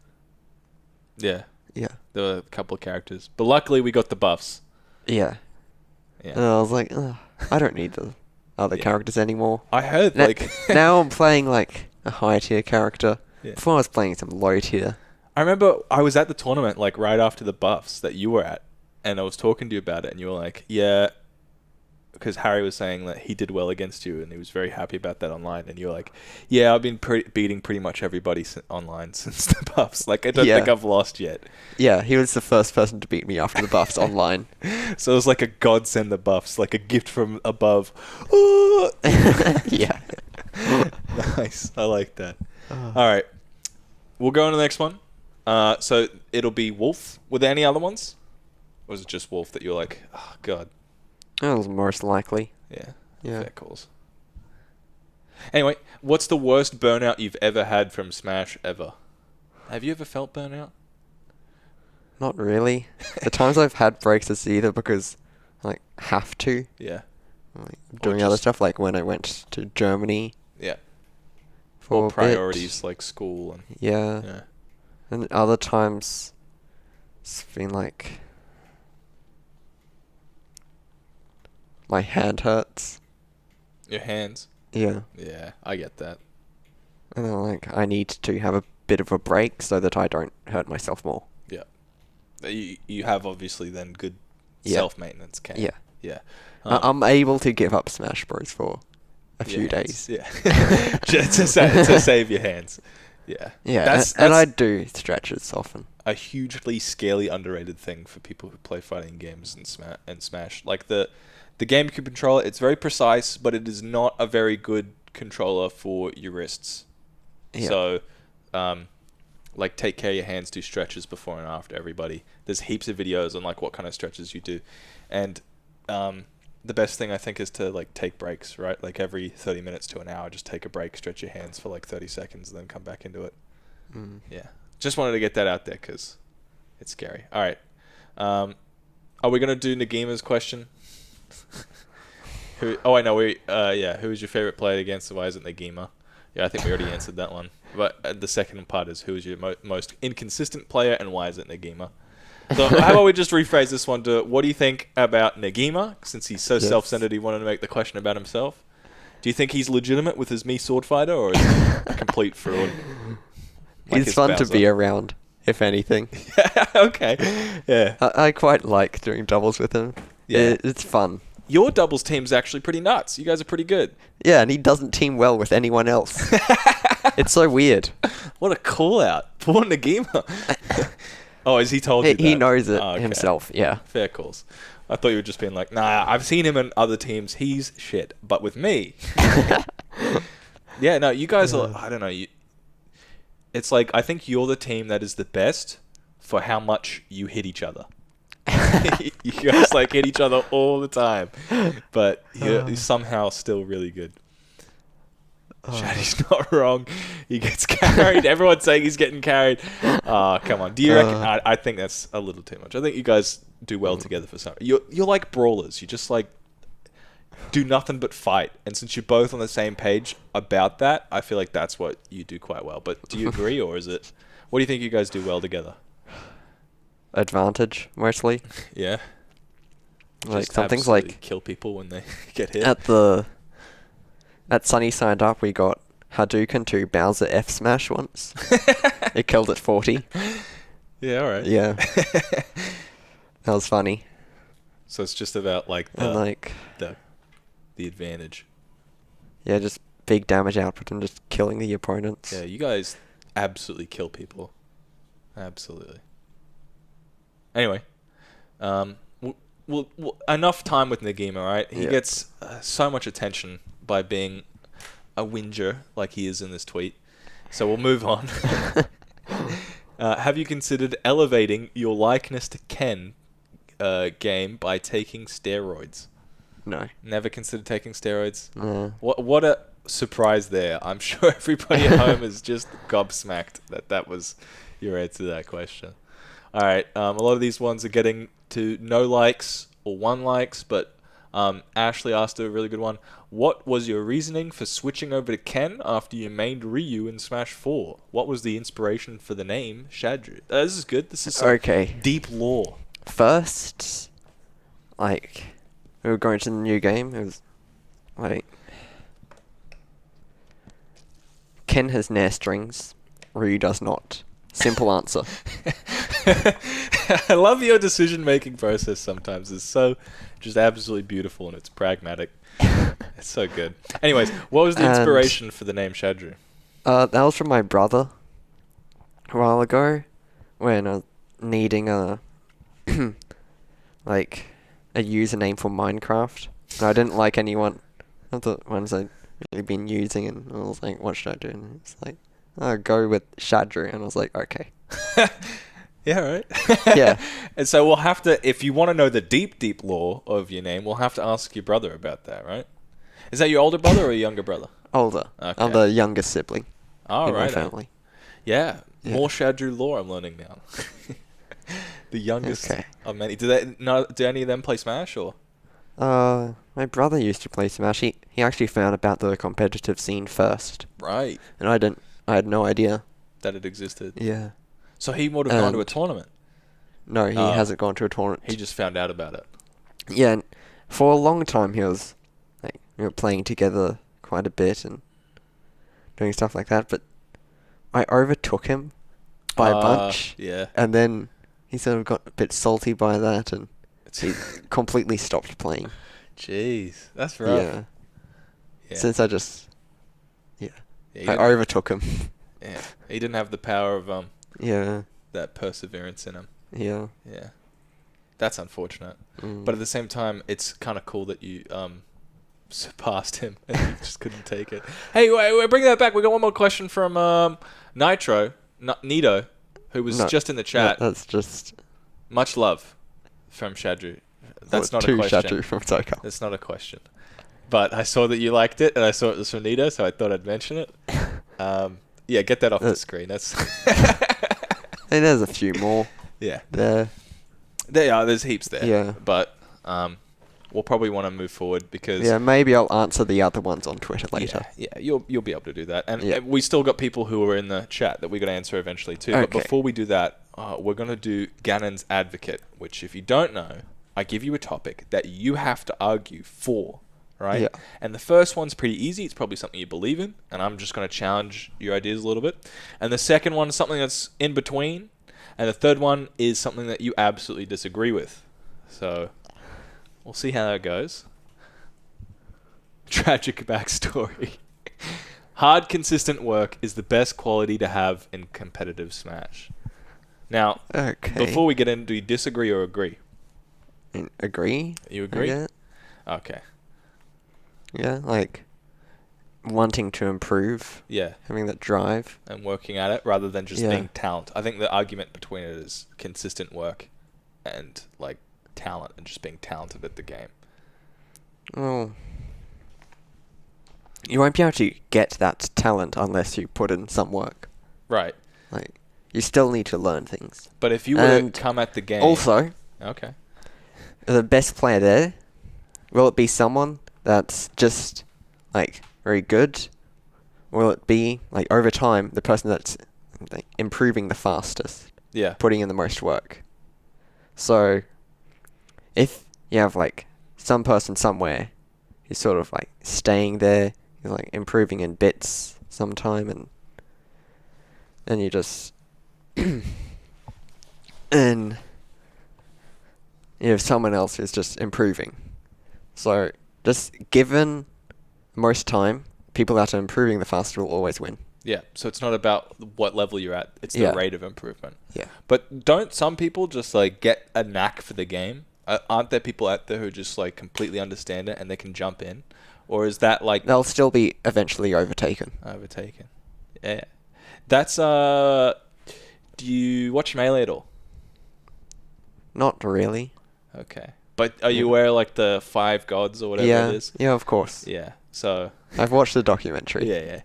Yeah. Yeah. There were a couple of characters. But luckily we got the buffs. Yeah. Yeah. And I was like, ugh, I don't need the other characters anymore. I heard, now I'm playing, like, a high tier character. Yeah. Before I was playing some low tier. I remember I was at the tournament, like, right after the buffs that you were at. And I was talking to you about it. And you were like, yeah. Because Harry was saying that he did well against you. And he was very happy about that online. And you were like, yeah, I've been beating pretty much everybody online since the buffs. Like, I don't think I've lost yet. Yeah, he was the first person to beat me after the buffs online. So it was like a godsend, the buffs, like a gift from above. Yeah. Nice. I like that. All right. We'll go on to the next one. So it'll be Wolf. Were there any other ones? Or was it just Wolf that you're like, oh, God? That was most likely. Yeah. Yeah. Fair calls. Anyway, what's the worst burnout you've ever had from Smash ever? Have you ever felt burnout? Not really. The times I've had breaks is either because, like, have to. Yeah. Like, doing other stuff, like when I went to Germany. Yeah. For or priorities like school and yeah. And other times it's been like my hand hurts. Your hands? Yeah. Yeah, I get that. And then like I need to have a bit of a break so that I don't hurt myself more. Yeah. You have obviously then good self-maintenance, can you? Yeah. Yeah. I'm able to give up Smash Bros for a few days. Yeah. Just to save your hands. Yeah. Yeah. That's and I do stretches often. A hugely scarily underrated thing for people who play fighting games and Smash. Like the GameCube controller, it's very precise, but it is not a very good controller for your wrists. Yeah. So, like, take care of your hands, do stretches before and after everybody. There's heaps of videos on, like, what kind of stretches you do. And the best thing, I think, is to, like, take breaks, right? Like, every 30 minutes to an hour, just take a break, stretch your hands for, like, 30 seconds, and then come back into it. Yeah. Just wanted to get that out there, because it's scary. All right. Are we going to do Nagima's question? I know. Who is your favorite player against? Why is it Nagima? Yeah, I think we already answered that one. But the second part is who is your most inconsistent player and why is it Nagima? So how about we just rephrase this one to what do you think about Nagima? Since he's so self-centered, he wanted to make the question about himself. Do you think he's legitimate with his Mii sword fighter or is he a complete fraud? Like he's fun to be around, if anything. Yeah, okay. Yeah. I quite like doing doubles with him. Yeah. It's fun. Your doubles team's actually pretty nuts. You guys are pretty good. Yeah, and he doesn't team well with anyone else. It's so weird. What a call out. Poor Nagima. Oh, has he told you that? He knows it himself, yeah. Fair calls. I thought you were just being like, nah, I've seen him in other teams. He's shit. But with me. Yeah, no, you guys are, I don't know. It's like, I think you're the team that is the best for how much you hit each other. You guys like hit each other all the time, but you're somehow still really good. Shaddy's not wrong. He gets carried. Everyone's saying he's getting carried. Come on. Do you reckon? I think that's a little too much. I think you guys do well together for some. You're like brawlers. You just like do nothing but fight. And since you're both on the same page about that, I feel like that's what you do quite well. But do you agree, or is it? What do you think you guys do well together? Advantage mostly. Yeah. Like some things like kill people when they get hit. At Sunnyside Up we got Hadouken to Bowser F Smash once. It killed at 40. Yeah, alright. Yeah. That was funny. So it's just about like the advantage. Yeah, just big damage output and just killing the opponents. Yeah, you guys absolutely kill people. Absolutely. Anyway, well, enough time with Nagima, right? He gets so much attention by being a whinger like he is in this tweet. So we'll move on. Have you considered elevating your likeness to Ken game by taking steroids? No. Never considered taking steroids? No. What a surprise there. I'm sure everybody at home is just gobsmacked that was your answer to that question. All right, a lot of these ones are getting to no likes or 1 likes, but Ashley asked a really good one. What was your reasoning for switching over to Ken after you mained Ryu in Smash 4? What was the inspiration for the name Shadrew? This is good. This is some deep lore. First, like, we were going to the new game. It was, like, Ken has Nair strings. Ryu does not. Simple answer. I love your decision-making process sometimes. It's so just absolutely beautiful and it's pragmatic. It's so good. Anyways, what was the inspiration for the name Shadrew? That was from my brother a while ago when I was needing a like a username for Minecraft. And I didn't like anyone of the ones I'd really been using, and I was like, what should I do? And it's like, I'll go with Shadrew, and I was like, okay. Yeah, right? Yeah. And so we'll have to, if you want to know the deep lore of your name, we'll have to ask your brother about that, right? Is that your older brother or your younger brother? Older. Okay. I'm the youngest sibling in my Right. family. Yeah. More Shadrew lore I'm learning now. The youngest of many. Do any of them play Smash or? My brother used to play Smash. He actually found about the competitive scene first. Right. And I had no idea that it existed. Yeah. So he would have gone to a tournament. No, he hasn't gone to a tournament. He just found out about it. Yeah, and for a long time he was like, we were playing together quite a bit and doing stuff like that, but I overtook him by a bunch. Yeah. And then he sort of got a bit salty by that, and he completely stopped playing. Jeez, that's rough. Yeah. Since I just... Yeah. I overtook him. Yeah. He didn't have the power of that perseverance in him. Yeah. Yeah. That's unfortunate. But at the same time, it's kind of cool that you surpassed him and you just couldn't take it. Hey, wait, bring that back. We got one more question from Nitro, Nito, who was just in the chat. That's just... Much love from Shadrew. That's not a question. Shadrew from SoCal. That's not a question. But I saw that you liked it, and I saw it was from Nito, so I thought I'd mention it. Yeah, get that off the screen. That's. Hey, there's a few more. Yeah. There are. There's heaps there. Yeah. But we'll probably want to move forward because. Yeah, maybe I'll answer the other ones on Twitter later. Yeah, you'll be able to do that, and we still got people who are in the chat that we're going to answer eventually too. Okay. But before we do that, we're going to do Ganon's Advocate, which, if you don't know, I give you a topic that you have to argue for. Right? Yeah. And the first one's pretty easy. It's probably something you believe in, and I'm just going to challenge your ideas a little bit. And the second one is something that's in between, and the third one is something that you absolutely disagree with. So we'll see how that goes. Tragic backstory. Hard, consistent work is the best quality to have in competitive Smash. Now, before we get in, do you disagree or agree? Agree. You agree? Yeah. Okay. Yeah, like wanting to improve. Yeah. Having that drive. And working at it rather than just being talent. I think the argument between it is consistent work and like talent and just being talented at the game. Well, you won't be able to get that talent unless you put in some work. Right. Like, you still need to learn things. But if you were to come at the game... Also... Okay. The best player there, will it be someone that's just, like, very good? Will it be, like, over time, the person that's like, improving the fastest? Yeah. Putting in the most work. So, if you have, like, some person somewhere who's sort of, like, staying there, you're, like, improving in bits sometime, and then you just... and you have someone else who's just improving. So, just given most time, people that are improving the fastest will always win. Yeah, so it's not about what level you're at, it's the rate of improvement. Yeah. But don't some people just like get a knack for the game? Aren't there people out there who just like completely understand it and they can jump in? Or is that like... They'll still be eventually overtaken. Yeah. That's, do you watch Melee at all? Not really. Okay. But are you aware of like the 5 gods or whatever it is? Yeah, of course. Yeah, so... I've watched the documentary. Yeah.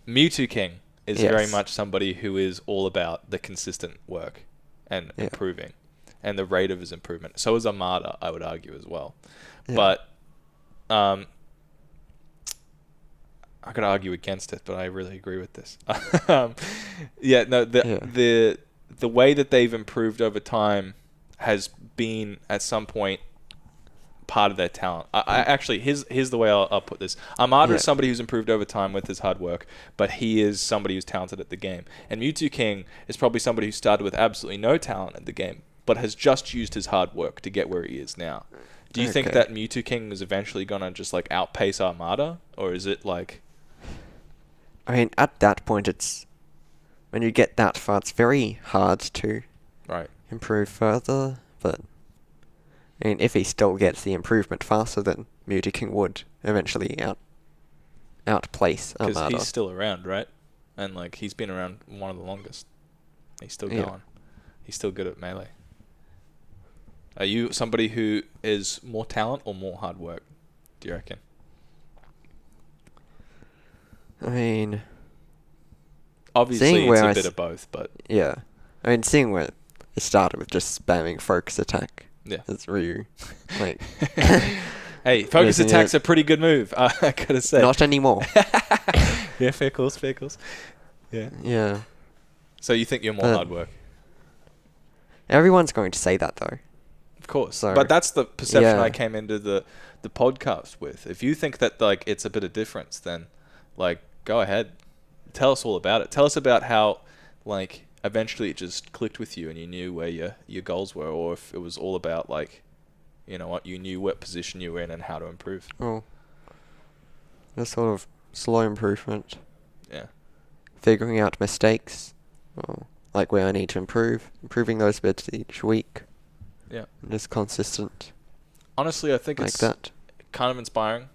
Mewtwo King is very much somebody who is all about the consistent work and improving and the rate of his improvement. So is Armada, I would argue as well. Yeah. But I could argue against it, but I really agree with this. The way that they've improved over time has been at some point part of their talent. I actually, here's the way I'll put this. Armada is somebody who's improved over time with his hard work, but he is somebody who's talented at the game. And Mewtwo King is probably somebody who started with absolutely no talent at the game, but has just used his hard work to get where he is now. Do you think that Mewtwo King is eventually gonna just like outpace Armada, or is it like? I mean, at that point, it's when you get that far, it's very hard to improve further. But I mean, if he still gets the improvement faster, then Mewtwo King would eventually outplace Armada. Because he's still around, right? And like he's been around one of the longest. He's still going. He's still good at melee. Are you somebody who is more talent or more hard work, do you reckon? I mean, obviously it's a bit of both, but yeah. I mean, seeing where it started with just spamming focus attack. Yeah. It's Ryu. Like, hey, focus attack's a pretty good move, I gotta say. Not anymore. Yeah, fair calls. Yeah. Yeah. So you think you're more hard work? Everyone's going to say that, though. Of course. So, but that's the perception I came into the podcast with. If you think that like it's a bit of difference, then like go ahead. Tell us all about it. Tell us about how like eventually it just clicked with you and you knew where your goals were, or if it was all about like, you know what, you knew what position you were in and how to improve. Oh. A sort of slow improvement. Yeah. Figuring out mistakes. Like where I need to improve. Improving those bits each week. Yeah. And just consistent. Honestly, I think like it's that. kind of inspiring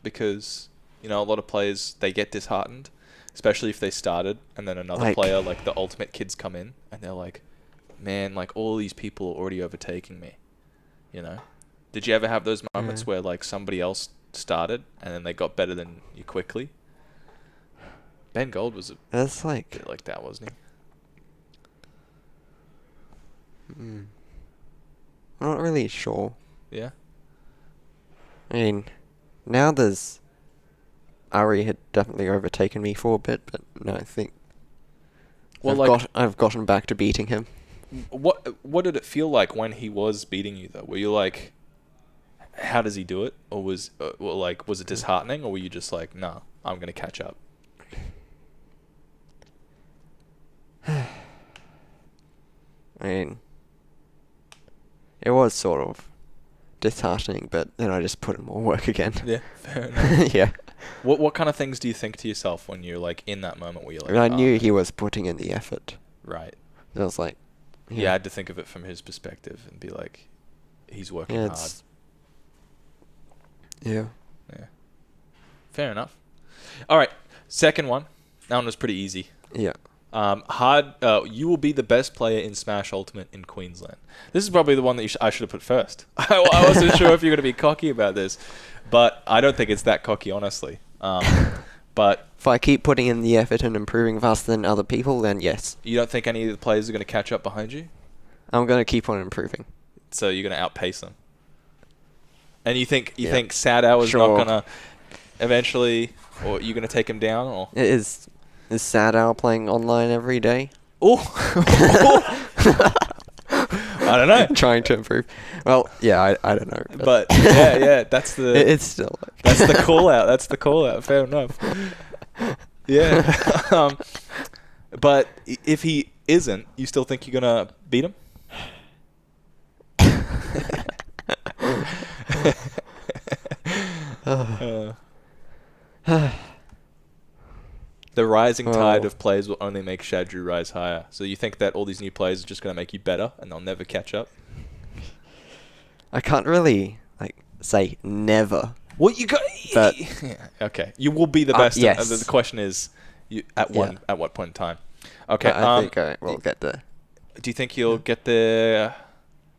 because, you know, a lot of players, they get disheartened, especially if they started and then another player, like the ultimate kids come in and they're like, man, like all these people are already overtaking me, you know? Did you ever have those moments where like somebody else started and then they got better than you quickly? Ben Gold was That's like bit like that, wasn't he? I'm not really sure. Yeah? I mean, now there's... Ari had definitely overtaken me for a bit, but no, I think I've gotten back to beating him. What did it feel like when he was beating you, though? Were you like, how does he do it? Or was it disheartening? Or were you just like, no, I'm going to catch up? I mean, it was sort of disheartening, but then I just put in more work again. Yeah, fair enough. Yeah. What kind of things do you think to yourself when you're like in that moment where you're like, and I knew he was putting in the effort. Right. I was like, yeah, I had to think of it from his perspective and be like, he's working hard. Yeah. Yeah. Fair enough. All right. Second one. That one was pretty easy. Yeah. You will be the best player in Smash Ultimate in Queensland. This is probably the one that I should have put first. I wasn't sure if you're going to be cocky about this, but I don't think it's that cocky, honestly. But if I keep putting in the effort and improving faster than other people, then yes. You don't think any of the players are going to catch up behind you? I'm going to keep on improving. So you're going to outpace them. And you think Shadrew is not going to eventually, or you're going to take him down, or Is Shadrew playing online every day? Oh. I don't know. Trying to improve. Well, yeah, I don't know. But yeah, that's the... It's still... Like that's the call out. Fair enough. Yeah. But if he isn't, you still think you're going to beat him? The rising tide of players will only make Shadrew rise higher. So you think that all these new players are just going to make you better and they'll never catch up? I can't really say never. Well, you got. But okay, you will be the best. Yes. The question is, at what point in time? Okay. I think I will get there. Do you think you'll get there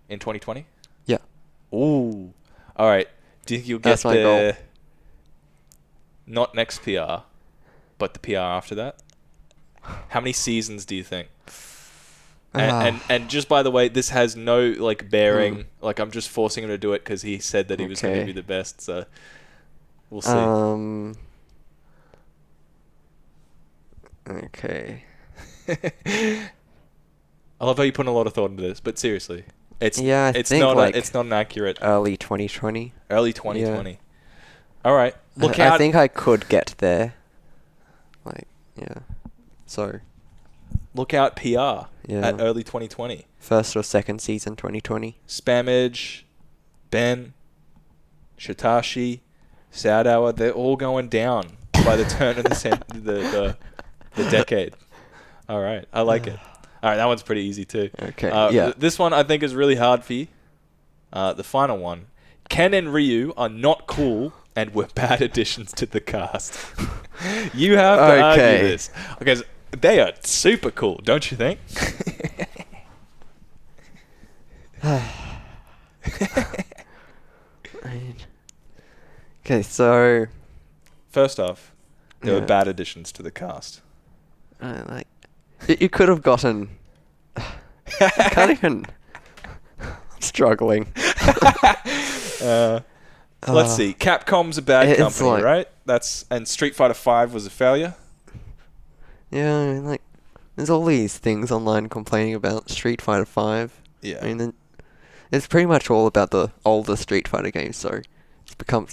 in 2020? Yeah. Ooh. All right. Do you think you'll get That's my there? goal. Not next PR, but the PR after that. How many seasons do you think? And just by the way, this has no like bearing. Like I'm just forcing him to do it because he said that he was going to be the best. So we'll see. Okay. I love how you put a lot of thought into this, but seriously, it's think not like it's not an accurate early 2020. Early 2020. Yeah. All right, look I out. I think I could get there. Like so. Look out, PR at early 2020. First or second season 2020. Spammage, Ben, Shitashi, Saudour, they're all going down by the turn of the decade. All right, I like it. All right, that one's pretty easy too. Okay, This one I think is really hard for you. The final one. Ken and Ryu are not cool and were bad additions to the cast. You have to argue this. Because they are super cool, don't you think? Okay, so first off, they were bad additions to the cast. Like you could have gotten. I can't even. I'm struggling. Let's see. Capcom's a bad company, right? And Street Fighter V was a failure. Yeah, I mean, like, there's all these things online complaining about Street Fighter V. Yeah. I mean, it's pretty much all about the older Street Fighter games, so it's become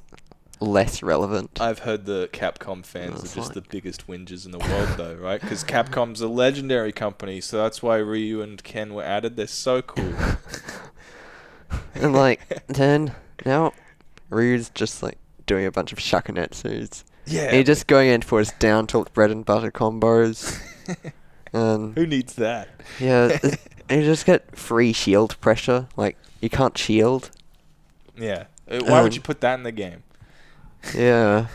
less relevant. I've heard the Capcom fans are just the biggest whingers in the world, though, right? Because Capcom's a legendary company, so that's why Ryu and Ken were added. They're so cool. And, like, then, now, Ryu's just, like, doing a bunch of shakunetsus. Yeah. And he's just going in for his down tilt bread and butter combos. Who needs that? Yeah, and you just get free shield pressure. Like, you can't shield. Yeah. Why would you put that in the game? Yeah.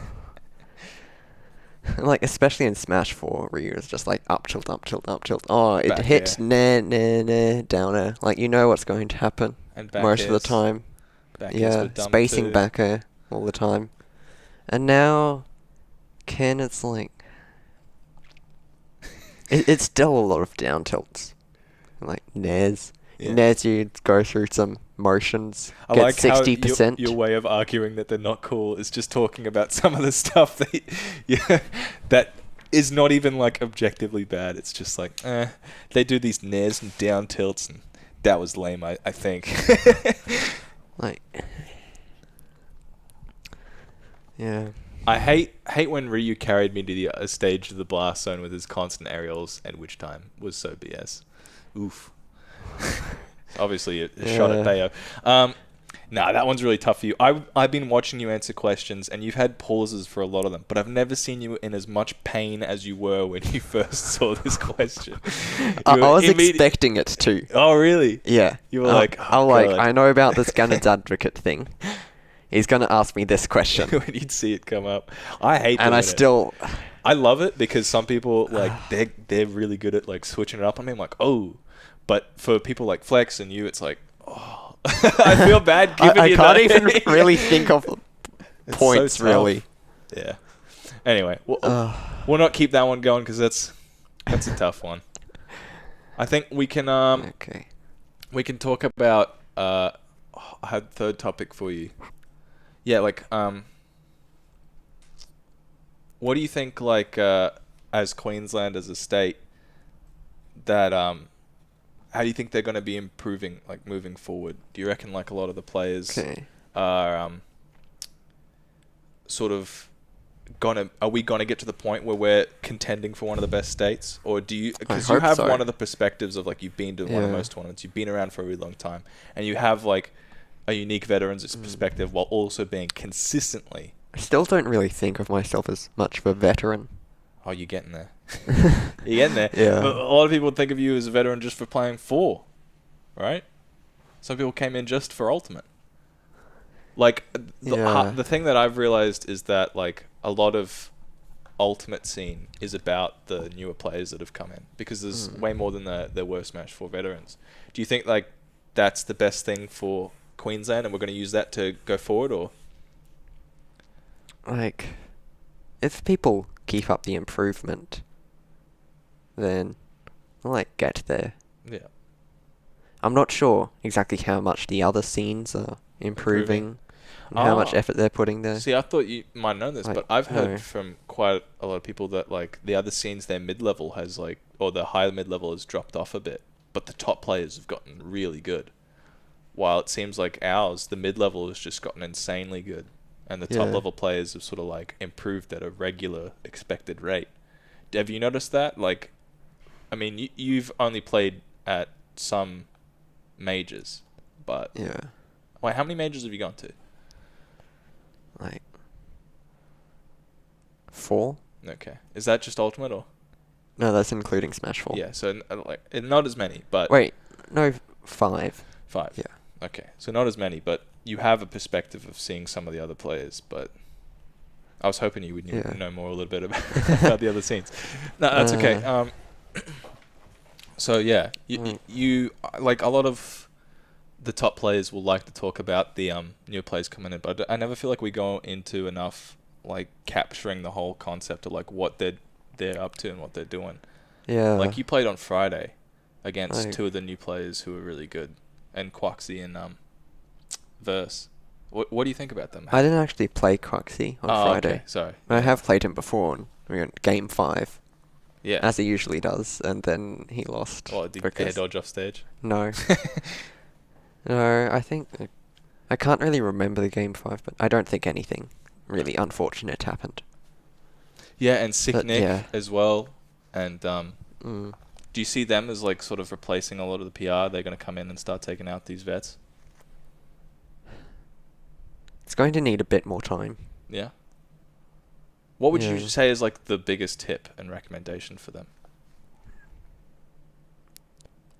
Like, especially in Smash 4, where you're just like up tilt, up tilt, up tilt. Oh, it hits down air. Like, you know what's going to happen and most of the time. Spacing back air all the time. And now, Ken, it's like... it's still a lot of down tilts. Like, Nez. Yeah. Nez, you go through some motions, I get like 60%. How your way of arguing that they're not cool is just talking about some of the stuff that is not even, like, objectively bad. It's just like, they do these Nez and down tilts, and that was lame, I think. Like... Yeah. I hate when Ryu carried me to the stage of the blast zone with his constant aerials, and which time was so BS. Oof. Obviously a shot at Bayo. Nah, that one's really tough for you. I've been watching you answer questions, and you've had pauses for a lot of them, but I've never seen you in as much pain as you were when you first saw this question. I was expecting it too. Oh, really? Yeah. You were like, I know about this Gunnar's Advocate thing. He's going to ask me this question. When you'd see it come up. I hate and I love it because some people, like, they're really good at, like, switching it up. I mean, like, oh. But for people like Flex and you, it's like, oh. I feel bad giving I you can't that. even really think of points, so really. Yeah. Anyway, we'll not keep that one going because that's a tough one. I think we can we can talk about I had a third topic for you. Yeah, like what do you think, like as Queensland as a state, that how do you think they're going to be improving, like, moving forward? Do you reckon, like, a lot of the players are sort of are we gonna get to the point where we're contending for one of the best states, or do you? Because you have one of the perspectives of, like, you've been to one of most tournaments, you've been around for a really long time, and you have, like, a unique veteran's perspective while also being consistently. I still don't really think of myself as much of a veteran. Oh, you're getting there. You're getting there. Yeah. But a lot of people think of you as a veteran just for playing 4, right? Some people came in just for Ultimate. Like, the thing that I've realized is that, like, a lot of Ultimate scene is about the newer players that have come in, because there's way more than there were Smash 4 veterans. Do you think, like, that's the best thing for Queensland and we're going to use that to go forward, or? Like, if people keep up the improvement, then we'll, like, get there. Yeah. I'm not sure exactly how much the other scenes are improving. And how much effort they're putting there. See, I thought you might know this, Like, but I've heard no. from quite a lot of people that like the other scenes, their mid-level has like, or the higher mid-level has dropped off a bit, but the top players have gotten really good. While it seems like ours, the mid-level has just gotten insanely good, and the top level players have sort of like improved at a regular expected rate. Have you noticed that? Like, I mean, you've only played at some majors, but wait, how many majors have you gone to? Like 4. Okay, is that just Ultimate or? No, that's including Smash 4. Yeah, so like not as many, but wait, no, 5. 5. Yeah. Okay, so not as many, but you have a perspective of seeing some of the other players. But I was hoping you would know more a little bit about the other scenes. No, that's okay. So yeah, you like a lot of the top players will like to talk about the new players coming in, but I never feel like we go into enough like capturing the whole concept of like what they're up to and what they're doing. Yeah. Like you played on Friday against 2 of the new players who were really good, and Quaxy and Verse. What do you think about them? I didn't actually play Quaxy on Friday. Okay. Sorry. I have played him before on Game 5. Yeah. As he usually does, and then he lost. Oh, did air dodge off stage? No. No, I think... I can't really remember the Game 5, but I don't think anything really unfortunate happened. Yeah, and Sick Nick as well. And do you see them as like sort of replacing a lot of the PR? They're going to come in and start taking out these vets? It's going to need a bit more time. Yeah. What would you say is like the biggest tip and recommendation for them?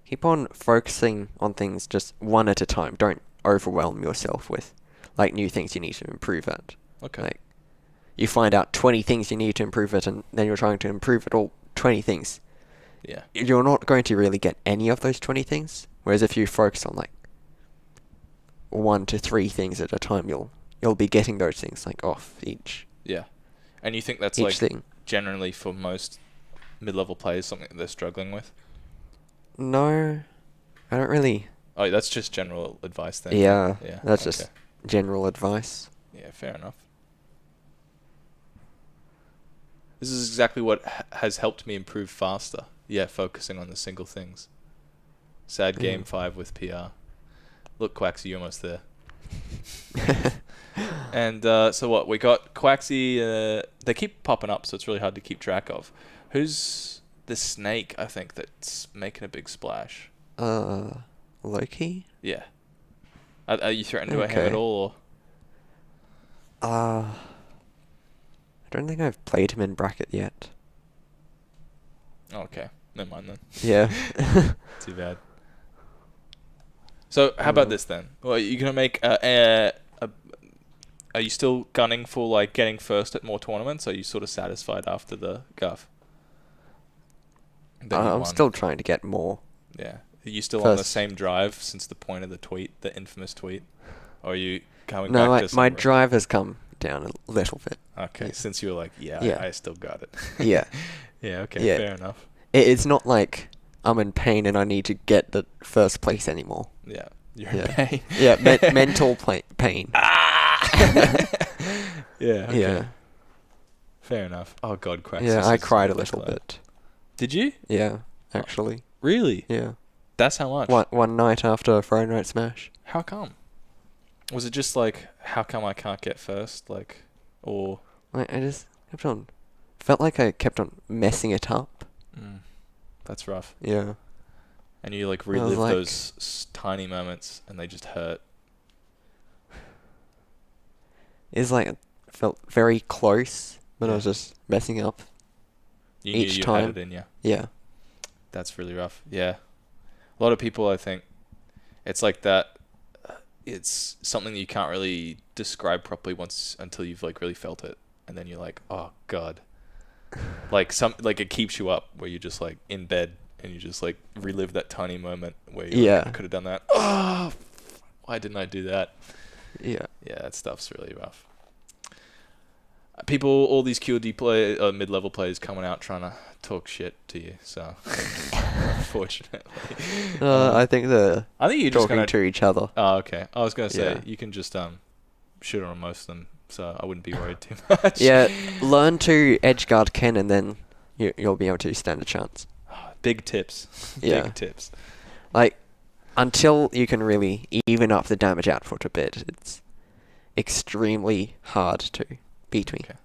Keep on focusing on things just one at a time. Don't overwhelm yourself with like new things you need to improve at. Okay. Like you find out 20 things you need to improve at, and then you're trying to improve at all 20 things. Yeah. You're not going to really get any of those 20 things. Whereas if you focus on like 1 to 3 things at a time, you'll be getting those things like off each. Yeah. And you think that's like generally for most mid-level players something that they're struggling with? No, I don't really. Oh, that's just general advice then. Yeah, that's just general advice. Yeah, fair enough. This is exactly what has helped me improve faster. Yeah, focusing on the single things. Sad Game 5 with PR. Look, Quaxy, you're almost there. And so what? We got Quaxy. They keep popping up, so it's really hard to keep track of. Who's the snake, I think, that's making a big splash? Loki? Yeah. Are you threatened to him at all? Or? I don't think I've played him in bracket yet. Oh, okay. Never mind then. Yeah. Too bad. So how about this then? Well, you're gonna make are you still gunning for like getting first at more tournaments? Or are you sort of satisfied after the guff? I'm still trying to get more. Yeah. Are you still on the same drive since the point of the tweet, the infamous tweet? Or are you coming back to my drive has come down a little bit. Okay, since you were like, I still got it. Yeah. Yeah, okay, fair enough. It's not like I'm in pain and I need to get the first place anymore. Yeah, you're in pain. Yeah, mental pain. Yeah, okay. Yeah. Fair enough. Oh, God, Quax. Yeah, I cried a little bit. Did you? Yeah, actually. Really? Yeah. That's how much? One night after Friday Night Smash. How come? Was it just like, how come I can't get first? Like, or... I just kept on... Felt like I kept on messing it up. That's rough. Yeah. And you like relive those tiny moments and they just hurt. It's like, it felt very close, but I was just messing up each time. You had it in you. Yeah. That's really rough. Yeah. A lot of people, I think, it's like that. It's something you can't really describe properly until you've like really felt it, and then you're like, oh God. like it keeps you up where you're just like in bed and you just like relive that tiny moment where you I could have done that. Oh, why didn't I do that? Yeah. Yeah, that stuff's really rough. People, all these QD mid-level players coming out trying to talk shit to you. So, unfortunately, I think they're I think you're just talking gonna to each other. Oh, okay. I was gonna say you can just shoot on most of them, so I wouldn't be worried too much. Yeah, learn to edgeguard Ken, and then you'll be able to stand a chance. Big tips. Yeah. Big tips. Like, until you can really even up the damage output a bit, it's extremely hard to beat me. Okay.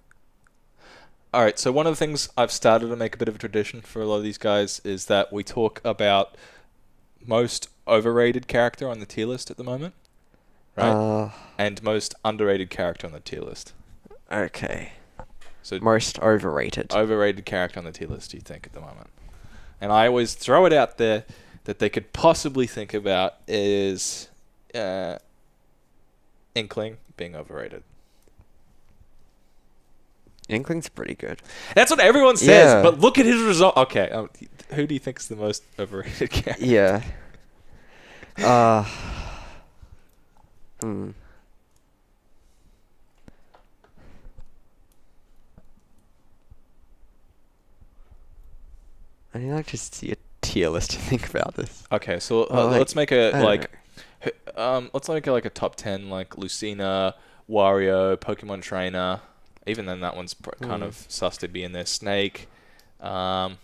All right, so one of the things I've started to make a bit of a tradition for a lot of these guys is that we talk about most overrated character on the tier list at the moment, right? And most underrated character on the tier list. Okay. So most overrated. Overrated character on the tier list, do you think, at the moment? And I always throw it out there that they could possibly think about is Inkling being overrated. Inkling's pretty good. That's what everyone says, but look at his result. Okay, who do you think is the most overrated character? Yeah. I need like just see a tier list to think about this. Okay, so let's make a let's make it like a top 10, like Lucina, Wario, Pokemon Trainer. Even then, that one's kind of sus to be in there. Snake. I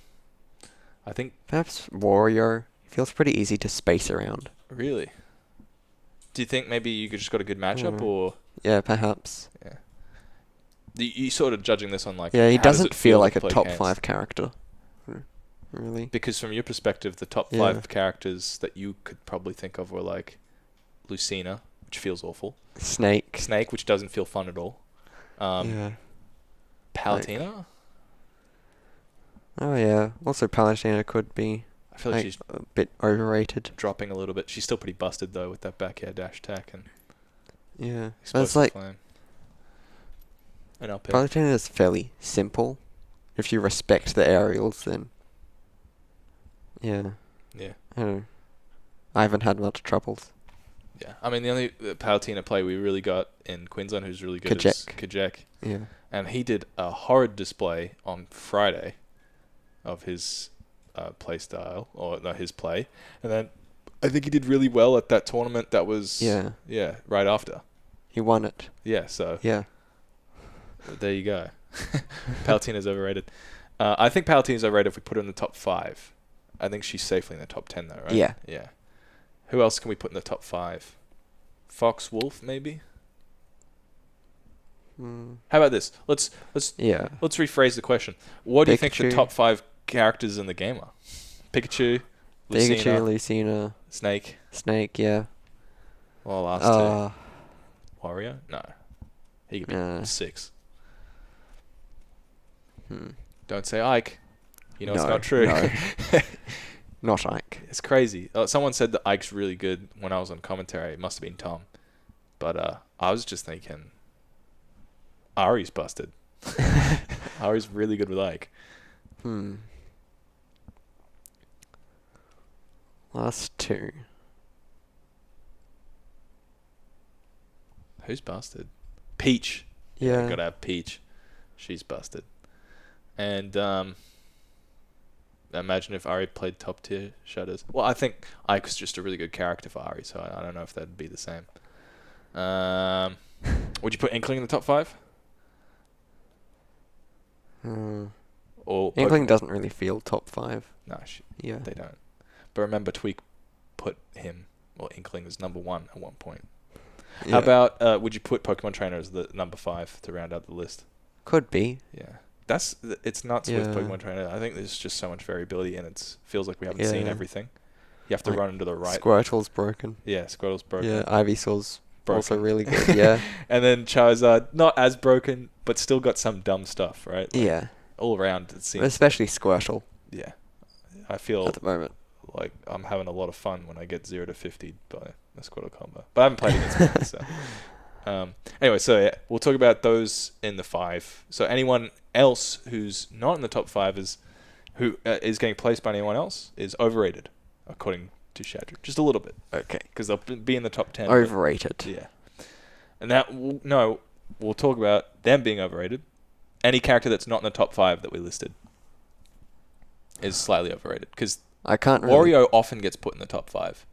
think perhaps Wario feels pretty easy to space around. Really? Do you think maybe you just got a good matchup, or? Yeah, perhaps. Yeah. You sort of judging this on like. Yeah, he doesn't feel like a top games? 5 character. Really? Because from your perspective, the top 5 characters that you could probably think of were like Lucina, which feels awful. Snake, which doesn't feel fun at all. Palutena? Oh yeah. Also, Palutena could be. I feel like she's a bit overrated. Dropping a little bit. She's still pretty busted though with that back air dash attack and. Yeah. But it's like. Palutena is fairly simple. If you respect the aerials, then. Yeah. Yeah. I don't know. I haven't had much troubles. Yeah, I mean the only Palutena play we really got in Queensland who's really good is Kajek. Yeah. And he did a horrid display on Friday of his play style, or no, his play. And then I think he did really well at that tournament that was right after. He won it. Yeah, so yeah. There you go. Palutena's overrated. I think Palutena's overrated if we put her in the top 5. I think she's safely in the top 10 though, right? Yeah. Yeah. Who else can we put in the top 5? Fox, Wolf, maybe? How about this? Let's rephrase the question. What do you think the top 5 characters in the game are? Pikachu, Lucina, Snake, yeah. Well, last 2. Wario? No. He could be 6. Don't say Ike. You know it's not true. No. Not Ike. It's crazy. Someone said that Ike's really good when I was on commentary. It must have been Tom. But I was just thinking, Ari's busted. Ari's really good with Ike. Last 2. Who's busted? Peach. Yeah. You gotta have Peach. She's busted. And imagine if Ari played top tier Shadows. Well, I think Ike was just a really good character for Ari, so I don't know if that'd be the same. Would you put Inkling in the top 5? Or Inkling doesn't really feel top 5. No, they don't. But remember, Tweak put him, or Inkling, as number 1 at one point. Yeah. How about, would you put Pokemon Trainer as the number 5 to round out the list? Could be. Yeah. It's nuts with Pokemon Trainer. I think there's just so much variability, and it feels like we haven't seen everything. You have to run into the right. Squirtle's broken. Yeah, Squirtle's broken. Yeah, Ivysaur's also really good. Yeah. And then Charizard, not as broken, but still got some dumb stuff, right? Like, all around, it seems. Especially Squirtle. Yeah. I feel at the moment like I'm having a lot of fun when I get 0 to 50 by the Squirtle combo. But I haven't played against him, so. Anyway, so we'll talk about those in the 5. So anyone else who's not in the top 5 is getting placed by anyone else is overrated, according to Shadrew. Just a little bit. Okay. Because they'll be in the top 10. Overrated. Yeah. And we'll talk about them being overrated. any character that's not in the top 5 that we listed is slightly overrated. Because I can't really... Wario often gets put in the top 5.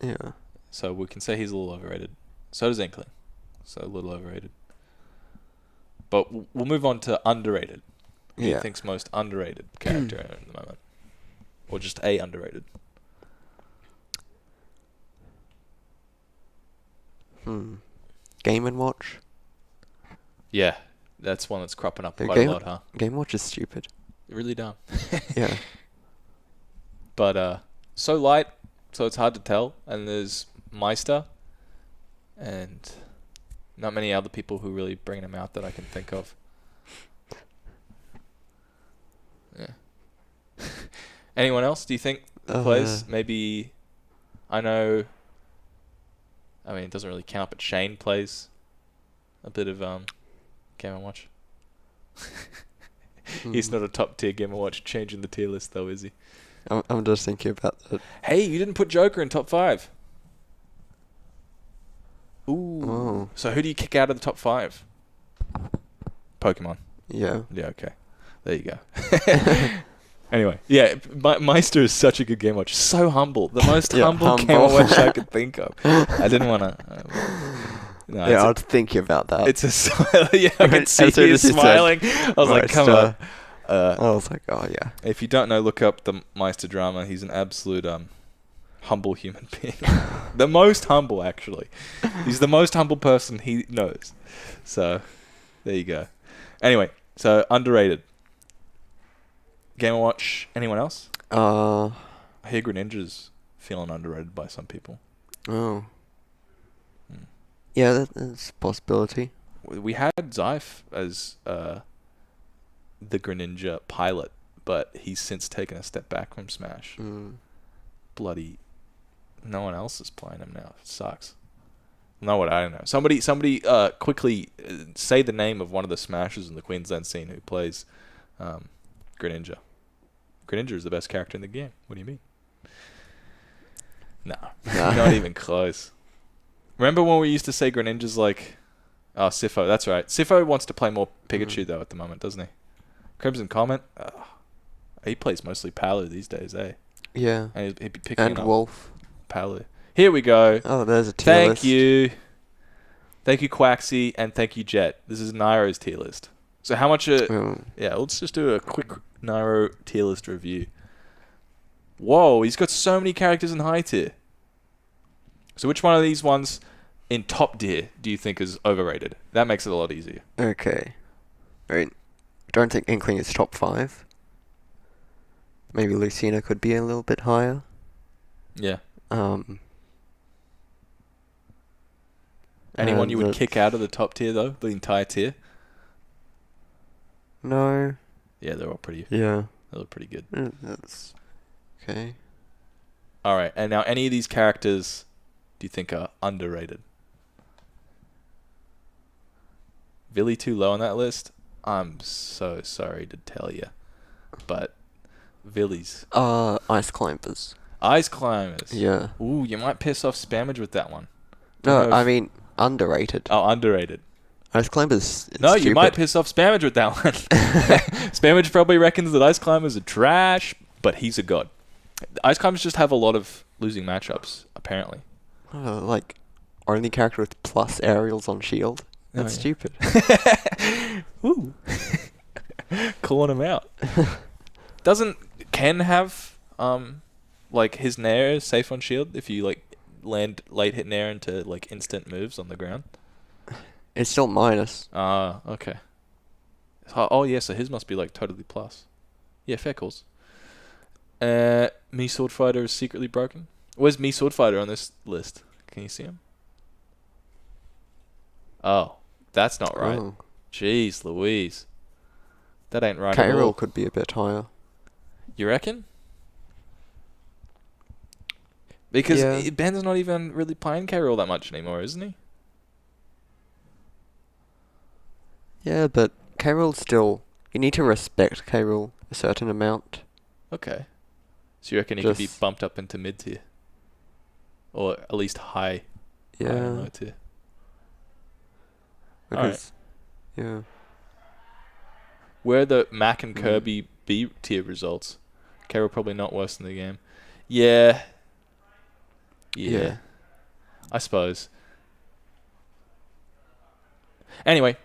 Yeah. So we can say he's a little overrated. So does Inkling. So a little overrated. But we'll move on to underrated. Who do you think's most underrated character at the moment? Or just a underrated? Game & Watch? Yeah, that's one that's cropping up quite a lot, huh? Game & Watch is stupid. Really dumb. Yeah. But so light, so it's hard to tell. And there's Meister. And not many other people who really bring him out that I can think of. Yeah. Anyone else, do you think, plays? Maybe, I know, I mean, it doesn't really count, but Shane plays a bit of Game & Watch. He's not a top tier Game & Watch changing the tier list though, is he? I'm just thinking about that. Hey, you didn't put Joker in top 5. Ooh. Oh. So who do you kick out of the top 5? Pokemon. Yeah. Yeah, okay. There you go. Anyway, yeah, Meister is such a good Game Watch. So humble. The most humble Game Watch I could think of. I didn't want to... No, yeah, I was thinking about that. It's a smile. Yeah, I can see you smiling. I was like, come on. I was like, oh, yeah. If you don't know, look up the Meister drama. He's an absolute humble human being. The most humble, actually. He's the most humble person he knows. So, there you go. Anyway, so underrated. Game & Watch. Anyone else? I hear Greninja's feeling underrated by some people. Oh. Yeah, that's a possibility. We had Zyph as the Greninja pilot, but he's since taken a step back from Smash. Bloody... No one else is playing him now. It sucks. No, what I don't know. Somebody, quickly say the name of one of the Smashers in the Queensland scene who plays Greninja. Greninja is the best character in the game. What do you mean? No, not even close. Remember when we used to say Greninja's like... Oh, Sifo, that's right. Sifo wants to play more Pikachu, though, at the moment, doesn't he? Crimson Comet, he plays mostly Palu these days, eh? Yeah. And he'd be picking and up Wolf. Palu. Here we go. Oh, there's a tier list. Thank you. Thank you, Quaxy, and thank you, Jet. This is Nairo's tier list. So how much... Yeah, let's just do a quick Nairo tier list review. Whoa, he's got so many characters in high tier. So which one of these ones in top tier do you think is overrated? That makes it a lot easier. Okay. I don't think Inkling is top 5. Maybe Lucina could be a little bit higher. Yeah. Anyone you would kick out of the top tier, though? The entire tier? No. Yeah, they're all pretty... Yeah. They look pretty good. That's... Okay. Alright, and now any of these characters do you think are underrated? Villy too low on that list? I'm so sorry to tell you. But... Villy's... Ice Climbers. Ice Climbers? Yeah. Ooh, you might piss off Spammage with that one. No, I mean... Underrated. Oh, underrated. Ice Climbers is No, stupid. you might piss off Spammage with that one. Spammage probably reckons that Ice Climbers are trash, but he's a god. Ice Climbers just have a lot of losing matchups, apparently. Like, only character with plus aerials on shield. That's stupid. Ooh. Calling him out. Doesn't Ken have, like, his Nair is safe on shield if you, like, land late hit Nair into, like, instant moves on the ground? It's still minus. Ah, okay. Oh, yeah, so his must be, like, totally plus. Yeah, fair calls. Me Sword Fighter is secretly broken. Where's Me Sword Fighter on this list? Can you see him? Oh, that's not right. Oh. Jeez Louise. That ain't right at all. K-Roll could be a bit higher. You reckon? Because Ben's not even really playing K-Roll that much anymore, isn't he? Yeah, but K-Roll still... You need to respect K-Roll a certain amount. Okay. So you reckon he could be bumped up into mid-tier? Or at least high? Yeah. High and low tier? Because... Yeah. Where are the Mac and Kirby B tier results? Okay, we're probably not worse than the game. Yeah. I suppose. Anyway.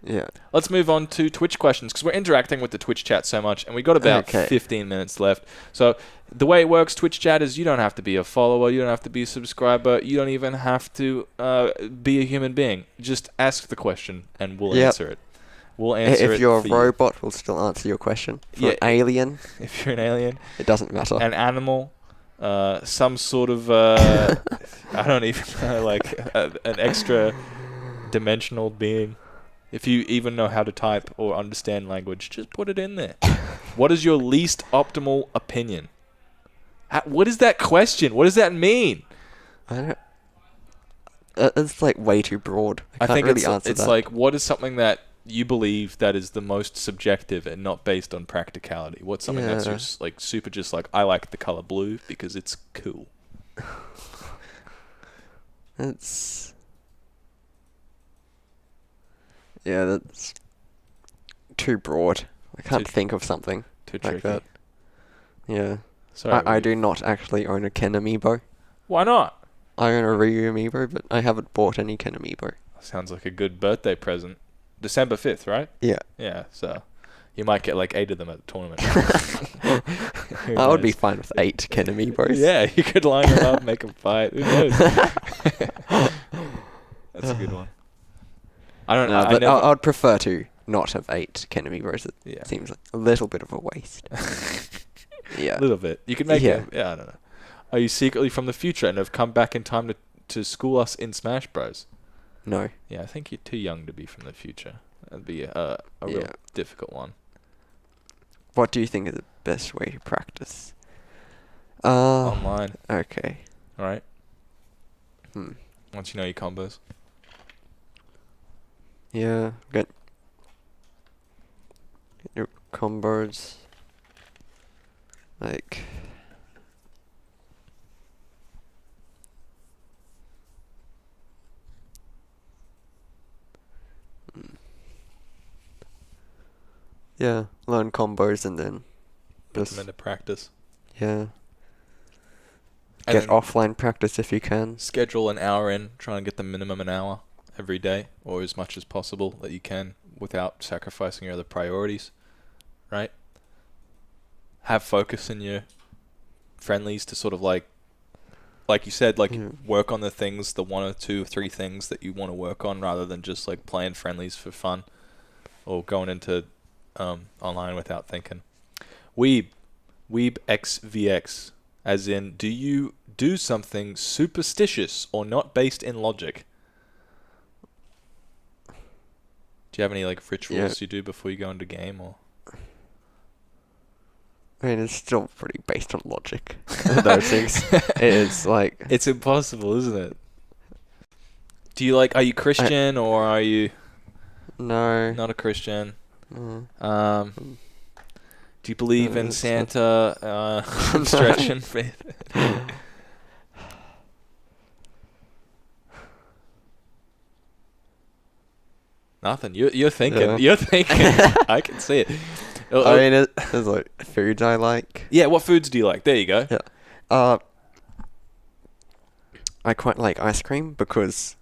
Yeah. Let's move on to Twitch questions, because we're interacting with the Twitch chat so much, and we got about 15 minutes left. So the way it works, Twitch chat, is you don't have to be a follower, you don't have to be a subscriber, you don't even have to be a human being. Just ask the question, and we'll answer it. We'll answer it. If you're a robot, we'll still answer your question. If you're an alien, if you're an alien, it doesn't matter. An animal, some sort of I don't even know, like an extra dimensional being. If you even know how to type or understand language, just put it in there. What is your least optimal opinion? What is that question? What does that mean? I don't. It's like way too broad. I can't really answer that. It's like, what is something that you believe that is the most subjective and not based on practicality? What's something that's just like super, just like, I like the color blue because it's cool. It's. Yeah, that's too broad. I can't think of something like that. Yeah. Sorry, I do not actually own a Ken Amiibo. Why not? I own a Ryu Amiibo, but I haven't bought any Ken Amiibo. Sounds like a good birthday present. December 5th, right? Yeah. Yeah, so you might get like 8 of them at the tournament. I would be fine with 8 Ken Amiibos. Yeah, you could line them up, make them fight. Who knows? That's a good one. I don't know. But I'd prefer to not have 8 Ken Amiibos. It seems like a little bit of a waste. Yeah. A little bit. You could make it. Yeah, I don't know. Are you secretly from the future and have come back in time to school us in Smash Bros? No. Yeah, I think you're too young to be from the future. That'd be a real difficult one. What do you think is the best way to practice? Online. Okay. All right. Once you know your combos. Yeah. Get your combos. Like. Yeah, learn combos and then Put them into practice. Yeah. Get offline practice if you can. Schedule an hour in. Try and get the minimum an hour every day, or as much as possible that you can without sacrificing your other priorities. Right? Have focus in your friendlies to sort of like you said, work on the things, the 1 or 2 or 3 things that you want to work on, rather than just like playing friendlies for fun or going into online without thinking. Weeb XVX, as in, do you do something superstitious or not based in logic? Do you have any like rituals you do before you go into game, or? I mean, it's still pretty based on logic. Those things. It is like... It's impossible, isn't it? Do you are you Christian or are you... No. Not a Christian. Do you believe in Santa stretching faith? Nothing. You're thinking. Yeah. You're thinking. I can see it. I mean, there's like foods I like. Yeah, what foods do you like? There you go. Yeah. I quite like ice cream because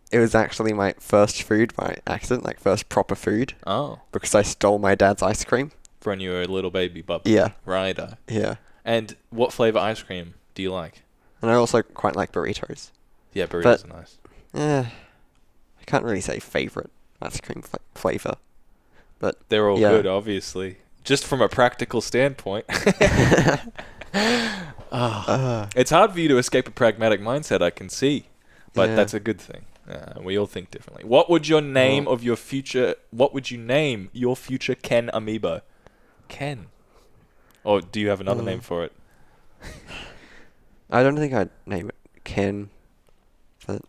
it was actually my first food by accident, like first proper food. Oh. Because I stole my dad's ice cream. When you were a little baby bub. Yeah. Right. Yeah. And what flavor ice cream do you like? And I also quite like burritos. Yeah, burritos are nice. I can't really say favorite ice cream flavor. But they're all good, obviously. Just from a practical standpoint. It's hard for you to escape a pragmatic mindset, I can see. But that's a good thing. We all think differently. What would you name your future Ken Amiibo? Ken. Or do you have another name for it? I don't think I'd name it Ken. But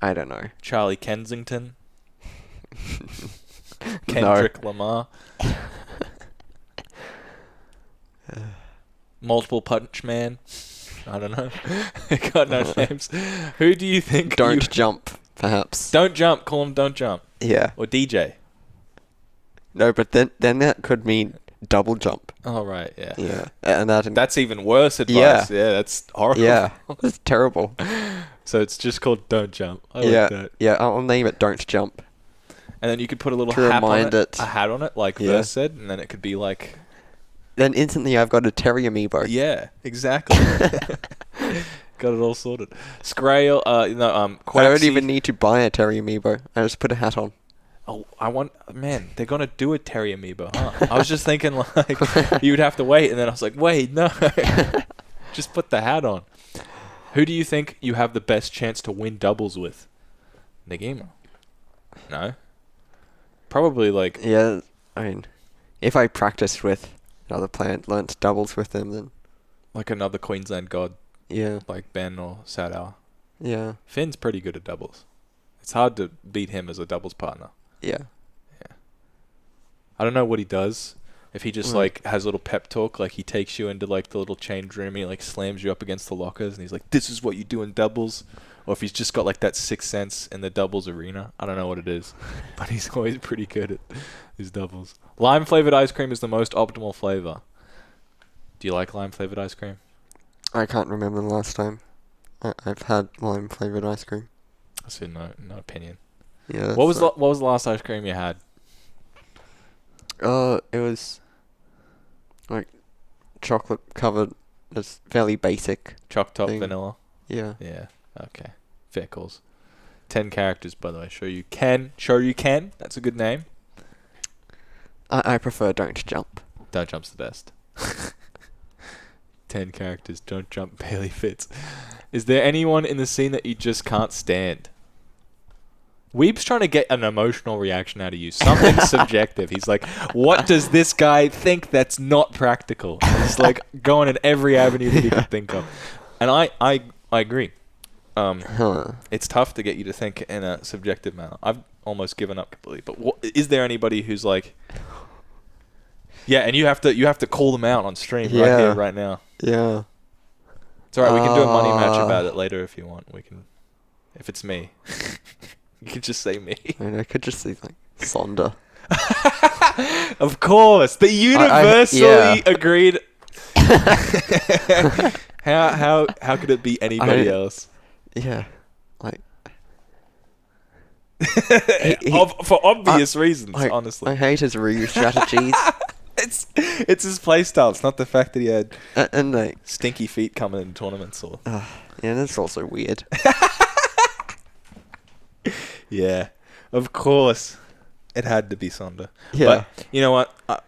I don't know. Charlie Kensington? Kendrick Lamar? Multiple Punch Man? I don't know. Got no names. Who do you think... Don't jump, perhaps. Don't jump. Call him Don't Jump. Yeah. Or DJ. No, but then that could mean double jump. Oh, right, yeah. Yeah. And that's even worse advice. Yeah, that's horrible. Yeah, that's terrible. So it's just called don't jump. I yeah. like that. Yeah, I'll name it don't jump. And then you could put a little To hat on remind it. A hat on it, like Verse said, and then it could be like... Then instantly I've got a Terry amiibo. Yeah, exactly. Got it all sorted. Scrail, Quaxi. I don't even need to buy a Terry amiibo. I just put a hat on. Oh, man, they're going to do a Terry amiibo, huh? I was just thinking, like, you would have to wait, and then I was like, wait, no. Just put the hat on. Who do you think you have the best chance to win doubles with? Nagima? No? Probably, like... Yeah, I mean, if I practiced with another player and learnt doubles with them, then... Like another Queensland god. Yeah. Like Ben or Shadrew. Yeah. Finn's pretty good at doubles. It's hard to beat him as a doubles partner. Yeah. Yeah. I don't know what he does. If he just like has a little pep talk, like he takes you into like the little change room, he like slams you up against the lockers, and he's like, "This is what you do in doubles." Or if he's just got like that sixth sense in the doubles arena, I don't know what it is, but he's always pretty good at his doubles. Lime flavored ice cream is the most optimal flavor. Do you like lime flavored ice cream? I can't remember the last time I've had lime flavored ice cream. I see no opinion. Yeah. What was the last ice cream you had? It was like chocolate covered. It's fairly basic. Choc top thing. vanilla. Yeah. Yeah. Okay. Fair calls. 10 characters, by the way. Sure you can. That's a good name. I prefer don't jump. Don't jump's the best. 10 characters. Don't jump barely fits. Is there anyone in the scene that you just can't stand? Weeb's trying to get an emotional reaction out of you. Something subjective. He's like, what does this guy think that's not practical? And he's like going in every avenue that he can think of. And I agree. It's tough to get you to think in a subjective manner. I've almost given up completely. But is there anybody who's like... Yeah, and you have to call them out on stream right here, right now. Yeah. It's alright, we can do a money match about it later if you want. We can... If it's me. You could just say me. I mean, I could just say, like, Sonder. Of course! The universally agreed... How could it be anybody else? Yeah. Like... for obvious reasons, honestly. I hate his Ryu strategies. It's his playstyle. It's not the fact that he had and like stinky feet coming in tournaments or... yeah, that's also weird. Yeah, of course. It had to be Sonder. Yeah. But you know what?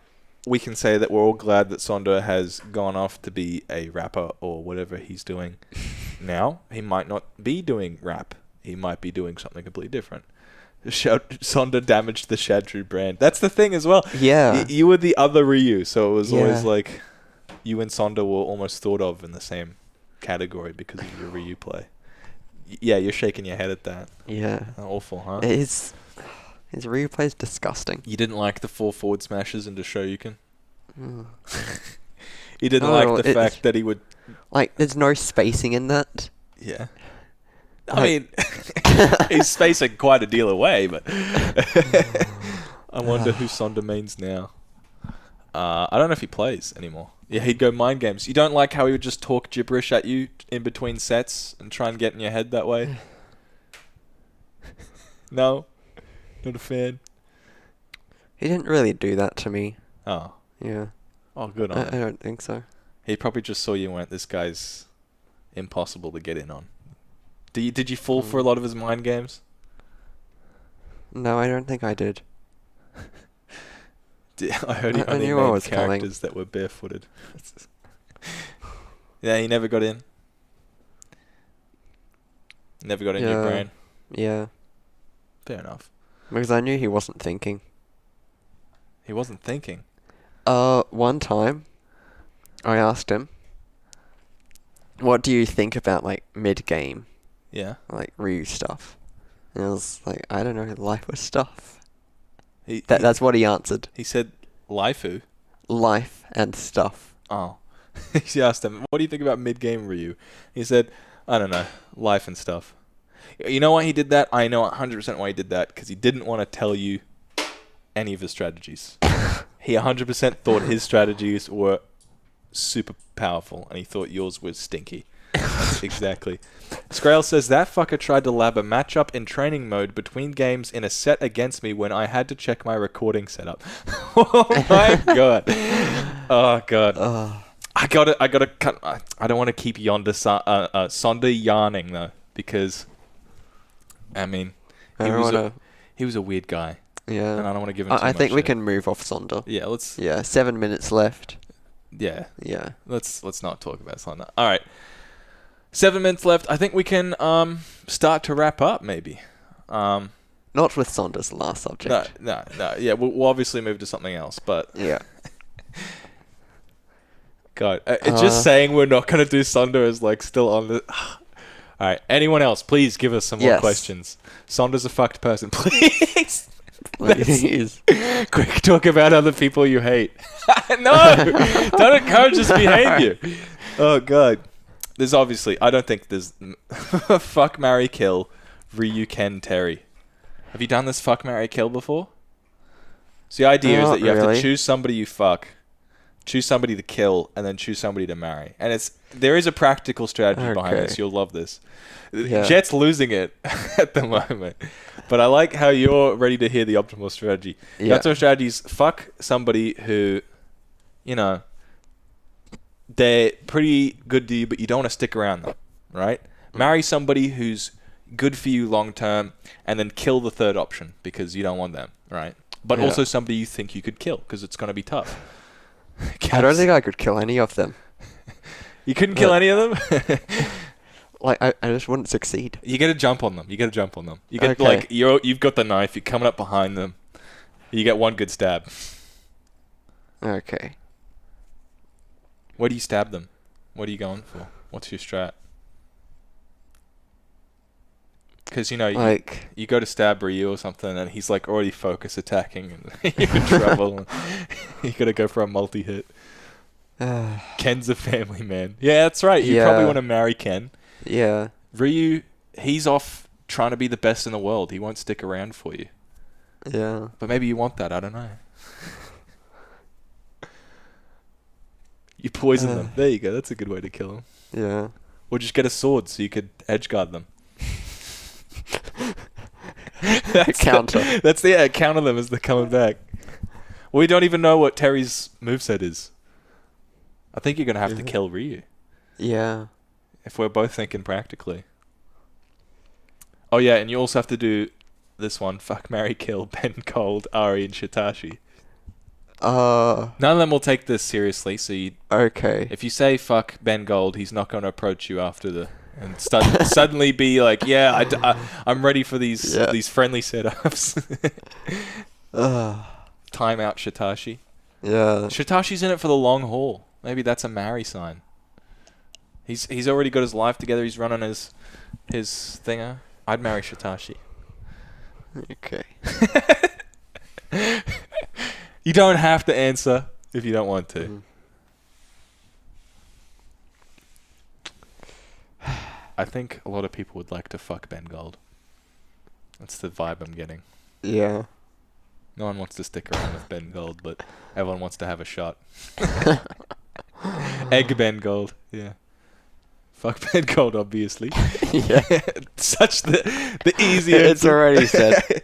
We can say that we're all glad that Sonder has gone off to be a rapper or whatever he's doing now. He might not be doing rap. He might be doing something completely different. Sonder damaged the Shadrew brand. That's the thing as well. Yeah. You were the other Ryu, so it was always like you and Sonder were almost thought of in the same category because of your Ryu play. Yeah, you're shaking your head at that. Yeah. Awful, huh? His Ryu play is disgusting. You didn't like the 4 forward smashes into Shoryuken? Mm. You didn't like the fact that he would... Like, there's no spacing in that. Yeah. I mean, he's spacing quite a deal away, but... I wonder who Sonder means now. I don't know if he plays anymore. Yeah, he'd go mind games. You don't like how he would just talk gibberish at you in between sets and try and get in your head that way? No? Not a fan? He didn't really do that to me. Oh. Yeah. Oh, good on him. I don't think so. He probably just saw you and went, this guy's impossible to get in on. Did you fall for a lot of his mind games? No, I don't think I did. I heard he only made characters that were barefooted. Yeah, he never got in. Never got in your brain. Yeah. Fair enough. Because I knew he wasn't thinking. He wasn't thinking? One time, I asked him, what do you think about, like, mid-game? Yeah. Like, Ryu stuff. And I was like, I don't know, life was stuff. That's what he answered. He said, Laifu? Life and stuff. Oh. He asked him, what do you think about mid-game Ryu? He said, I don't know, life and stuff. You know why he did that? I know 100% why he did that, because he didn't want to tell you any of his strategies. He 100% thought his strategies were super powerful, and he thought yours was stinky. That's exactly. Scrail says, that fucker tried to lab a matchup in training mode between games in a set against me when I had to check my recording setup. Oh my god. Oh god. I gotta cut. I don't want to keep Sonder yarning though, because I mean, he was a weird guy. Yeah. And I don't want to give him too I much think we shit. can move off Sonder. Yeah, let's. Yeah, 7 minutes left. Yeah. Yeah. Let's not talk about Sonder. All right. 7 minutes left. I think we can start to wrap up maybe. Not with Sonder as the last subject. No. Yeah, we'll obviously move to something else, but Yeah. God, just saying we're not going to do Sonder is like still on the... All right, anyone else, please give us some more questions. Sonder's a fucked person, please. Please. Quick, talk about other people you hate. No, don't encourage this behavior. Oh, God. There's obviously... I don't think there's... Fuck, marry, kill, Ryu, Ken, Terry. Have you done this fuck, marry, kill before? So the idea is that you have to choose somebody you fuck, choose somebody to kill, and then choose somebody to marry. And there is a practical strategy behind this. You'll love this. Yeah. Jet's losing it at the moment. But I like how you're ready to hear the optimal strategy. Yeah. The optimal strategy is fuck somebody who, you know, they're pretty good to you, but you don't want to stick around them, right? Marry somebody who's good for you long term, and then kill the third option because you don't want them, right? But also somebody you think you could kill because it's going to be tough. I don't think I could kill any of them. You couldn't kill any of them? Like, I just wouldn't succeed. You got to jump on them. You get like you've got the knife. You're coming up behind them. You get one good stab. Okay. Where do you stab them? What are you going for? What's your strat? Because, you know, you go to stab Ryu or something, and he's, like, already focus attacking, and you're in trouble. You got to go for a multi-hit. Ken's a family man. Yeah, that's right. You probably want to marry Ken. Yeah. Ryu, he's off trying to be the best in the world. He won't stick around for you. Yeah. But maybe you want that. I don't know. You poison them. There you go. That's a good way to kill them. Yeah. Or just get a sword so you could edgeguard them. Counter them as they're coming back. We don't even know what Terry's moveset is. I think you're going to have to kill Ryu. Yeah. If we're both thinking practically. Oh yeah, and you also have to do this one. Fuck, marry, kill, Ben Cold, Ari, and Shitashi. None of them will take this seriously, so you... Okay. If you say fuck Ben Gold, he's not going to approach you after and suddenly be like, yeah, I'm ready for these friendly setups. Time out Shitashi. Yeah. Shitashi's in it for the long haul. Maybe that's a marry sign. He's already got his life together. He's running his thinger. I'd marry Shitashi. Okay. You don't have to answer if you don't want to. I think a lot of people would like to fuck Ben Gold. That's the vibe I'm getting. Yeah. No one wants to stick around with Ben Gold, but everyone wants to have a shot. Egg Ben Gold. Yeah. Fuck Ben Gold, obviously. Yeah. Such the easy answer. It's already said.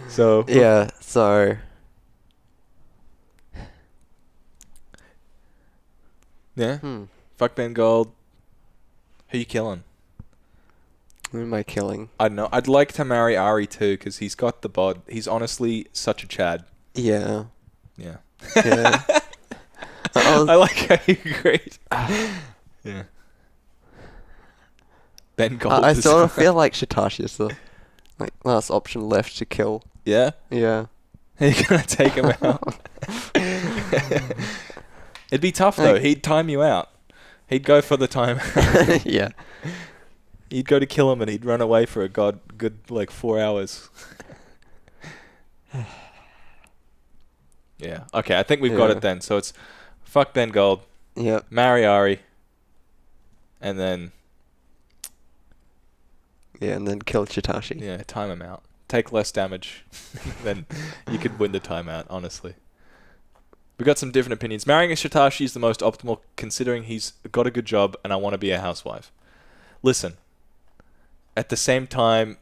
So. Yeah, so... Yeah? Fuck Ben Gold. Who you killing? Who am I killing? I don't know. I'd like to marry Ari too, because he's got the bod. He's honestly such a Chad. Yeah. Yeah. Yeah. I like how you agreed. Yeah. Ben Gold. I sort of feel like Shitashi is the last option left to kill. Yeah? Yeah. You're going to take him out? It'd be tough, though. He'd time you out. He'd go for the time. Yeah. You'd go to kill him, and he'd run away for a good 4 hours. Yeah. Okay, I think we've got it then. So it's fuck Ben Gold. Yep. Marry Ari. And then... Yeah, and then kill Shitashi. Yeah, time him out. take less damage, then you could win the timeout, honestly. We got some different opinions. Marrying a Shitashi is the most optimal considering he's got a good job and I want to be a housewife. Listen, at the same time,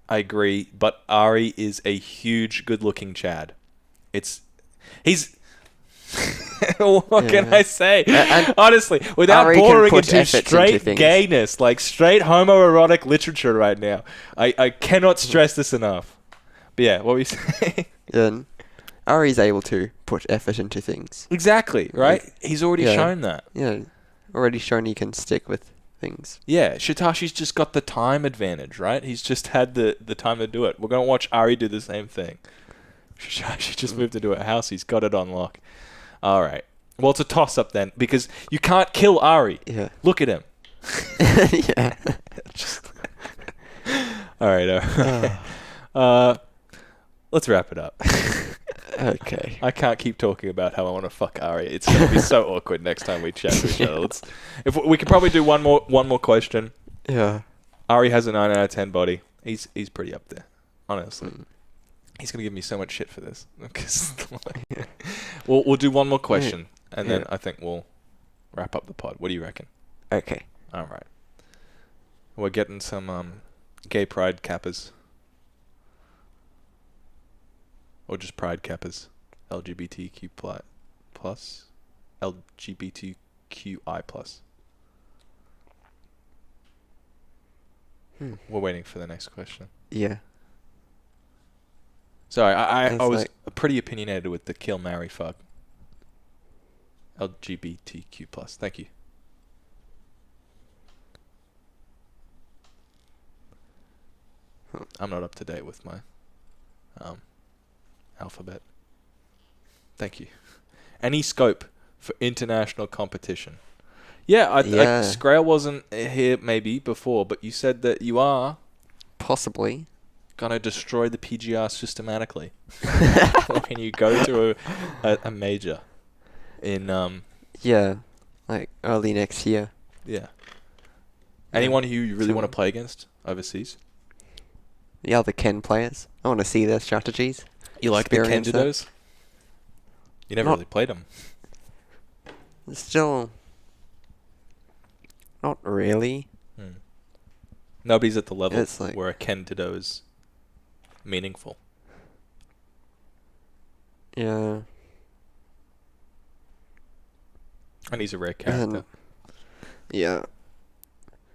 I agree, but Ari is a huge, good-looking Chad. He's... what can I say? Honestly, without Ari boring into straight gayness, like straight homoerotic literature right now, I cannot stress this enough. But yeah, what were you saying? Yeah, Ari's able to put effort into things. Exactly, right? He's already shown that. Yeah, already shown he can stick with things. Yeah, Shitashi's just got the time advantage, right? He's just had the time to do it. We're going to watch Ari do the same thing. Shitashi just moved into a house. He's got it on lock. All right. Well, it's a toss-up then, because you can't kill Ari. Yeah. Look at him. Yeah. All right. Let's wrap it up. Okay. I can't keep talking about how I want to fuck Ari. It's going to be so awkward next time we chat to each other. If we could probably do one more question. Yeah. Ari has a 9 out of 10 body. He's pretty up there, honestly. He's going to give me so much shit for this. We'll do one more question, and then I think we'll wrap up the pod. What do you reckon? Okay. All right. We're getting some gay pride cappers. Or just pride cappers. LGBTQ plus. LGBTQI plus. We're waiting for the next question. Yeah. Sorry, I was pretty opinionated with the kill, marry, fuck. LGBTQ plus. Thank you. I'm not up to date with my alphabet. Thank you. Any scope for international competition? Yeah, Scrail wasn't here maybe before, but you said that you are possibly gonna destroy the PGR systematically when you go to a major in like early next year. Yeah. Anyone who you really want to play against overseas? The other Ken players. I want to see their strategies. You like the Candidos? You never really played them. Still, not really. Nobody's at the level where a Candido is meaningful. Yeah. And he's a rare character. Yeah.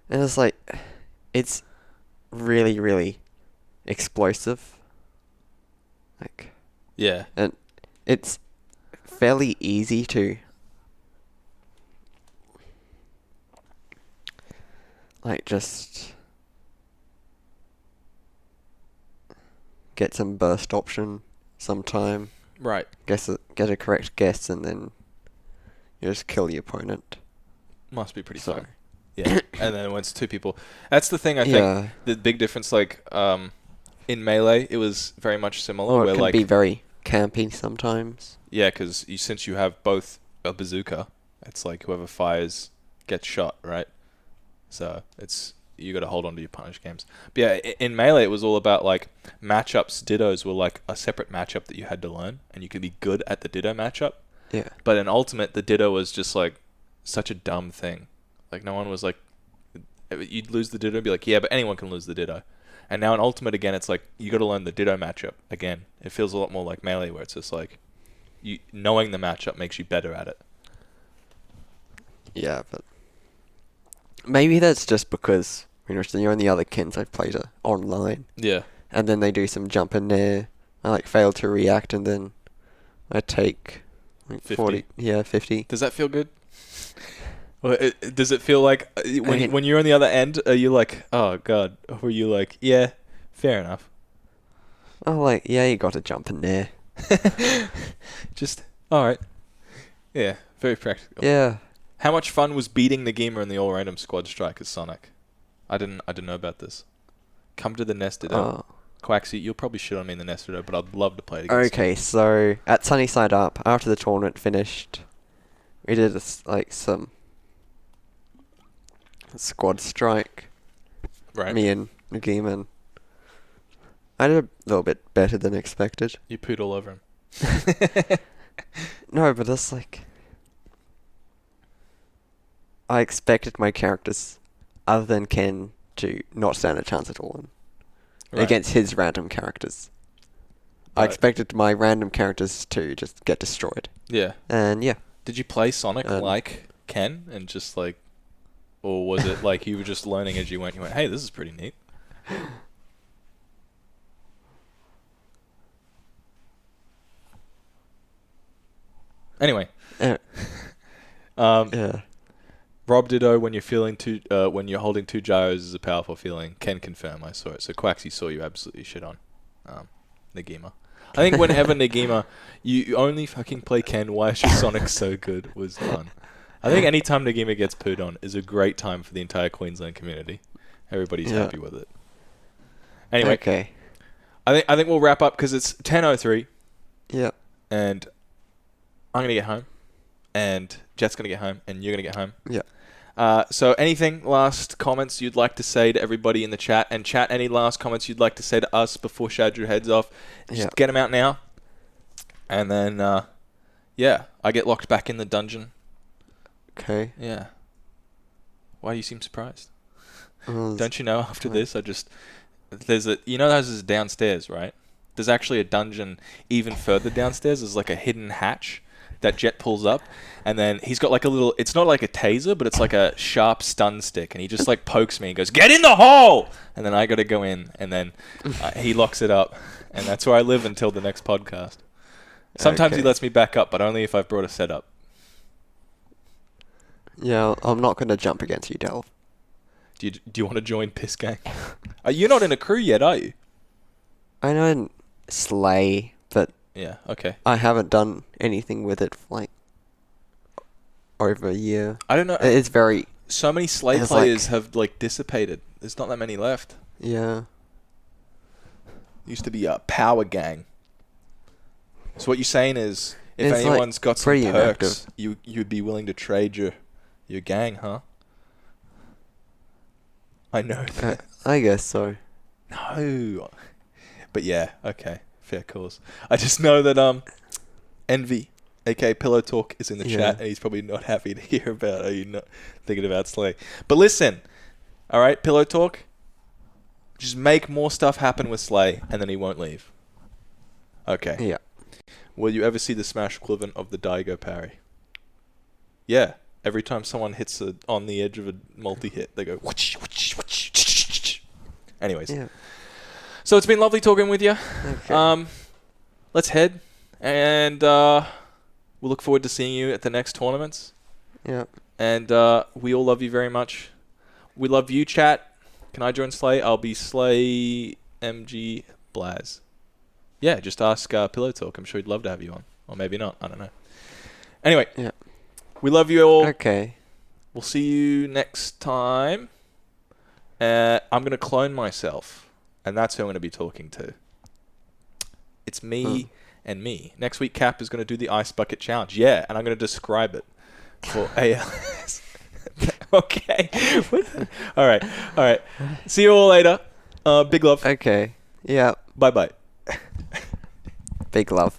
And it's really, really explosive. Yeah. And it's fairly easy to just get some burst option sometime. Right. Get a correct guess and then you just kill your opponent. Must be pretty fun. Yeah. And then once two people... That's the thing, I think. The big difference, in Melee, it was very much similar. Or it can be very campy sometimes. Yeah, because since you have both a bazooka, it's like whoever fires gets shot, right? So you got to hold on to your punish games. But yeah, in Melee, it was all about matchups. Dittos were a separate matchup that you had to learn, and you could be good at the Ditto matchup. Yeah. But in Ultimate, the Ditto was just such a dumb thing. No one was you'd lose the Ditto and be yeah, but anyone can lose the Ditto. And now in Ultimate again, it's you got to learn the Ditto matchup again. It feels a lot more like Melee, where it's just you knowing the matchup makes you better at it. Yeah, but maybe that's just because the only other Kens I've played are online. Yeah. And then they do some jump in there. I fail to react, and then I take 50. 40. Yeah, 50. Does that feel good? Or does it feel when you're on the other end, are you oh god, or were you yeah, fair enough? Oh, yeah, you got to jump in there. Just alright. Yeah, very practical. Yeah. How much fun was beating the gamer in the all random squad strike as Sonic? I didn't know about this. Come to the Nested. Quaxy, you'll probably shit on me in the Nested, but I'd love to play it against Okay, so at Sunnyside Up, after the tournament finished, we did some squad strike. Right. Me and Nagima. I did a little bit better than expected. You pooed all over him. No, but that's like... I expected my characters, other than Ken, to not stand a chance at all against his random characters. I expected my random characters to just get destroyed. Yeah. And yeah. Did you play Sonic like Ken and just like... Or was it like you were just learning as you went? You went, hey, this is pretty neat. Anyway. Yeah. Rob Ditto, when you're holding two gyros is a powerful feeling. Can confirm, I saw it. So Quaxy saw you absolutely shit on Nagima. I think whenever Nagima, you only fucking play Ken, why is your Sonic so good, was done. I think any time Nagima gets pooed on is a great time for the entire Queensland community. Everybody's happy with it. Anyway, okay. I think we'll wrap up because it's 10:03. Yeah. And I'm gonna get home, and Jet's gonna get home, and you're gonna get home. Yeah. So anything, last comments you'd like to say to everybody in the chat? And chat, any last comments you'd like to say to us before Shadrew heads off? Just get them out now. And then, I get locked back in the dungeon. Okay. Yeah. Why do you seem surprised? Don't you know after this, there's this downstairs, right? There's actually a dungeon even further downstairs. There's like a hidden hatch that Jet pulls up, and then he's got like a little, it's not like a taser, but it's like a sharp stun stick, and he just like pokes me and goes, get in the hole! And then I gotta go in, and then he locks it up, and that's where I live until the next podcast. Sometimes he lets me back up, but only if I've brought a setup. Yeah, I'm not gonna jump against you, Delve. Do you want to join Piss Gang? You're not in a crew yet, are you? I know in Slay, but yeah, okay. I haven't done anything with it for like over a year. I don't know. It's very... So many Slay players have like dissipated. There's not that many left. Yeah. Used to be a power gang. So what you're saying is, if It's anyone's like got some pretty perks, inactive. you'd be willing to trade your gang, huh? I know that. I guess so. No. But yeah, okay. Fair cause. I just know that Envy, aka Pillow Talk, is in the chat, and he's probably not happy to hear about you not thinking about Slay. But listen, alright, Pillow Talk, just make more stuff happen with Slay, and then he won't leave. Okay. Yeah. Will you ever see the Smash equivalent of the Daigo parry? Yeah. Every time someone hits on the edge of a multi-hit, they go... Whoosh, whoosh, whoosh. Anyways. Yeah. So it's been lovely talking with you. Okay. Let's head. And we'll look forward to seeing you at the next tournaments. Yeah. And we all love you very much. We love you, chat. Can I join Slay? I'll be Slay MG Blaz. Yeah, just ask Pillow Talk. I'm sure he'd love to have you on. Or maybe not. I don't know. Anyway. Yeah. We love you all. Okay. We'll see you next time. I'm going to clone myself. And that's who I'm going to be talking to. It's me and me. Next week, Cap is going to do the Ice Bucket Challenge. Yeah, and I'm going to describe it for ALS. Okay. All right. See you all later. Big love. Okay. Yeah. Bye-bye. Big love.